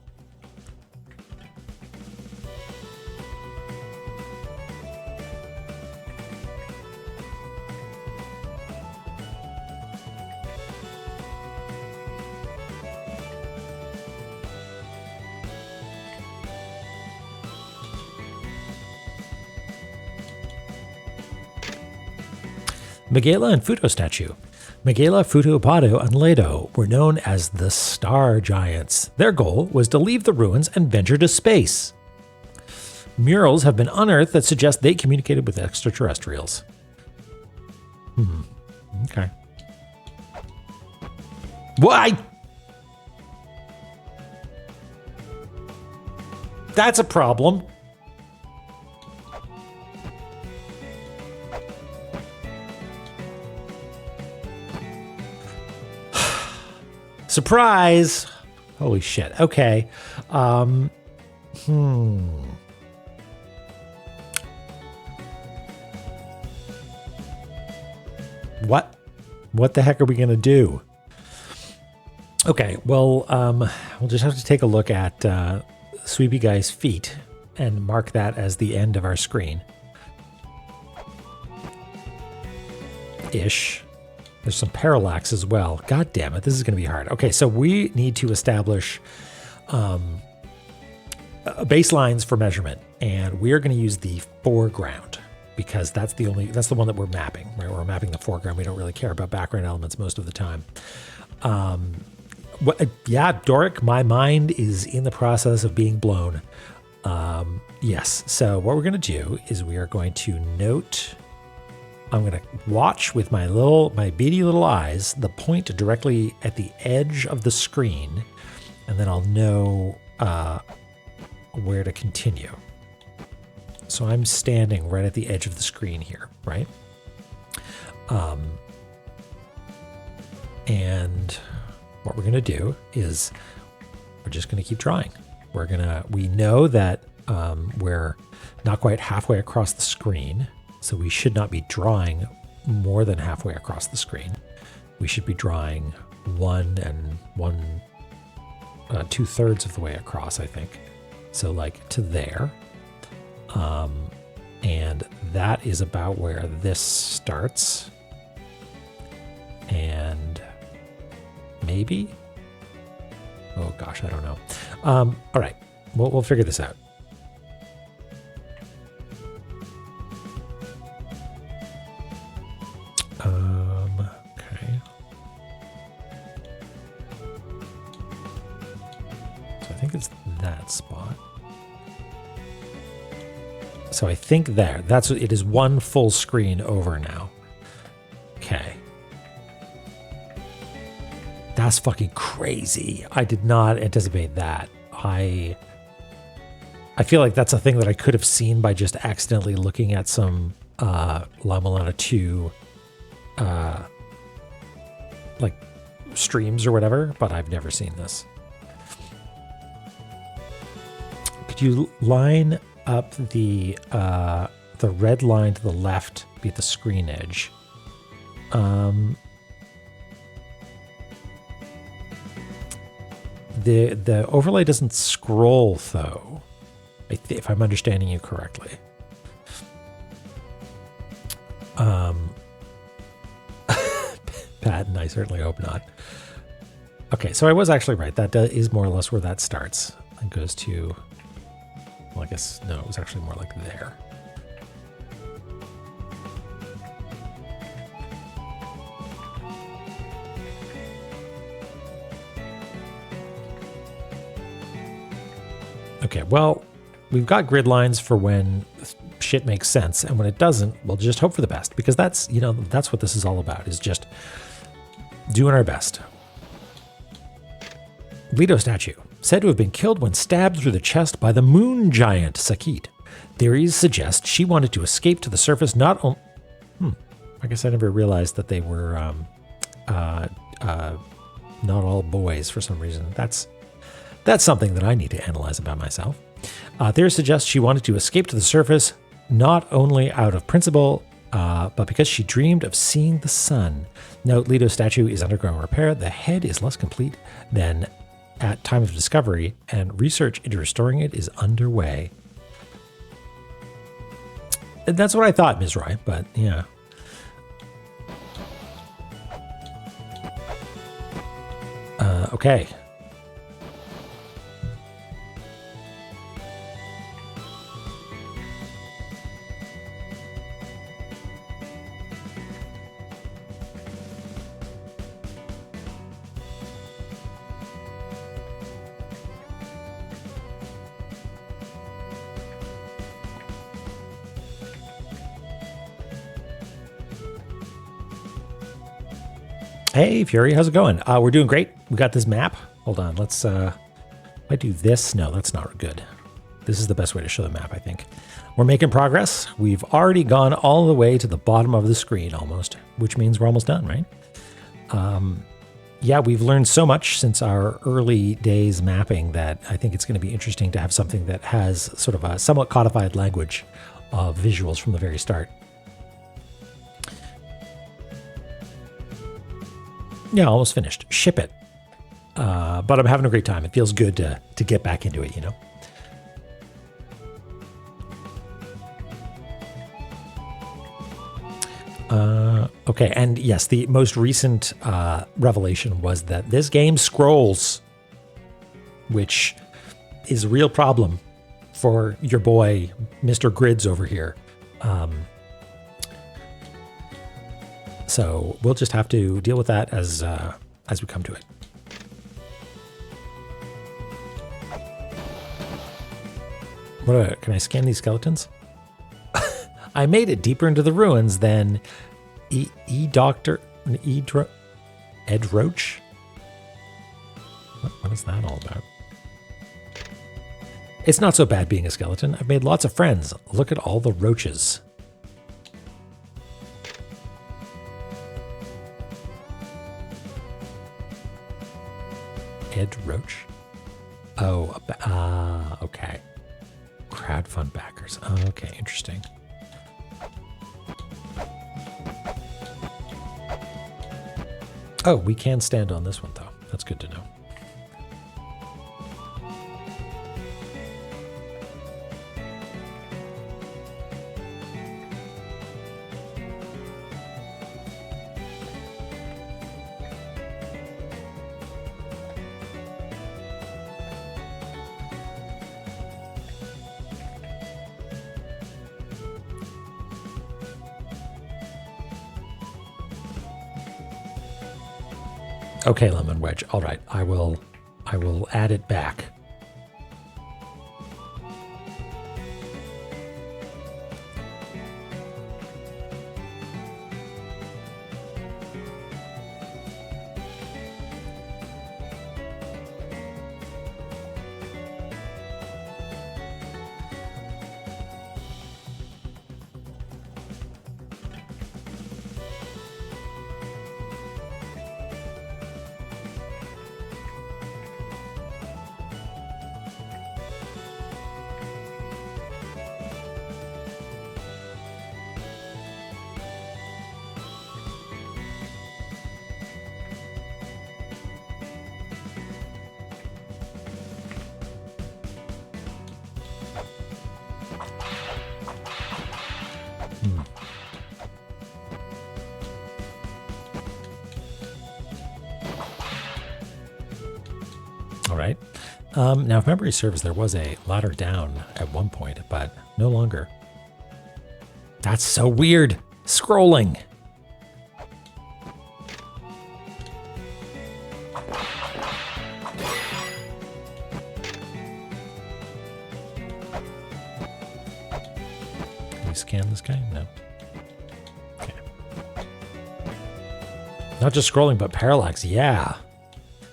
Megala and Futo statue. Megala, Futo, Pado, and Leto were known as the Star Giants. Their goal was to leave the ruins and venture to space. Murals have been unearthed that suggest they communicated with extraterrestrials. Okay. Why? That's a problem. Surprise! Holy shit. Okay. What the heck are we going to do? Okay, well, we'll just have to take a look at Sweepy Guy's feet and mark that as the end of our screen. Ish. There's some parallax as well. God damn it, this is going to be hard. Okay, so we need to establish baselines for measurement, and we're going to use the foreground because that's the one that we're mapping. Right, we're mapping the foreground. We don't really care about background elements most of the time. Yeah, Doric, my mind is in the process of being blown. Yes, so what we're going to do is we are going to note, I'm going to watch with my beady little eyes the point directly at the edge of the screen, and then I'll know where to continue. So I'm standing right at the edge of the screen here, right? And what we're going to do is we're just going to keep drawing. We know that we're not quite halfway across the screen, so we should not be drawing more than halfway across the screen. We should be drawing 2/3 of the way across, I think. So like to there. And that is about where this starts. And maybe? Oh gosh, I don't know. All right, we'll figure this out. Okay. So I think it's that spot. So I think there. That's what it is. One full screen over now. Okay. That's fucking crazy. I did not anticipate that. I feel like that's a thing that I could have seen by just accidentally looking at some La-Mulana 2 like streams or whatever, but I've never seen this. Could you line up the red line to the left be at the screen edge? The overlay doesn't scroll though, if I'm understanding you correctly. Pat, and I certainly hope not. Okay, so I was actually right. That is more or less where that starts. It goes to, well, I guess, no, it was actually more like there. Okay, well, we've got grid lines for when shit makes sense, and when it doesn't, we'll just hope for the best, because that's what this is all about, is just doing our best. Leto statue, said to have been killed when stabbed through the chest by the moon giant Sakit. Theories suggest she wanted to escape to the surface not only... I guess I never realized that they were not all boys for some reason. That's something that I need to analyze about myself. Theories suggest she wanted to escape to the surface not only out of principle, but because she dreamed of seeing the sun. Note, Leto's statue is undergoing repair. The head is less complete than at time of discovery, and research into restoring it is underway. And that's what I thought, Ms. Roy, but yeah. Okay. Hey, Fury, how's it going? We're doing great. We got this map. Hold on, let's, I do this. No, that's not good. This is the best way to show the map, I think. We're making progress. We've already gone all the way to the bottom of the screen almost, which means we're almost done, right? Yeah, we've learned so much since our early days mapping that I think it's going to be interesting to have something that has sort of a somewhat codified language of visuals from the very start. Yeah, almost finished. Ship it. But I'm having a great time. It feels good to get back into it, you know? Okay, and yes, the most recent revelation was that this game scrolls, which is a real problem for your boy, Mr. Grids over here. So we'll just have to deal with that as we come to it. Can I scan these skeletons? I made it deeper into the ruins than Ed Roach? What is that all about? It's not so bad being a skeleton. I've made lots of friends. Look at all the roaches. Ed Roach? Oh, okay. Crowdfund backers. Oh, okay, interesting. Oh, we can stand on this one, though. That's good to know. Okay, Lemon Wedge. All right, I will add it back. All right. Now, if memory serves, there was a ladder down at one point, but no longer. That's so weird. Scrolling. Can we scan this guy? No. Okay. Not just scrolling, but parallax. Yeah.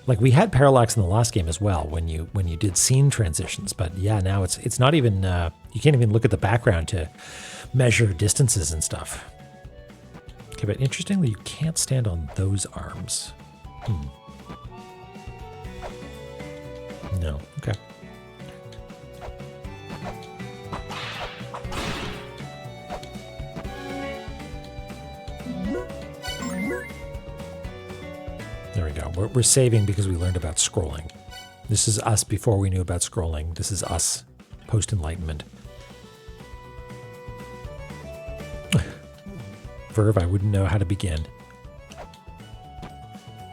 Like we had parallax in the last game as well when you did scene transitions, but yeah, now it's not even you can't even look at the background to measure distances and stuff. Okay, but interestingly, you can't stand on those arms. No. Okay. There we go. We're saving because we learned about scrolling. This is us before we knew about scrolling. This is us post-enlightenment. Verve, I wouldn't know how to begin.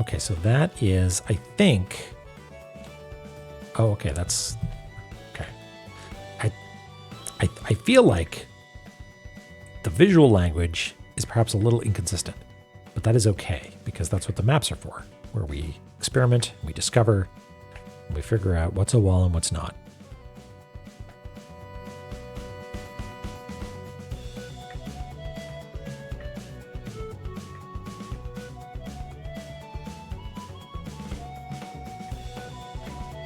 Okay, so that is, I think... Oh, okay, that's... Okay. I feel like the visual language is perhaps a little inconsistent, but that is okay, because that's what the maps are for, where we experiment, we discover, and we figure out what's a wall and what's not.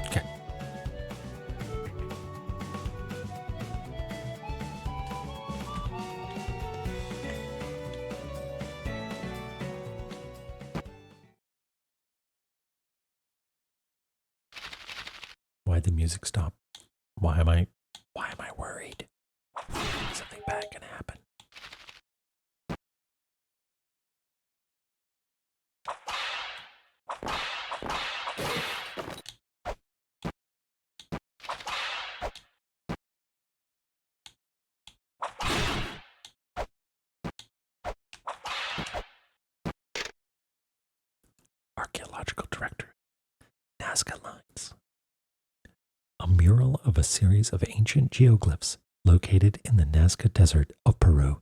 Okay. Why'd the music stop? Why am I worried? Something bad can happen. Archaeological Director, Nazca Lines. A mural of a series of ancient geoglyphs located in the Nazca Desert of Peru.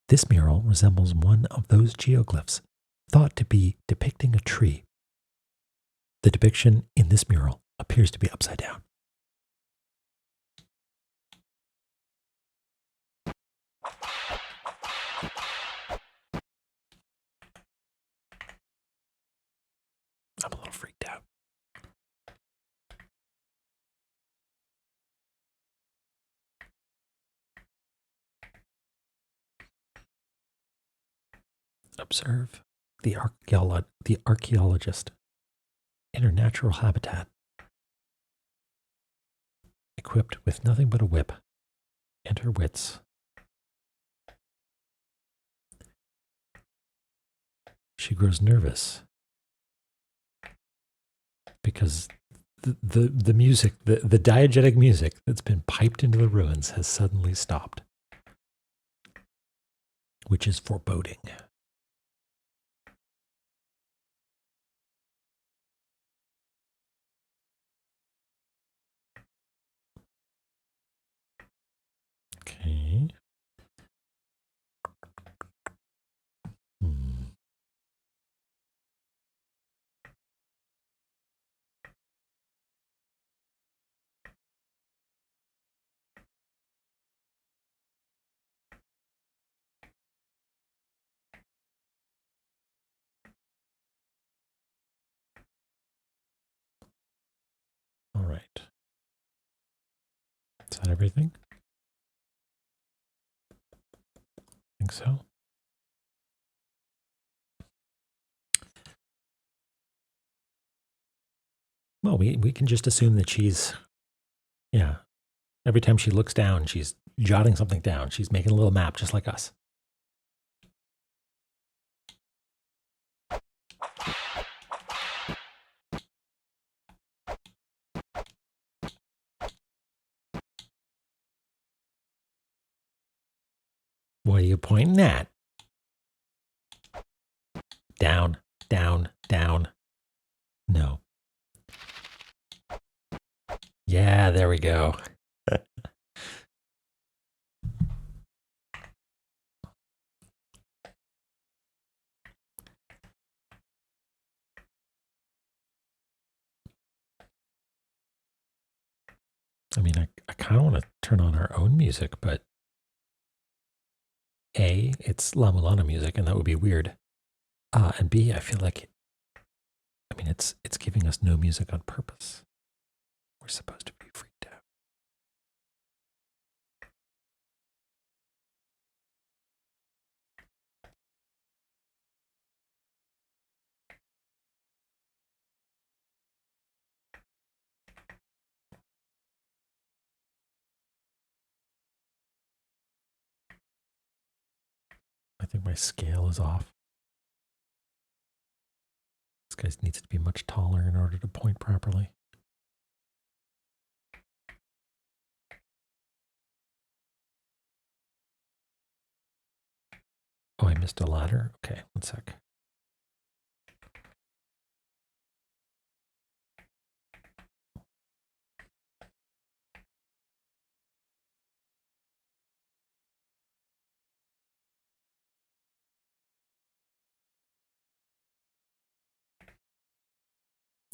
This mural resembles one of those geoglyphs, thought to be depicting a tree. The depiction in this mural appears to be upside down. Observe the archaeologist in her natural habitat, equipped with nothing but a whip and her wits. She grows nervous because the music, the diegetic music that's been piped into the ruins has suddenly stopped, which is foreboding. Okay. All right. Is that everything? I think so. Well, we can just assume that she's, yeah, every time she looks down, she's jotting something down. She's making a little map just like us. What are you pointing at? Down, down, down. No. Yeah, there we go. I mean, I kind of want to turn on our own music, but A, it's La-Mulana music, and that would be weird. And B, I feel like, I mean, it's giving us no music on purpose. We're supposed to be freaked out. I think my scale is off. This guy needs to be much taller in order to point properly. Oh, I missed a ladder? Okay, one sec.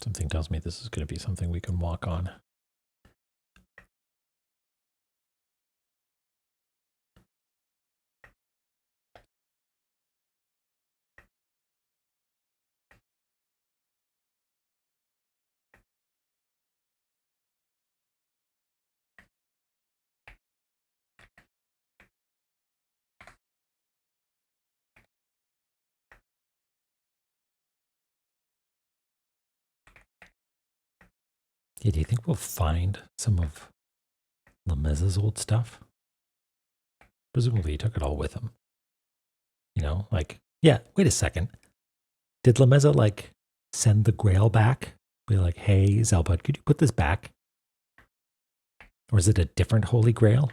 Something tells me this is going to be something we can walk on. Yeah, do you think we'll find some of Lemeza's old stuff? Presumably he took it all with him. You know, like, yeah, wait a second. Did Lemeza, like, send the grail back? Be like, hey, Zelbud, could you put this back? Or is it a different holy grail?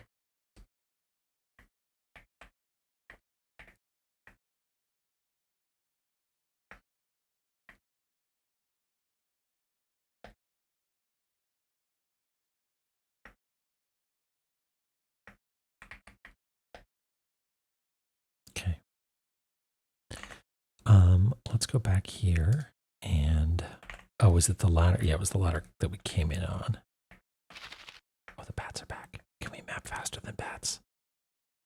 Okay. Let's go back here and, oh, was it the ladder? Yeah, it was the ladder that we came in on. Oh, the bats are back. Can we map faster than bats?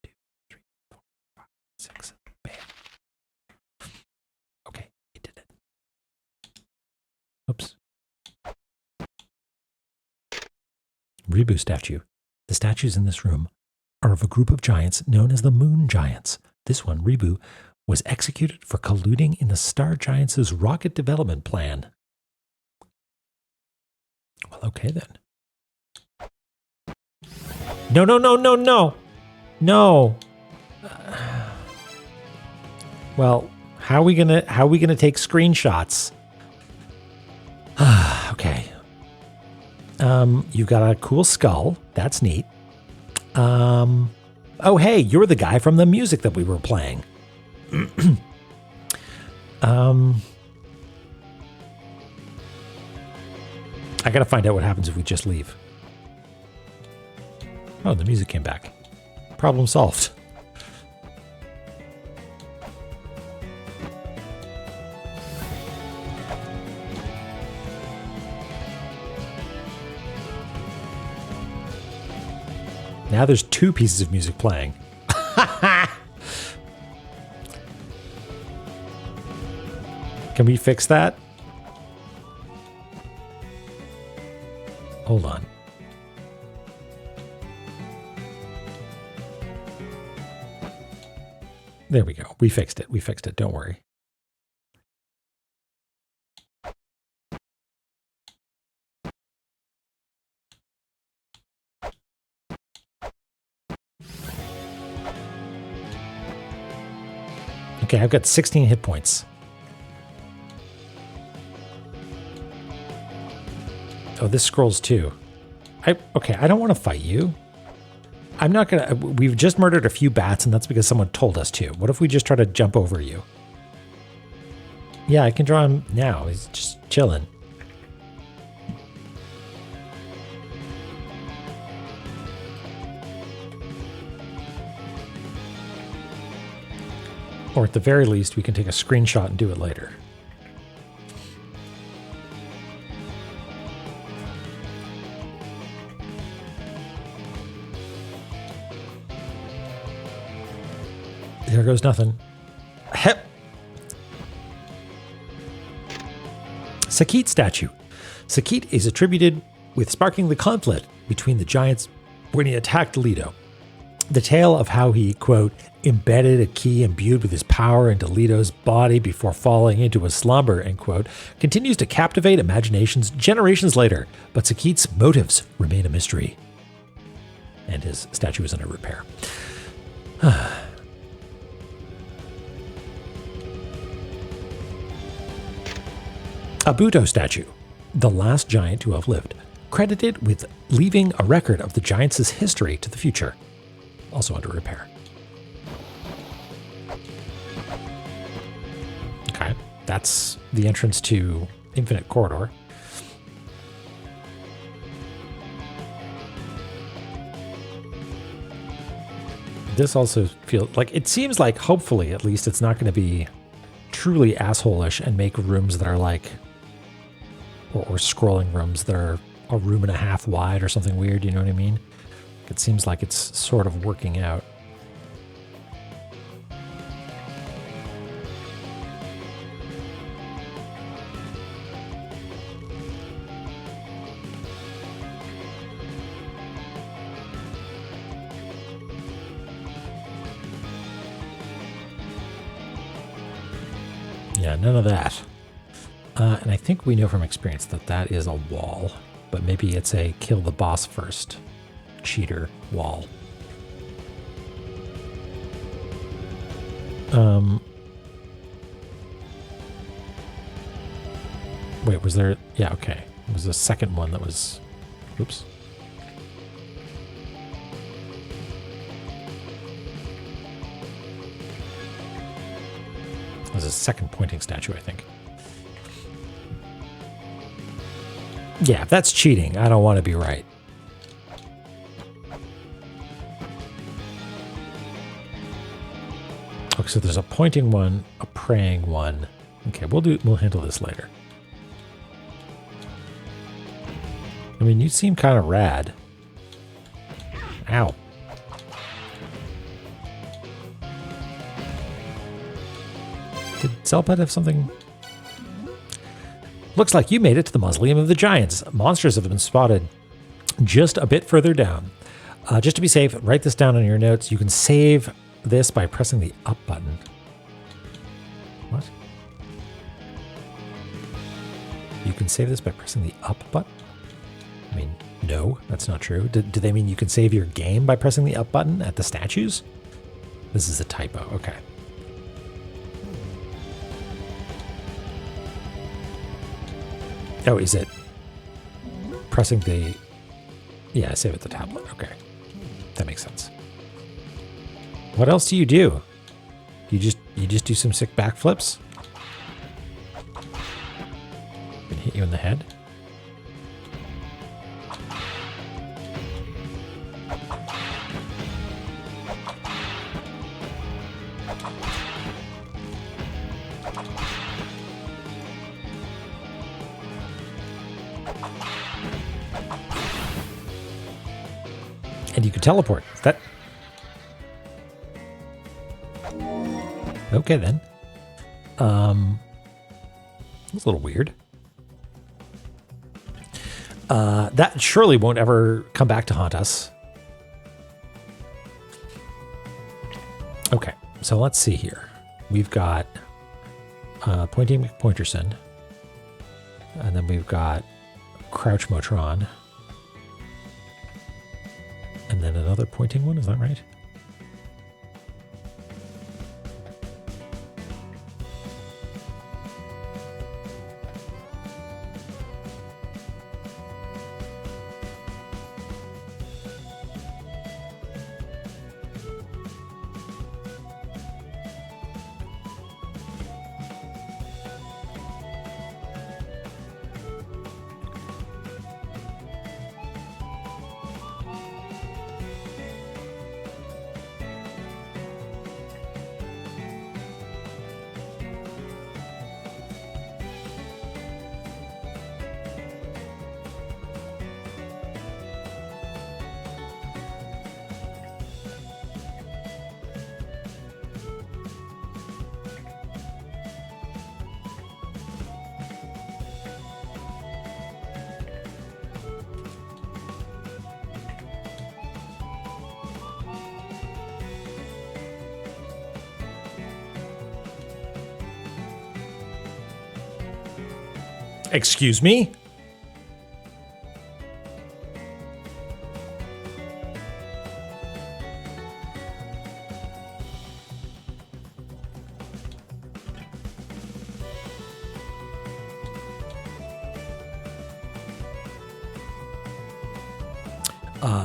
2, 3, 4, 5, 6, bam. Okay, he did it. Oops. Rebu statue. The statues in this room are of a group of giants known as the Moon Giants. This one, Rebu, was executed for colluding in the Star Giants' rocket development plan. Well, okay then. No, no, no, no, no. No. Well, how are we gonna take screenshots? Okay. You've got a cool skull. That's neat. Oh, hey, you're the guy from the music that we were playing. I gotta find out what happens if we just leave. Oh, the music came back. Problem solved. Now there's 2 pieces of music playing. Can we fix that? Hold on. There we go. We fixed it. We fixed it. Don't worry. Okay, I've got 16 hit points. Oh, this scrolls too. Okay, I don't want to fight you. I'm not gonna. We've just murdered a few bats, and that's because someone told us to. What if we just try to jump over you? Yeah, I can draw him now. He's just chilling. Or at the very least, we can take a screenshot and do it later. There goes nothing. Hep. Sakit statue. Sakit is attributed with sparking the conflict between the giants when he attacked Leto. The tale of how he, quote, embedded a key imbued with his power into Leto's body before falling into a slumber, end quote, continues to captivate imaginations generations later, but Sakit's motives remain a mystery. And his statue is under repair. Abuto statue, the last giant to have lived, credited with leaving a record of the giants' history to the future. Also under repair. Okay, that's the entrance to Infinite Corridor. This also feels like, it seems like hopefully at least it's not going to be truly asshole-ish and make rooms that are like, or scrolling rooms that are a room and a half wide or something weird, you know what I mean? It seems like it's sort of working out. Yeah, none of that. And I think we know from experience that that is a wall, but maybe it's a kill the boss first cheater wall. Wait, was there? Yeah, okay. It was the second one that was, oops. There's a second pointing statue, I think. Yeah, if that's cheating, I don't want to be right. Okay, so there's a pointing one, a praying one. Okay, we'll handle this later. I mean, you seem kind of rad. Ow. Did Zelpad have something? Looks like you made it to the Mausoleum of the Giants. Monsters have been spotted just a bit further down. Just to be safe, write this down on your notes. You can save this by pressing the up button. You can save this by pressing the up button. I mean, no, that's not true. Do they mean you can save your game by pressing the up button at the statues? This is a typo. Okay. Oh, is it pressing the... Yeah, save at the tablet. Okay. That makes sense. What else do? You just do some sick backflips? And hit you in the head? And you can teleport. Is that... Okay, then. It's a little weird. That surely won't ever come back to haunt us. Okay, so let's see here. We've got Pointing McPointerson. And then we've got Crouch Motron. And then another pointing one, is that right? Excuse me?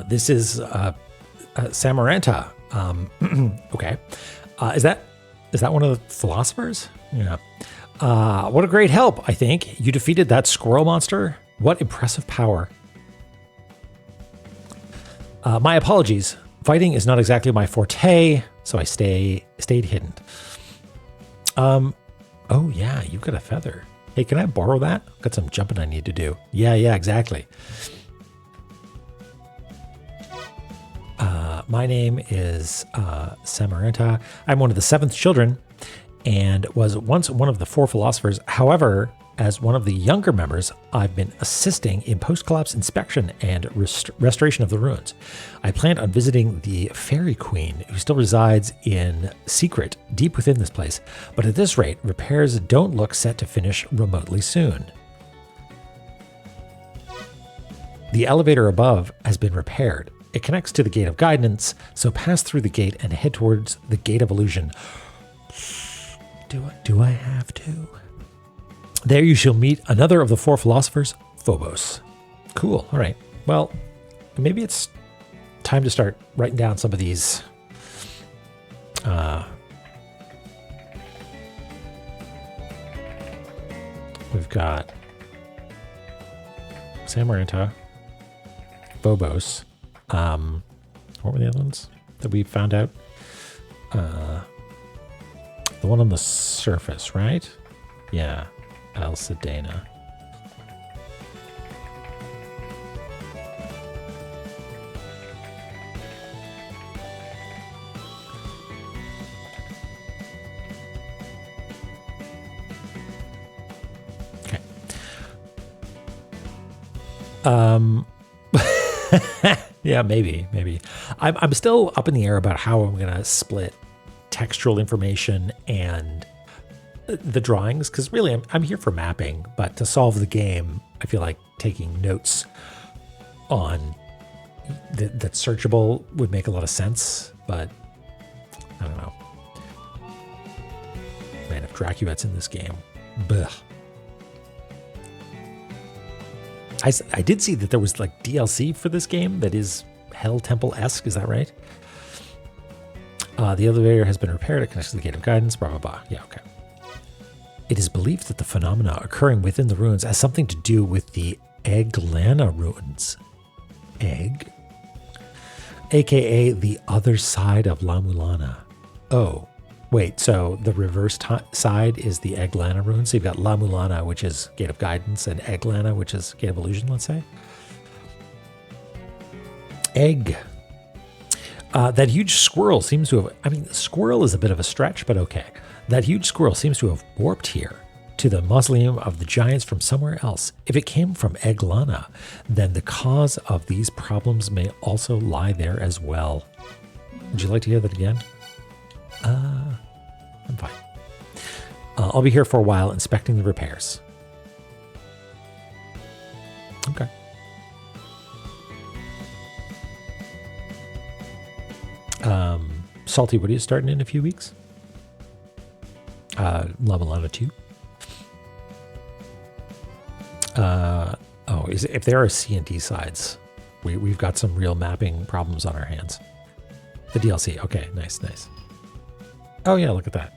This is Samaranta. Okay. Is that one of the philosophers? Yeah. What a great help, I think. You defeated that squirrel monster. What impressive power. My apologies. Fighting is not exactly my forte, so I stayed hidden. Oh yeah, you've got a feather. Hey, can I borrow that? I've got some jumping I need to do. Yeah, exactly. My name is Samaranta. I'm one of the 7th children and was once one of the 4 philosophers. However, as one of the younger members, I've been assisting in post-collapse inspection and restoration of the ruins. I planned on visiting the Fairy Queen, who still resides in secret deep within this place. But at this rate, repairs don't look set to finish remotely soon. The elevator above has been repaired. It connects to the Gate of Guidance, so pass through the gate and head towards the Gate of Illusion. Do I have to? There you shall meet another of the 4 philosophers, Phobos. Cool. All right. Well, maybe it's time to start writing down some of these. We've got Samaranta, Phobos. What were the other ones that we found out? The one on the surface, right? Yeah. Alcedena. Okay. Yeah, maybe. I'm still up in the air about how I'm gonna split textual information and the drawings, because really I'm here for mapping, but to solve the game, I feel like taking notes on that's searchable would make a lot of sense, but I don't know. Man, if Dracuet's in this game, bleh. I did see that there was like DLC for this game that is Hell Temple-esque, is that right? The elevator has been repaired, it connects to the Gate of Guidance, blah, blah, blah. Yeah, okay. It is believed that the phenomena occurring within the ruins has something to do with the E01 ruins. Egg? AKA the other side of La-Mulana. Oh, wait, so the reverse side is the E01 ruins? So you've got La-Mulana, which is Gate of Guidance, and E01, which is Gate of Illusion, let's say? Egg. That huge squirrel seems to have, I mean, squirrel is a bit of a stretch, but okay. That huge squirrel seems to have warped here to the mausoleum of the giants from somewhere else. If it came from E01, then the cause of these problems may also lie there as well. Would you like to hear that again? I'm fine. I'll be here for a while inspecting the repairs. Okay. Salty, what are you starting in a few weeks? La-Mulana 2. If there are C and D sides, we've got some real mapping problems on our hands. The DLC, okay, nice. Oh yeah, look at that.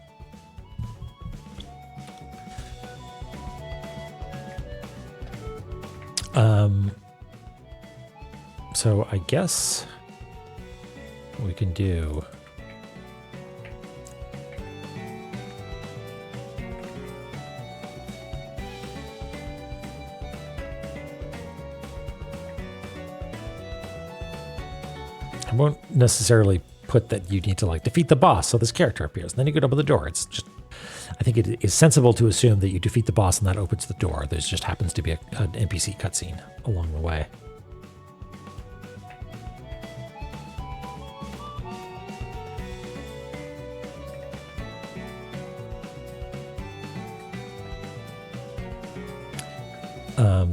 So I guess we can do. I won't necessarily put that you need to like defeat the boss so this character appears. And then you go to open the door. It's just, I think it is sensible to assume that you defeat the boss and that opens the door. There just happens to be an NPC cutscene along the way.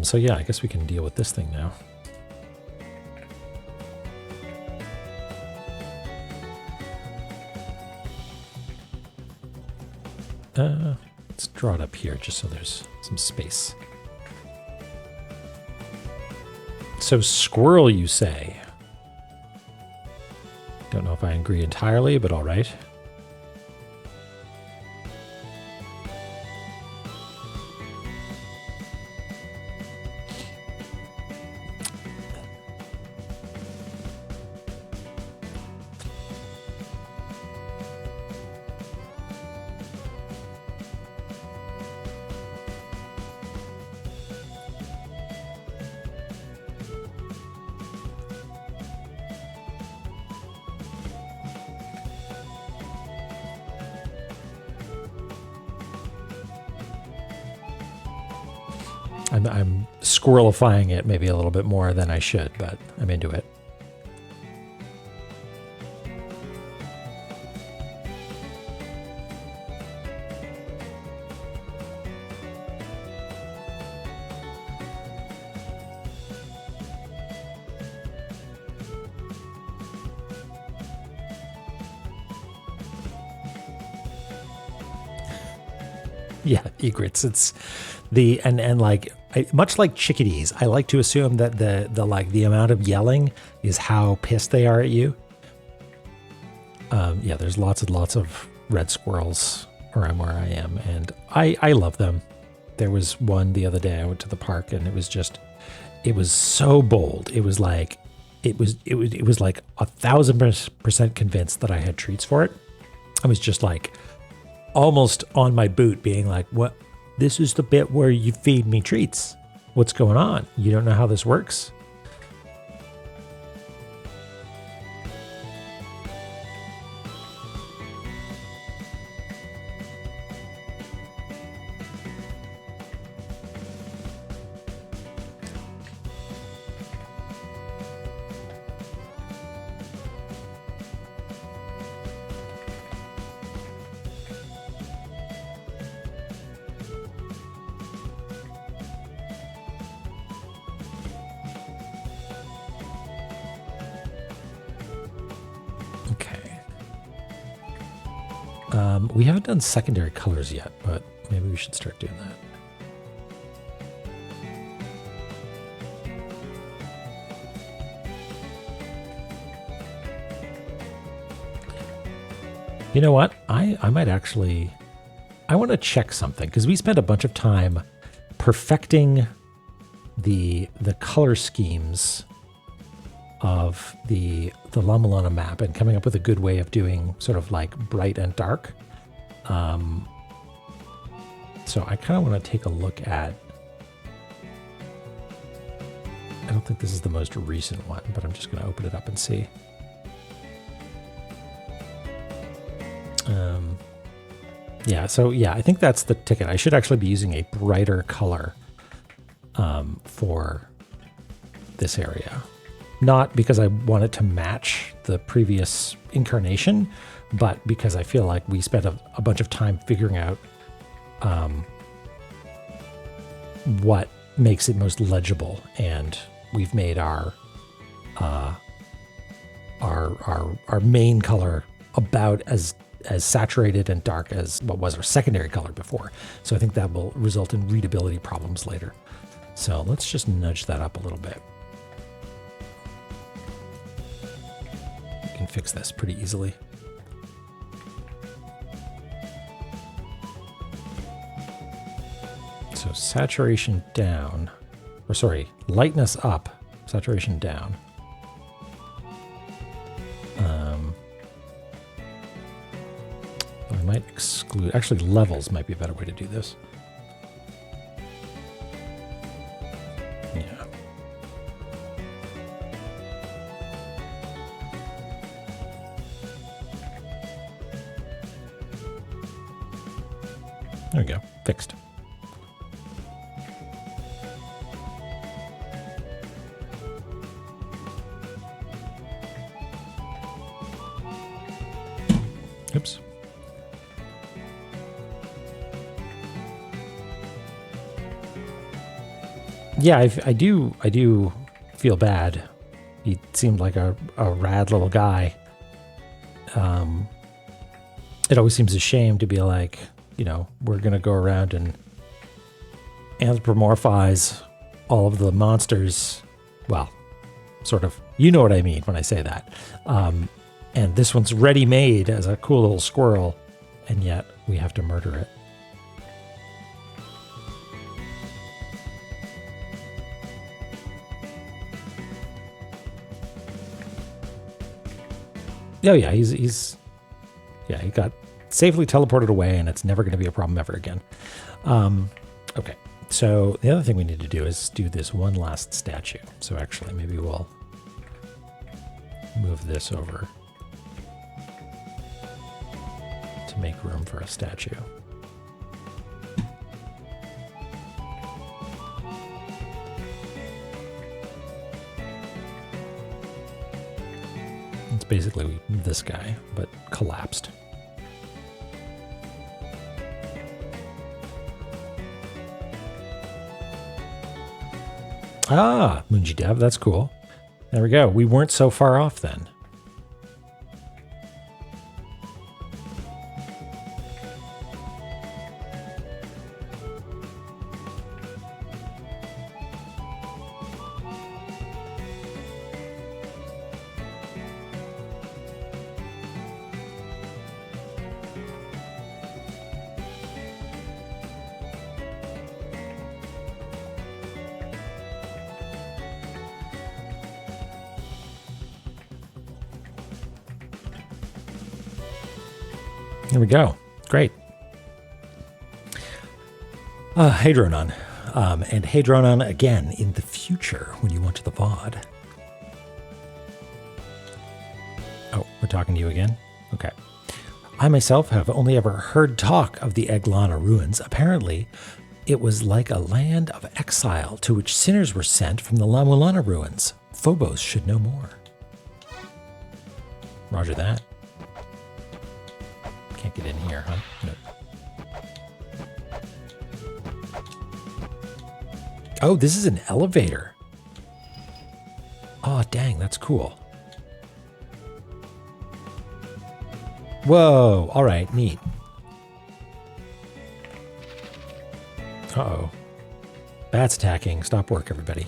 So yeah, I guess we can deal with this thing now. Let's draw it up here just so there's some space. So squirrel, you say? Don't know if I agree entirely, but all right. I'm squirrelifying it maybe a little bit more than I should, but I'm into it. Yeah, egrets. It's the and like much like chickadees, I like to assume that the amount of yelling is how pissed they are at you. Yeah, there's lots and lots of red squirrels around where I am, and I love them. There was one the other day I went to the park, and it was so bold. It was like it was like 1,000% convinced that I had treats for it. I was just like almost on my boot being like, what? This is the bit where you feed me treats. What's going on? You don't know how this works? We haven't done secondary colors yet, but maybe we should start doing that. You know what? I might actually... I want to check something, because we spent a bunch of time perfecting the color schemes of the La-Mulana map and coming up with a good way of doing sort of like bright and dark. So I kind of want to take a look at... I don't think this is the most recent one, but I'm just going to open it up and see. Yeah, so yeah, I think that's the ticket. I should actually be using a brighter color for this area. Not because I want it to match the previous incarnation, but because I feel like we spent a bunch of time figuring out what makes it most legible, and we've made our main color about as saturated and dark as what was our secondary color before. So I think that will result in readability problems later. So let's just nudge that up a little bit. We can fix this pretty easily. So saturation down, or sorry, lightness up, saturation down. I might exclude, actually levels might be a better way to do this. Yeah. There we go, fixed. Oops. Yeah, I do feel bad. He seemed like a rad little guy. It always seems a shame to be like, you know, we're going to go around and anthropomorphize all of the monsters. Well, sort of, you know what I mean when I say that. And this one's ready-made as a cool little squirrel, and yet we have to murder it. Oh yeah, he's yeah, he got safely teleported away, and it's never going to be a problem ever again. Okay, so the other thing we need to do is do this one last statue. So actually, maybe we'll move this over to make room for a statue. It's basically this guy, but collapsed. Ah, Munji Dev, that's cool. There we go. We weren't so far off then. There we go. Great. Hey, Dronon. And hey, Dronon, again, in the future, when you want to the VOD. Oh, we're talking to you again? Okay. I myself have only ever heard talk of the E01 ruins. Apparently, it was like a land of exile to which sinners were sent from the La-Mulana ruins. Phobos should know more. Roger that. Can't get in here, huh? Nope. Oh, this is an elevator. Oh, dang, that's cool. Whoa, all right, neat. Uh-oh. Bats attacking. Stop work, everybody.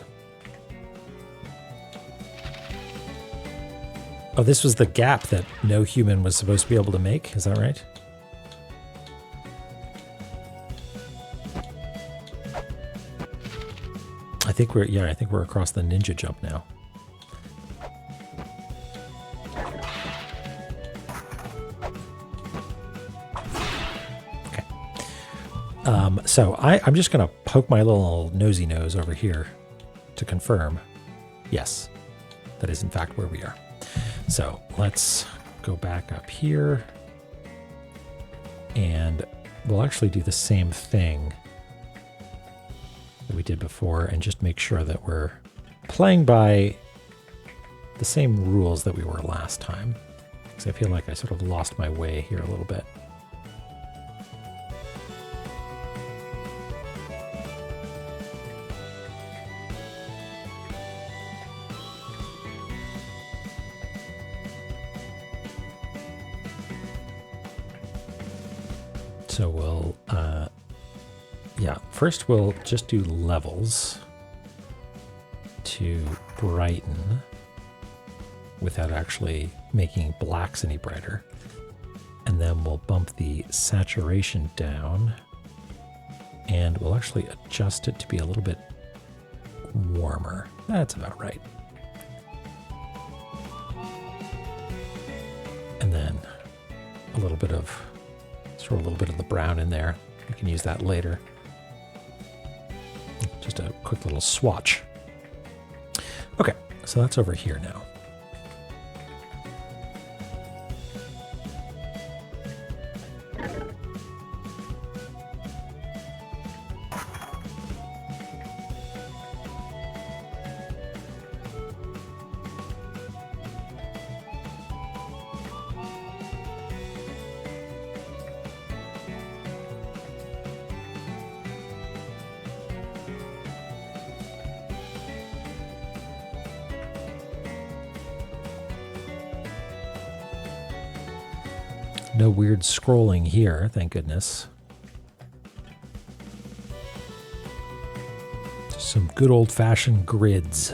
Oh, this was the gap that no human was supposed to be able to make. Is that right? I think we're across the ninja jump now. Okay. So I'm just going to poke my little nosy nose over here to confirm. Yes, that is in fact where we are. So let's go back up here and we'll actually do the same thing that we did before and just make sure that we're playing by the same rules that we were last time. Because I feel like I sort of lost my way here a little bit. So we'll, first we'll just do levels to brighten without actually making blacks any brighter. And then we'll bump the saturation down and we'll actually adjust it to be a little bit warmer. That's about right. And then a little bit of throw a little bit of the brown in there. We can use that later. Just a quick little swatch. Okay, so that's over here now. No weird scrolling here, thank goodness. Just some good old-fashioned grids.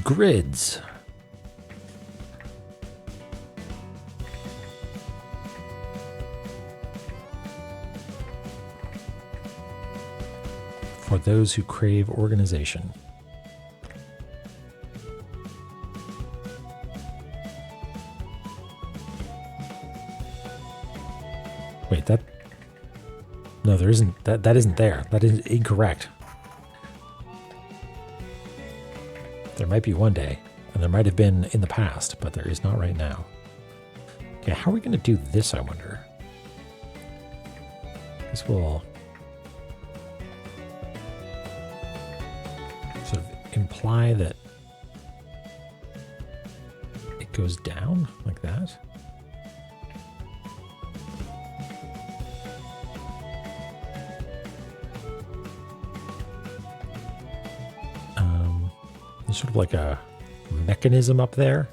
Grids. For those who crave organization. Wait, that... No, there isn't. That isn't there. That is incorrect. There might be one day, and there might have been in the past, but there is not right now. Okay, how are we going to do this, I wonder? This will... sort of imply that it goes down like that. There's sort of like a mechanism up there.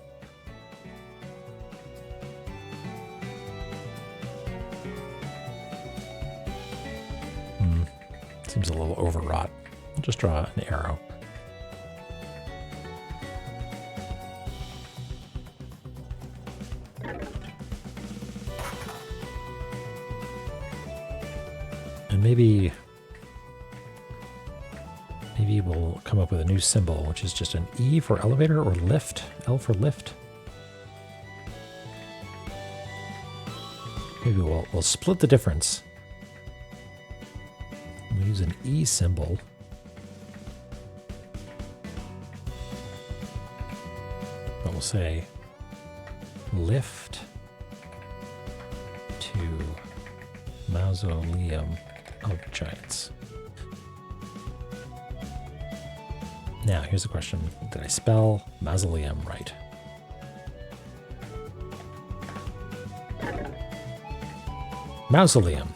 Seems a little overwrought. I'll just draw an arrow. And maybe we'll come up with a new symbol, which is just an E for elevator or lift, L for lift. Maybe we'll split the difference. We'll use an E symbol. But we'll say lift to mausoleum of giants. Now, here's the question. Did I spell mausoleum right? Mausoleum.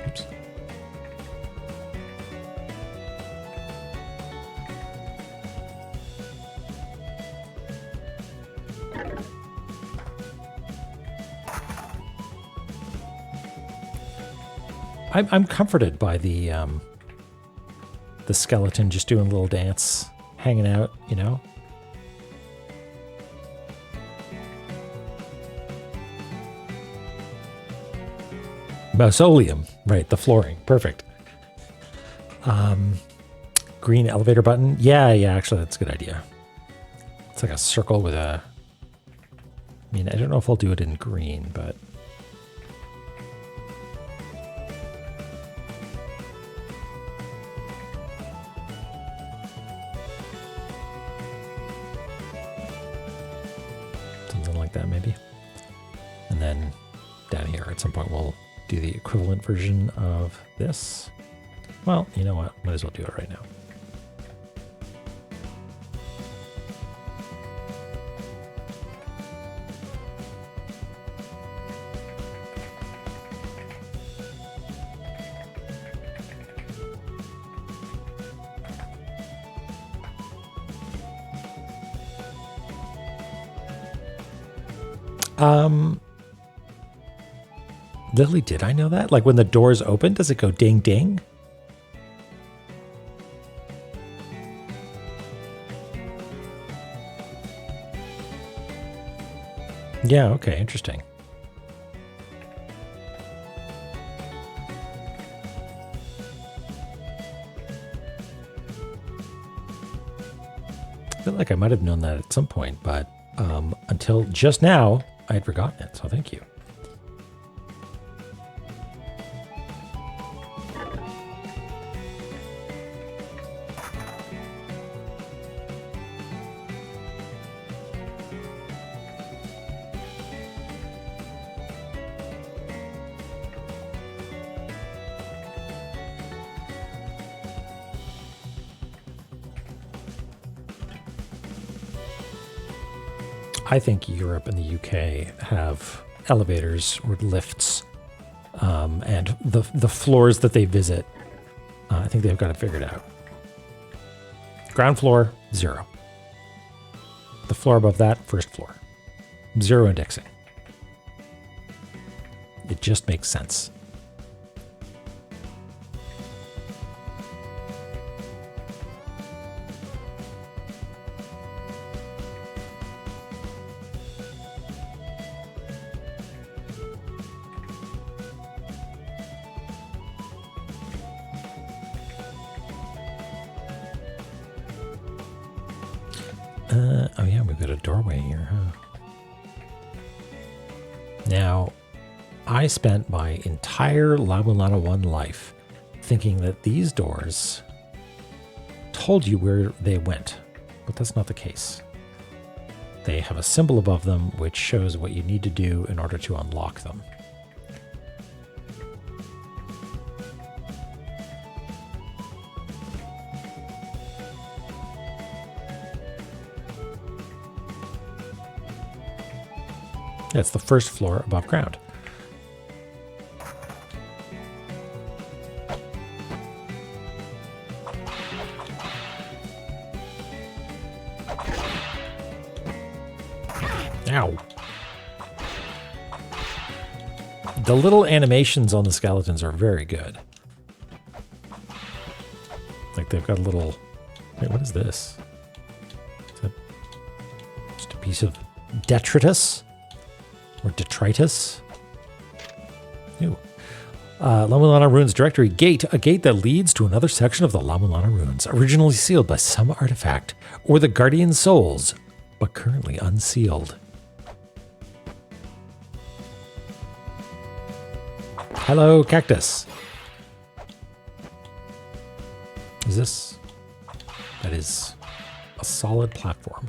Oops. I'm comforted by the skeleton just doing a little dance, hanging out, you know? Mausoleum, right, the flooring, perfect. Green elevator button. Yeah, actually that's a good idea. It's like a circle with a... I mean, I don't know if I'll do it in green, but... something like that, maybe. And then down here at some point we'll do the equivalent version of this. Well, you know what? Might as well do it right now. Lily, did I know that? Like when the doors open, does it go ding ding? Yeah, okay, interesting. I feel like I might have known that at some point, but until just now, I had forgotten it, so thank you. I think Europe and the UK have elevators or lifts, and the floors that they visit, I think they've got it figured out. Ground floor, 0. The floor above that, first floor. 0 indexing. It just makes sense. Oh yeah, we've got a doorway here, huh? Now, I spent my entire La-Mulana 1 life thinking that these doors told you where they went, but that's not the case. They have a symbol above them which shows what you need to do in order to unlock them. That's the first floor above ground. Ow. The little animations on the skeletons are very good. Like they've got a little... Wait, what is this? Is that just a piece of detritus? Or detritus? Ew. La-Mulana Ruins Directory Gate, a gate that leads to another section of the La-Mulana Ruins, originally sealed by some artifact or the guardian souls, but currently unsealed. Hello, cactus. Is this... That is a solid platform.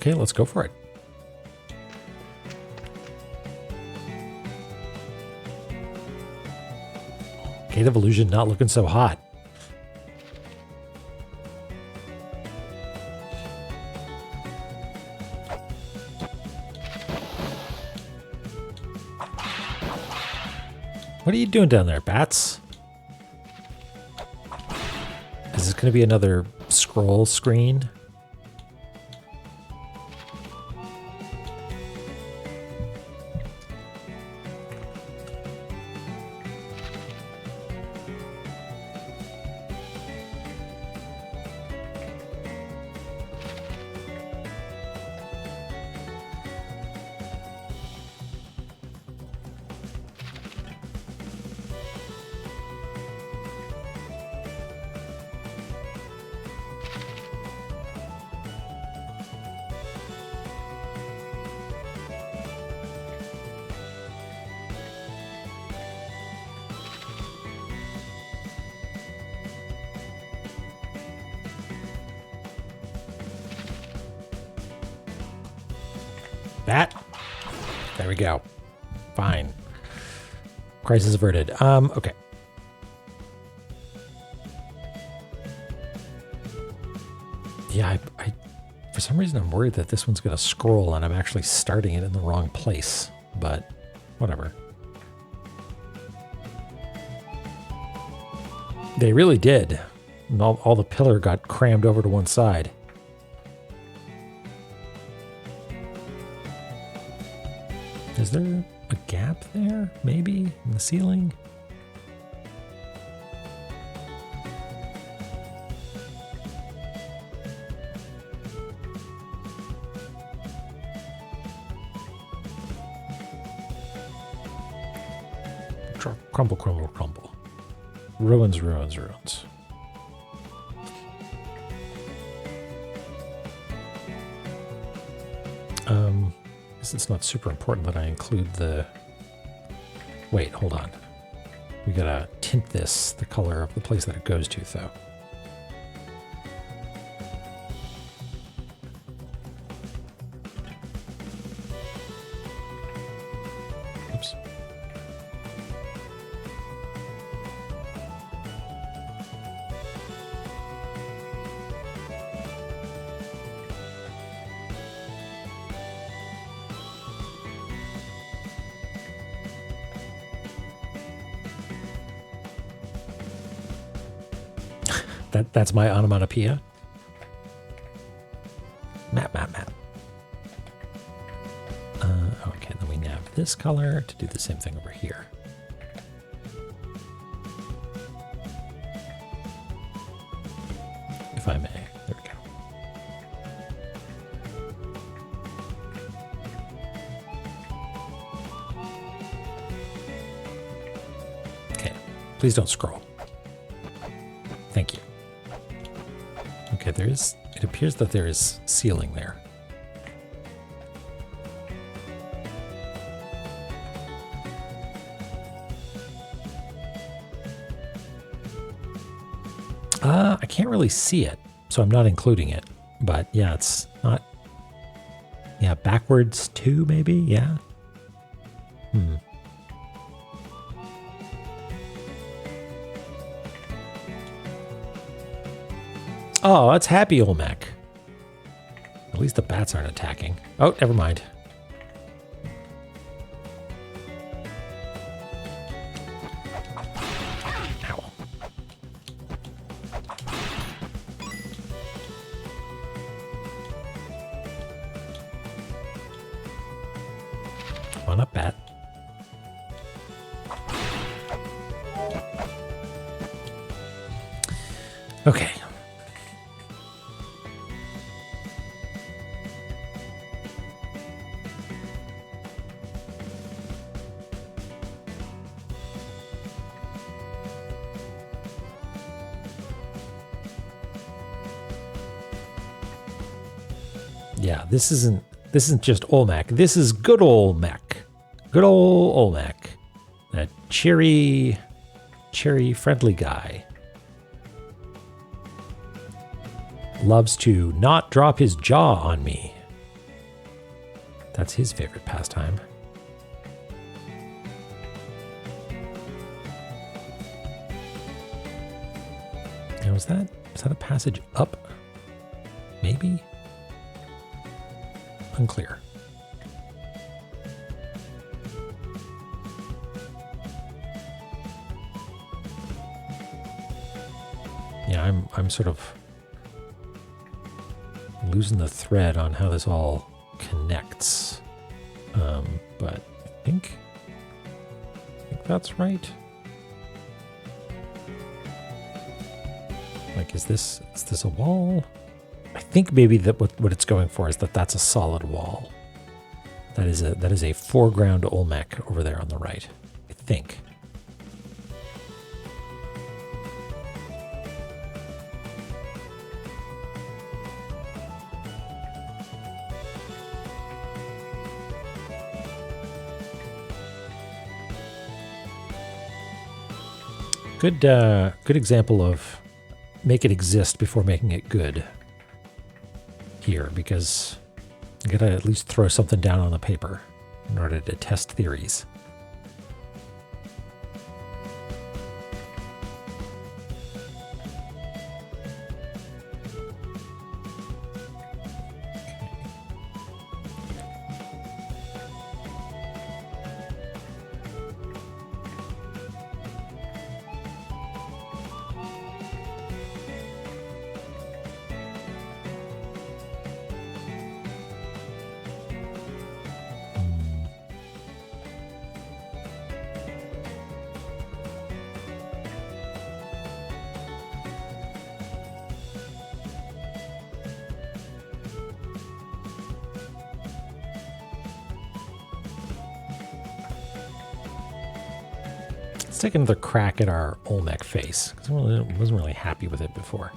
Okay, let's go for it. Gate of Illusion not looking so hot. What are you doing down there, bats? Is this going to be another scroll screen? That. There we go. Fine. Crisis averted. Okay. Yeah, I for some reason I'm worried that this one's going to scroll and I'm actually starting it in the wrong place, but whatever. They really did. And all the pillar got crammed over to one side. Is there a gap there, maybe, in the ceiling? Crumble, crumble, crumble. Ruins, ruins, ruins. It's not super important that I include the... Wait, hold on. We gotta tint this the color of the place that it goes to, though. Oops. That's my onomatopoeia. Map, map, map. Okay, then we nav this color to do the same thing over here. If I may. There we go. Okay, please don't scroll. Thank you. Okay, it appears that there is ceiling there. I can't really see it, so I'm not including it. But yeah, it's not... Yeah, backwards too, maybe? Yeah? Oh, it's happy Olmec. At least the bats aren't attacking. Oh, never mind. Ow. Come on up, bat. Okay. Yeah, this isn't just Olmec. This is good old Mech. Good old Olmec. That cheery friendly guy. Loves to not drop his jaw on me. That's his favorite pastime. Now, is that a passage up? Maybe? Unclear. Yeah, I'm sort of losing the thread on how this all connects. But I think that's right. Like, is this a wall? I think maybe that what it's going for is that's a solid wall. That is a foreground Olmec over there on the right, I think. Good example of make it exist before making it good here, because you gotta at least throw something down on the paper in order to test theories. Let's take another crack at our Olmec face, because I wasn't really happy with it before.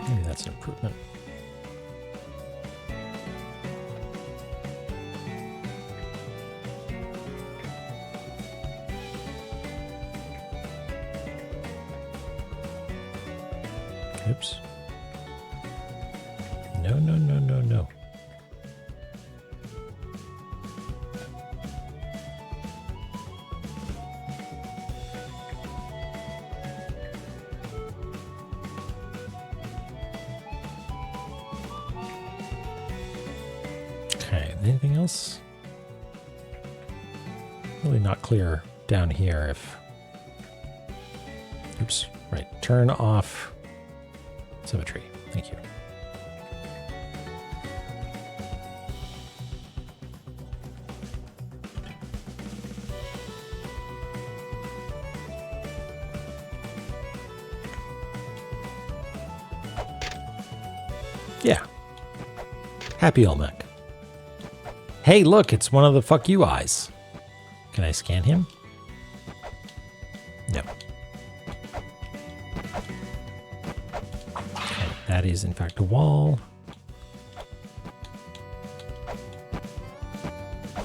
Maybe that's an improvement. Oops. No, no, no, no, no. Okay, anything else? Really not clear down here if... Oops, right. Turn off symmetry. Thank you. Yeah. Happy Olmec. Hey, look, it's one of the fuck you eyes. Can I scan him? No. Okay, that is, in fact, a wall.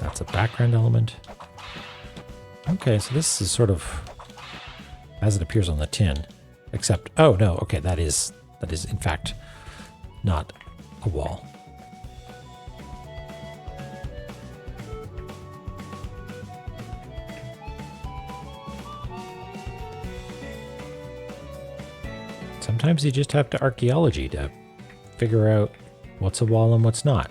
That's a background element. Okay, so this is sort of as it appears on the tin, except, oh no, okay, that is in fact not a wall. Sometimes you just have to archaeology to figure out what's a wall and what's not.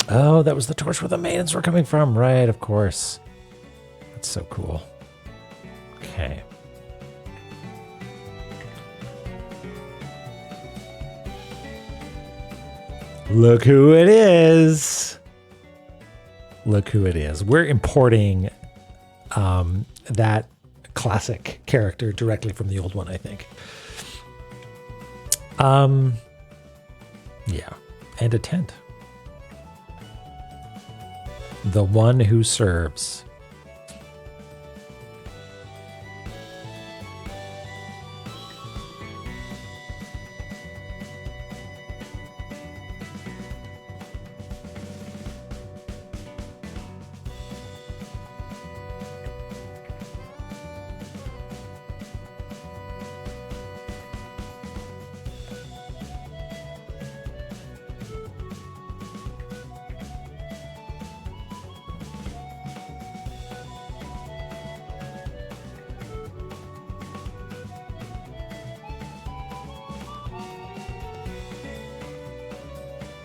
Oh, that was the torch where the maidens were coming from. Right, of course. That's so cool. Okay. Look who it is. Look who it is. We're importing that classic character directly from the old one, I think. Yeah. And a tent. The one who serves.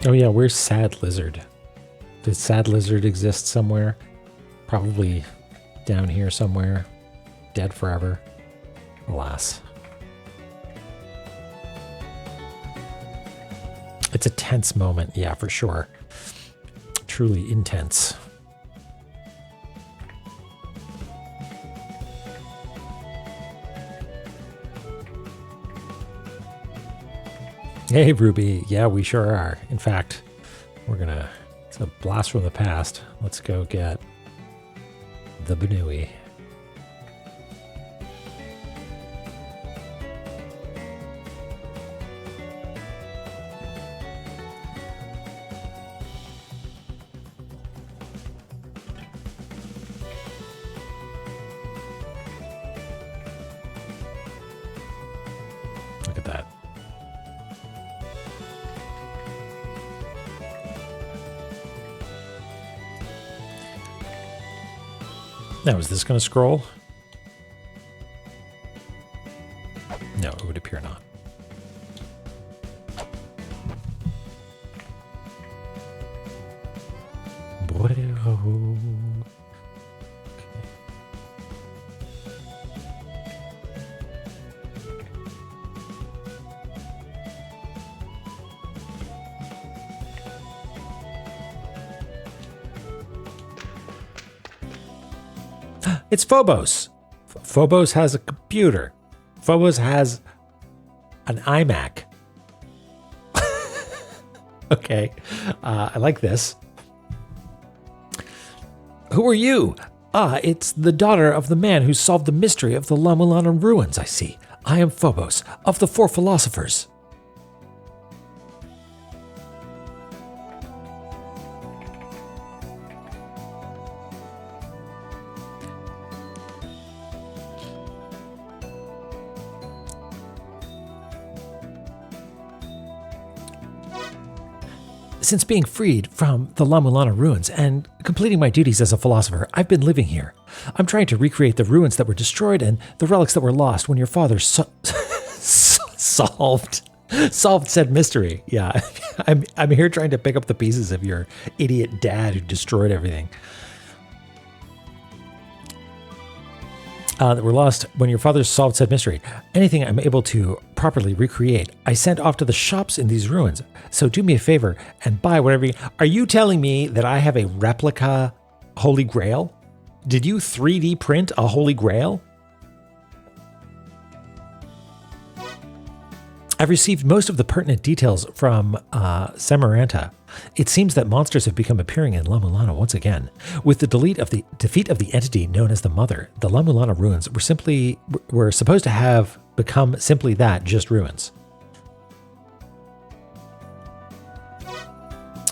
Oh yeah, where's Sad Lizard? Does Sad Lizard exist somewhere? Probably down here somewhere. Dead forever. Alas. It's a tense moment, yeah, for sure. Truly intense. Hey, Ruby. Yeah, we sure are. In fact, it's a blast from the past. Let's go get the Benui. Look at that. Now, is this going to scroll? No, it would appear not. It's Phobos. Phobos has a computer. Phobos has an iMac. Okay, I like this. Who are you? Ah, it's the daughter of the man who solved the mystery of the La-Mulana ruins, I see. I am Phobos, of the four philosophers. Since being freed from the La-Mulana ruins and completing my duties as a philosopher, I've been living here. I'm trying to recreate the ruins that were destroyed and the relics that were lost when your father solved said mystery. Yeah, I'm here trying to pick up the pieces of your idiot dad who destroyed everything. That were lost when your father solved said mystery. Anything I'm able to properly recreate, I sent off to the shops in these ruins. So do me a favor and buy whatever you... Are you telling me that I have a replica Holy Grail? Did you 3D print a Holy Grail? I've received most of the pertinent details from Semaranta. It seems that monsters have become appearing in La-Mulana once again. With the defeat of the entity known as the Mother, the La-Mulana ruins were supposed to have become simply that, just ruins.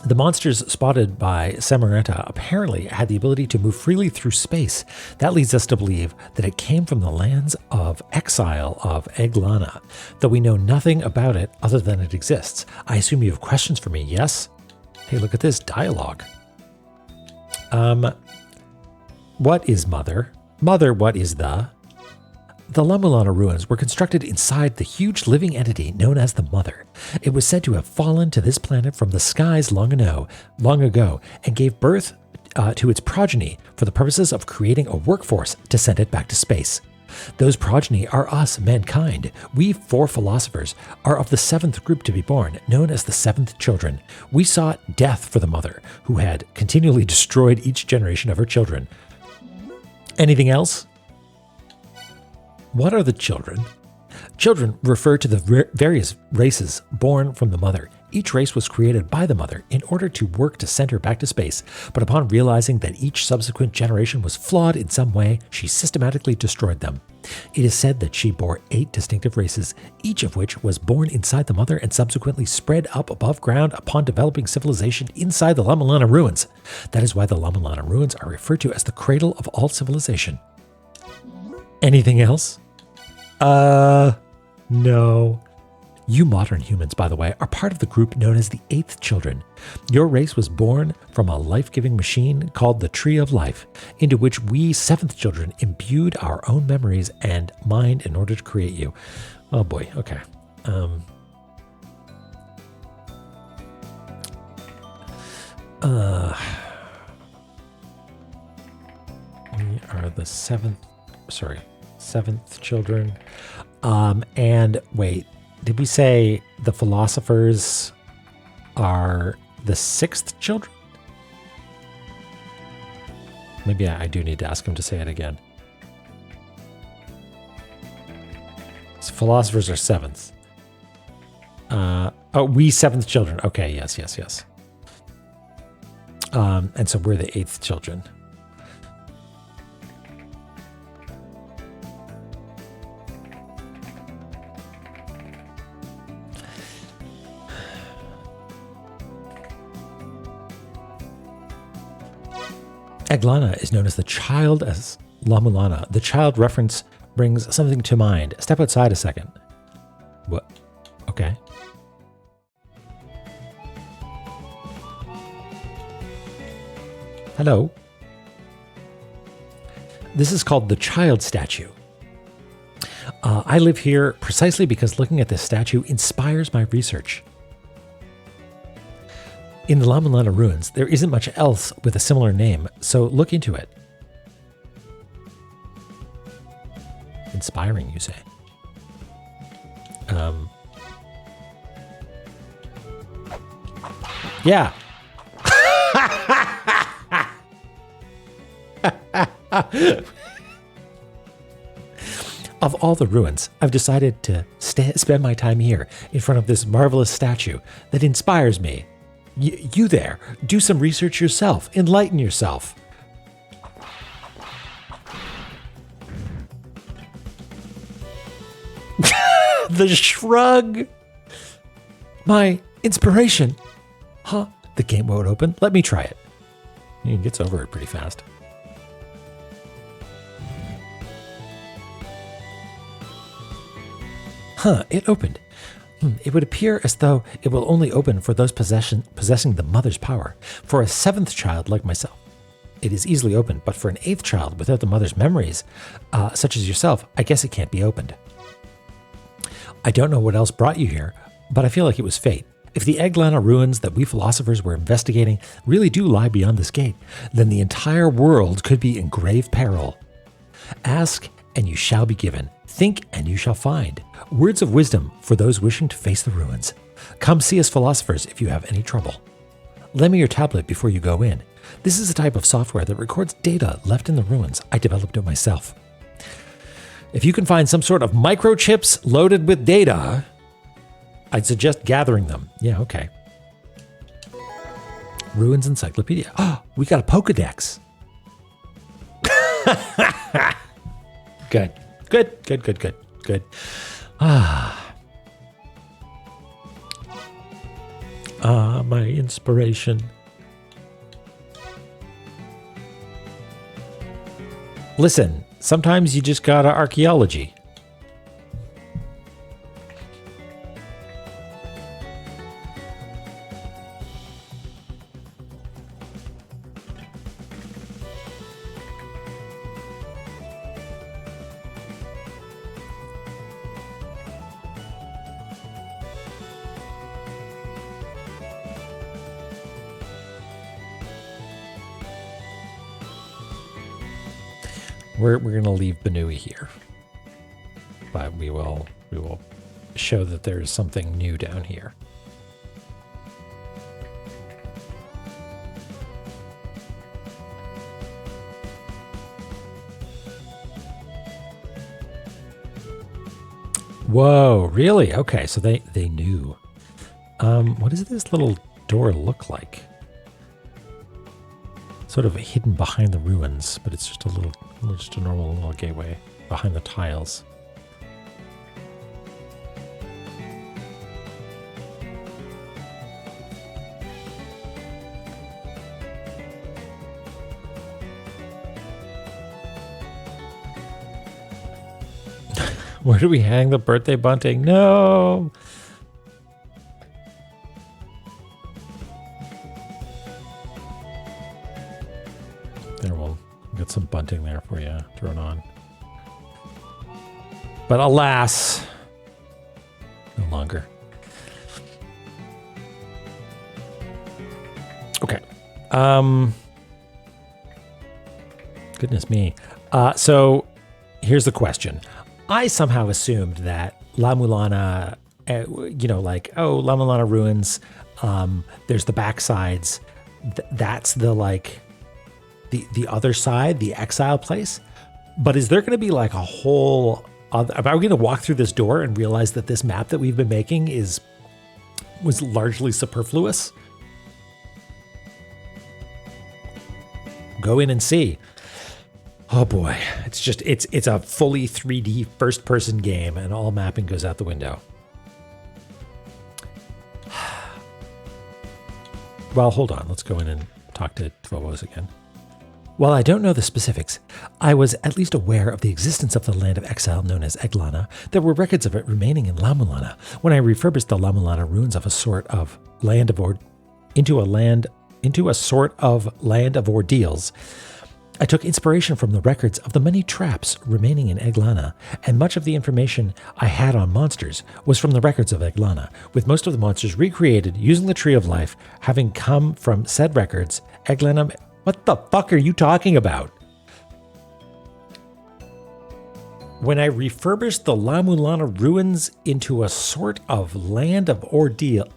The monsters spotted by Samaretta apparently had the ability to move freely through space. That leads us to believe that it came from the lands of exile of E01, though we know nothing about it other than it exists. I assume you have questions for me, yes? Hey, look at this dialogue. What is Mother? Mother, what is the? The La-Mulana ruins were constructed inside the huge living entity known as the Mother. It was said to have fallen to this planet from the skies long ago, and gave birth to its progeny for the purposes of creating a workforce to send it back to space. Those progeny are us, mankind. We 4 philosophers are of the 7th group to be born, known as the 7th children. We sought death for the Mother, who had continually destroyed each generation of her children. Anything else? What are the children? Children refer to the various races born from the Mother. Each race was created by the Mother in order to work to send her back to space, but upon realizing that each subsequent generation was flawed in some way, she systematically destroyed them. It is said that she bore 8 distinctive races, each of which was born inside the Mother and subsequently spread up above ground upon developing civilization inside the La-Mulana ruins. That is why the La-Mulana ruins are referred to as the cradle of all civilization. Anything else? No. You modern humans, by the way, are part of the group known as the 8th children. Your race was born from a life-giving machine called the Tree of Life, into which we 7th children imbued our own memories and mind in order to create you. Oh boy, okay. We are the 7th children. And wait, did we say the philosophers are the 6th children? Maybe I do need to ask him to say it again. So philosophers are 7th. We 7th children. Okay, yes. And so we're the 8th children. E01 is known as the child as La-Mulana. The child reference brings something to mind. Step outside a second. What? Okay. Hello. This is called the child statue. I live here precisely because looking at this statue inspires my research. In the La-Mulana ruins, there isn't much else with a similar name, so look into it. Inspiring, you say? Yeah. Of all the ruins, I've decided to spend my time here in front of this marvelous statue that inspires me. You there, do some research yourself, enlighten yourself. The shrug. My inspiration. Huh? The game won't open. Let me try it. He gets over it pretty fast. Huh, it opened. It would appear as though it will only open for those possessing the mother's power. For a 7th child like myself, it is easily opened, but for an 8th child without the mother's memories, such as yourself, I guess it can't be opened. I don't know what else brought you here, but I feel like it was fate. If the E01 ruins that we philosophers were investigating really do lie beyond this gate, then the entire world could be in grave peril. Ask, and you shall be given. Think, and you shall find. Words of wisdom for those wishing to face the ruins. Come see us philosophers if you have any trouble. Lend me your tablet before you go in. This is a type of software that records data left in the ruins. I developed it myself. If you can find some sort of microchips loaded with data, I'd suggest gathering them. Yeah, okay. Ruins Encyclopedia. Oh, we got a Pokedex. Good. Ah, my inspiration. Listen, sometimes you just gotta archaeology. We're gonna leave Benui here, but we will show that there's something new down here. Whoa, really? Okay, so they knew. What does this little door look like? Sort of hidden behind the ruins, but it's just a normal little gateway behind the tiles. Where do we hang the birthday bunting? No! There, we'll get some bunting there for you thrown on. But alas, no longer. Okay. Goodness me. So here's the question. I somehow assumed that La-Mulana, La-Mulana ruins, there's the backsides. That's the, the other side, the exile place. But is there going to be like a whole other... Are we going to walk through this door and realize that this map that we've been making was largely superfluous? Go in and see. Oh boy, it's a fully 3D first-person game, and all mapping goes out the window. Well, hold on. Let's go in and talk to Phobos again. While I don't know the specifics, I was at least aware of the existence of the land of exile known as E01. There were records of it remaining in La-Mulana. When I refurbished the La-Mulana ruins of a sort of land of into a sort of land of ordeals, I took inspiration from the records of the many traps remaining in E01, and much of the information I had on monsters was from the records of E01, with most of the monsters recreated using the Tree of Life having come from said records. E01, what the fuck are you talking about? When I refurbished the La-Mulana ruins into a sort of land of ordeal.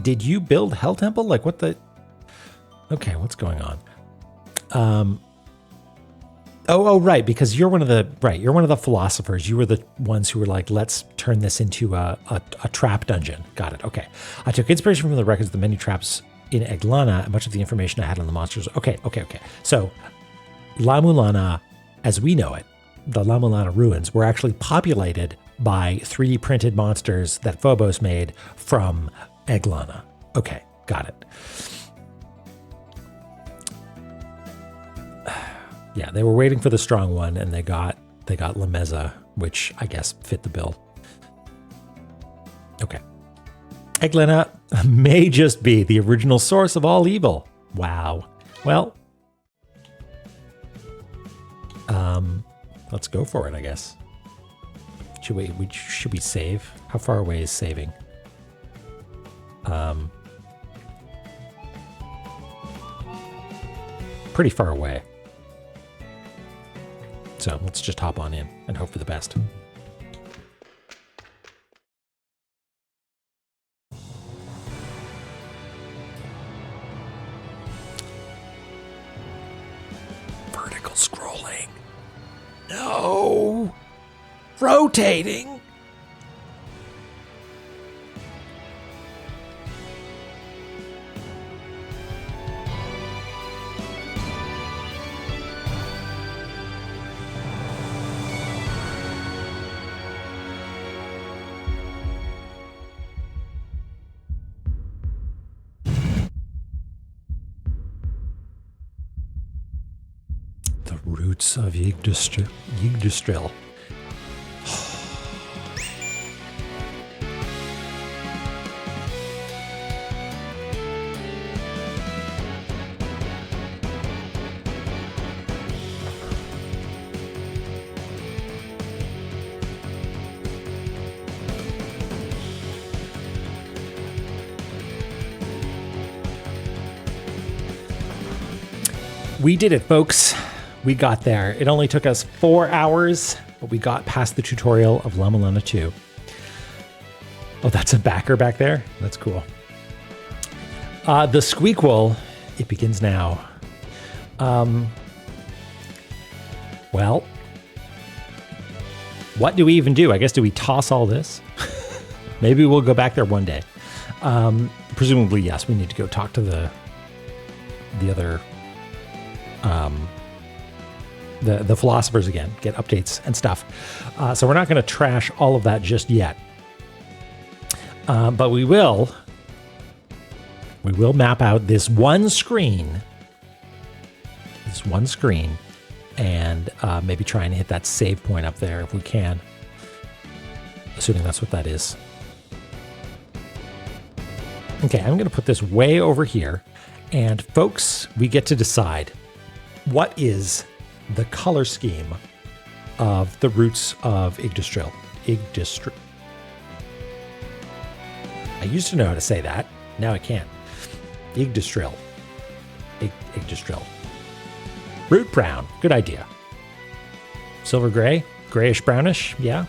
Did you build Hell Temple? Like what the... Okay, what's going on? Right, because you're one of the philosophers. You were the ones who were like, let's turn this into a trap dungeon. Got it. Okay. I took inspiration from the records of the many traps in E01 and much of the information I had on the monsters. Okay. So La-Mulana, as we know it, the La-Mulana ruins were actually populated by 3D printed monsters that Phobos made from E01. Okay, got it. Yeah, they were waiting for the strong one, and they got La Meza, which I guess fit the bill. Okay. E01 may just be the original source of all evil. Wow. Well, let's go for it, I guess. Should we save? How far away is saving? Pretty far away. So let's just hop on in and hope for the best. Vertical scrolling. No. Rotating. roots of Yggdrasil. We did it, folks. We got there. It only took us 4 hours, but we got past the tutorial of La-Mulana 2. Oh, that's a backer back there? That's cool. The Squeakquel, it begins now. Well, what do we even do? I guess, do we toss all this? Maybe we'll go back there one day. Presumably, yes, we need to go talk to the other... the philosophers again, get updates and stuff. So we're not going to trash all of that just yet. But we will map out this one screen, and maybe try and hit that save point up there if we can, assuming that's what that is. Okay, I'm going to put this way over here, and folks, we get to decide what is the color scheme of the roots of Yggdrasil. I used to know how to say that. Now I can't. Yggdrasil. Yggdrasil. Root brown. Good idea. Silver gray. Grayish brownish. Yeah.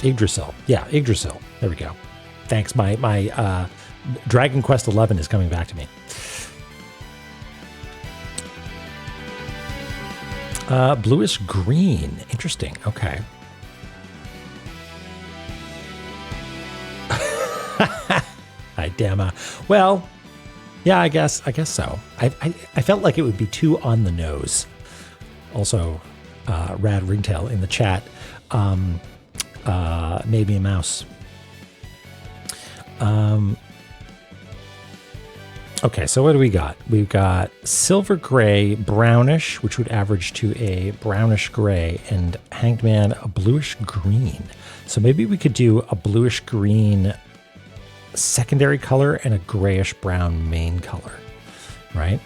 Yggdrasil. Yeah, Yggdrasil. There we go. Thanks. My Dragon Quest XI is coming back to me. Bluish green. Interesting. Okay. Hi, Dama. Well, yeah, I guess so. I felt like it would be too on the nose. Also, Rad Ringtail in the chat. Maybe a mouse. Okay, so what do we got? We've got silver gray, brownish, which would average to a brownish gray, and Hanged Man a bluish green. So maybe we could do a bluish green secondary color and a grayish brown main color, right?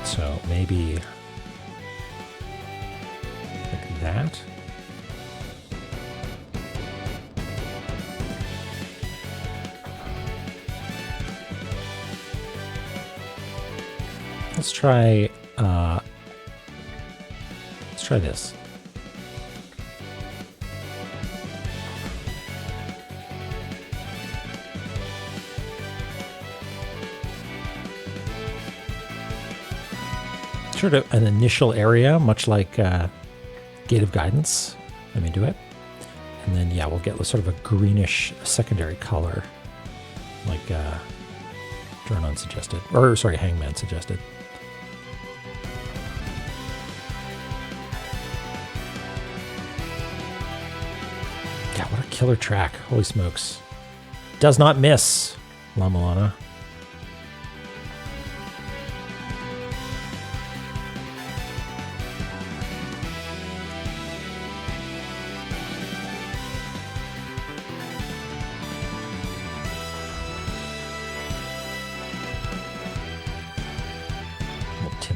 So maybe like that. Let's try this. Sort of an initial area, much like Gate of Guidance. Let me do it. And then, yeah, we'll get sort of a greenish secondary color, like Dronon suggested. Or, sorry, Hangman suggested. Yeah, what a killer track. Holy smokes. Does not miss, La-Mulana.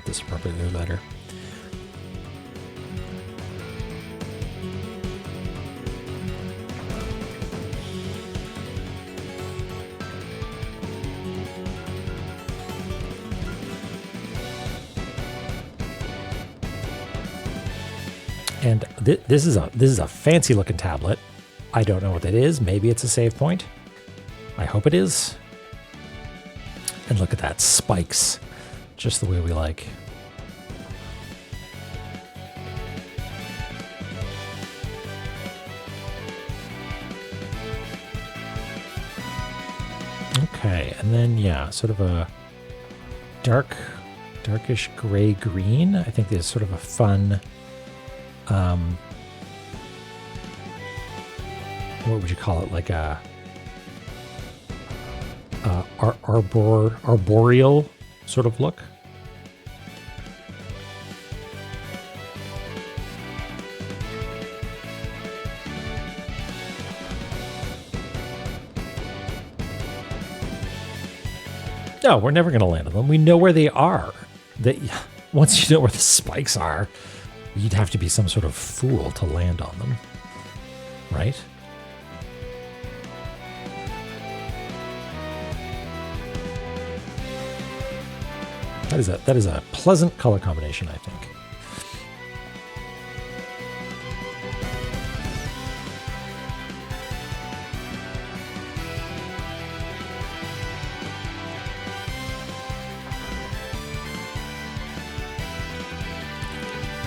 This appropriately later. And this is a fancy looking tablet. I don't know what that is. Maybe it's a save point. I hope it is. And look at that, spikes. Just the way we like. Okay, and then, yeah, sort of a darkish gray-green. I think there's sort of a fun, what would you call it? Like a arboreal sort of look. No, we're never going to land on them. We know where they are. Once you know where the spikes are, you'd have to be some sort of fool to land on them, right? That is a pleasant color combination, I think.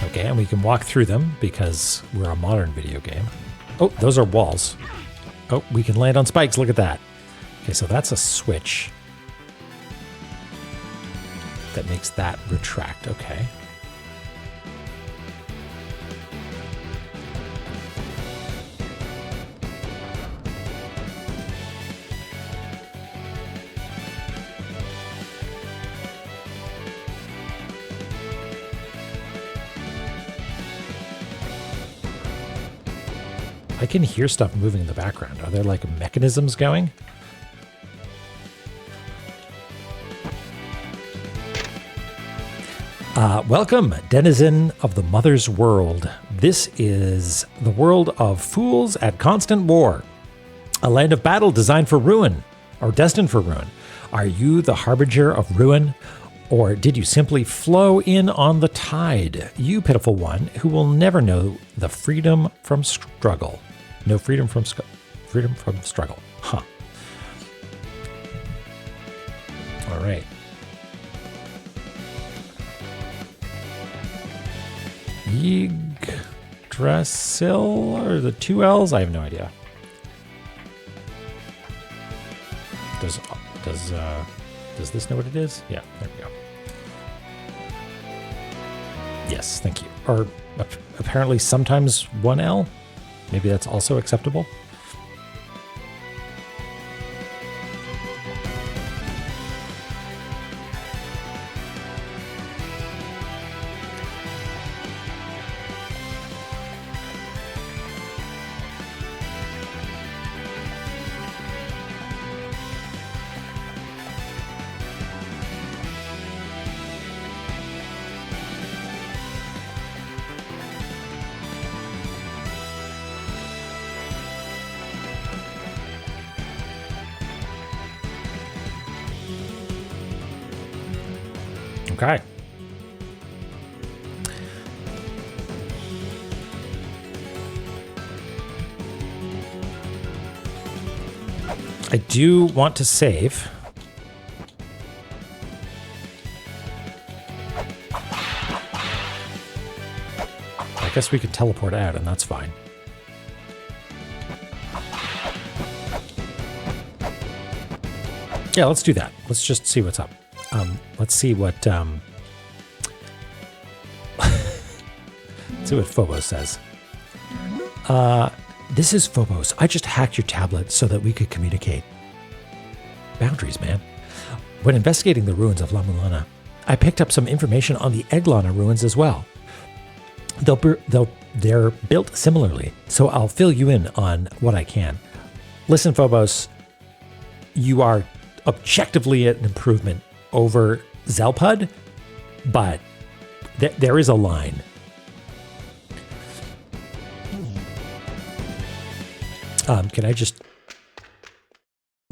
Okay, and we can walk through them because we're a modern video game. Oh, those are walls. Oh, we can land on spikes. Look at that. Okay, so that's a switch that makes that retract. Okay. I can hear stuff moving in the background. Are there like mechanisms going? Welcome, denizen of the Mother's World. This is the world of fools at constant war. A land of battle designed for ruin, or destined for ruin. Are you the harbinger of ruin? Or did you simply flow in on the tide? You pitiful one who will never know the freedom from struggle. No freedom from struggle. Huh. All right. Yggdrasil, or the two L's? I have no idea. Does this know what it is? Yeah, there we go. Yes, thank you. Or apparently sometimes one L. Maybe that's also acceptable. Okay. I do want to save. I guess we could teleport out, and that's fine. Yeah, let's do that. Let's just see what's up. Let's see what see what Phobos says. This is Phobos. I just hacked your tablet so that we could communicate. Boundaries, man. When investigating the ruins of La-Mulana, I picked up some information on the E01 ruins as well. They're built similarly, so I'll fill you in on what I can. Listen, Phobos, you are objectively an improvement over Zelpud, but there is a line. Can I just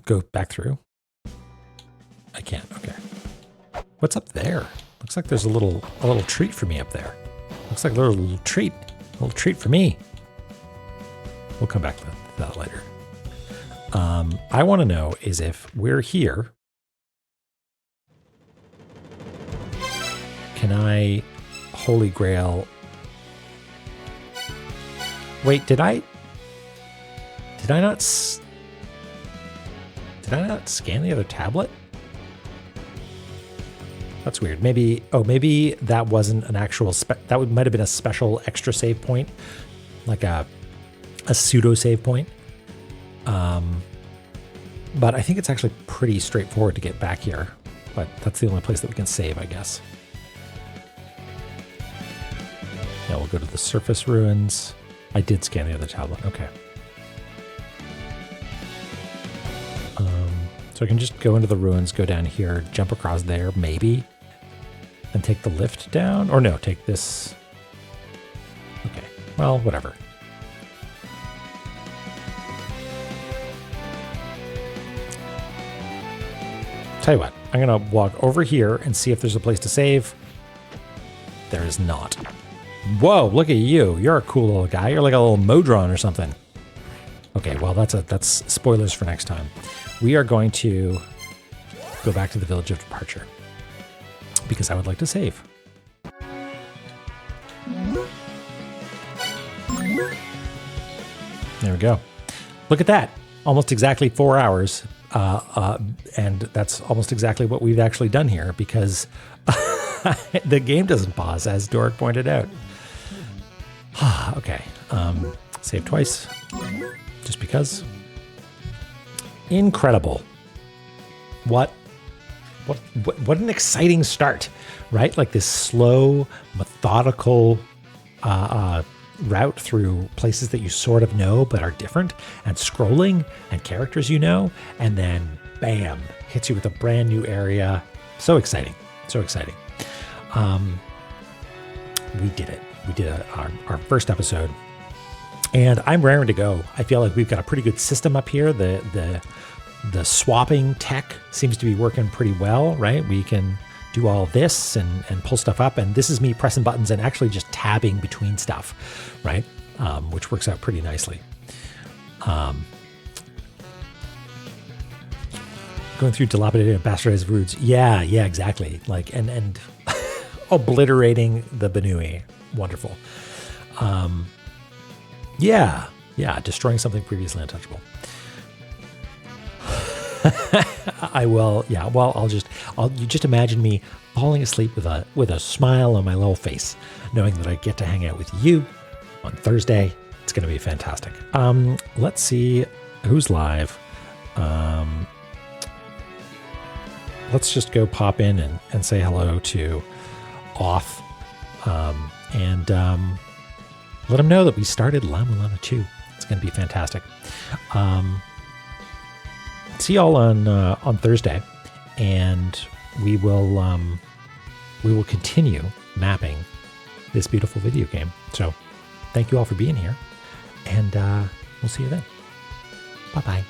go back through? I can't. Okay. What's up there? Looks like there's a little treat for me up there. Looks like a little treat for me. We'll come back to that later. I want to know is if we're here, can I Holy Grail? Wait, did I not scan the other tablet? That's weird. Maybe that wasn't an actual that might have been a special extra save point, like a pseudo save point. But I think it's actually pretty straightforward to get back here. But that's the only place that we can save, I guess. Yeah, we'll go to the surface ruins. I did scan the other tablet. Okay. So I can just go into the ruins, go down here, jump across there, maybe, and take the lift down. Or no, take this. Okay. Well, whatever. Tell you what, I'm going to walk over here and see if there's a place to save. There is not. Whoa, look at you. You're a cool little guy. You're like a little Modron or something. Okay, well, that's spoilers for next time. We are going to go back to the Village of Departure because I would like to save. There we go. Look at that. Almost exactly 4 hours. And that's almost exactly what we've actually done here because the game doesn't pause, as Dork pointed out. Okay. Save twice. Just because. Incredible. What an exciting start, right? Like this slow, methodical route through places that you sort of know but are different, and scrolling and characters you know, and then bam, hits you with a brand new area. So exciting. So exciting. We did it. We did our first episode. And I'm raring to go. I feel like we've got a pretty good system up here. The swapping tech seems to be working pretty well, right? We can do all this and pull stuff up. And this is me pressing buttons and actually just tabbing between stuff, right? Which works out pretty nicely. Going through dilapidated and bastardized routes. Yeah, exactly. Like, and obliterating the Benui. Wonderful. Yeah, destroying something previously untouchable. I will. Yeah, well, you just imagine me falling asleep with a smile on my little face, knowing that I get to hang out with you on Thursday. It's going to be fantastic. Let's see who's live. Let's just go pop in and say hello to Oth, and let them know that we started La-Mulana 2. It's going to be fantastic. See y'all on Thursday, and we will continue mapping this beautiful video game. So thank you all for being here, and we'll see you then. Bye-bye.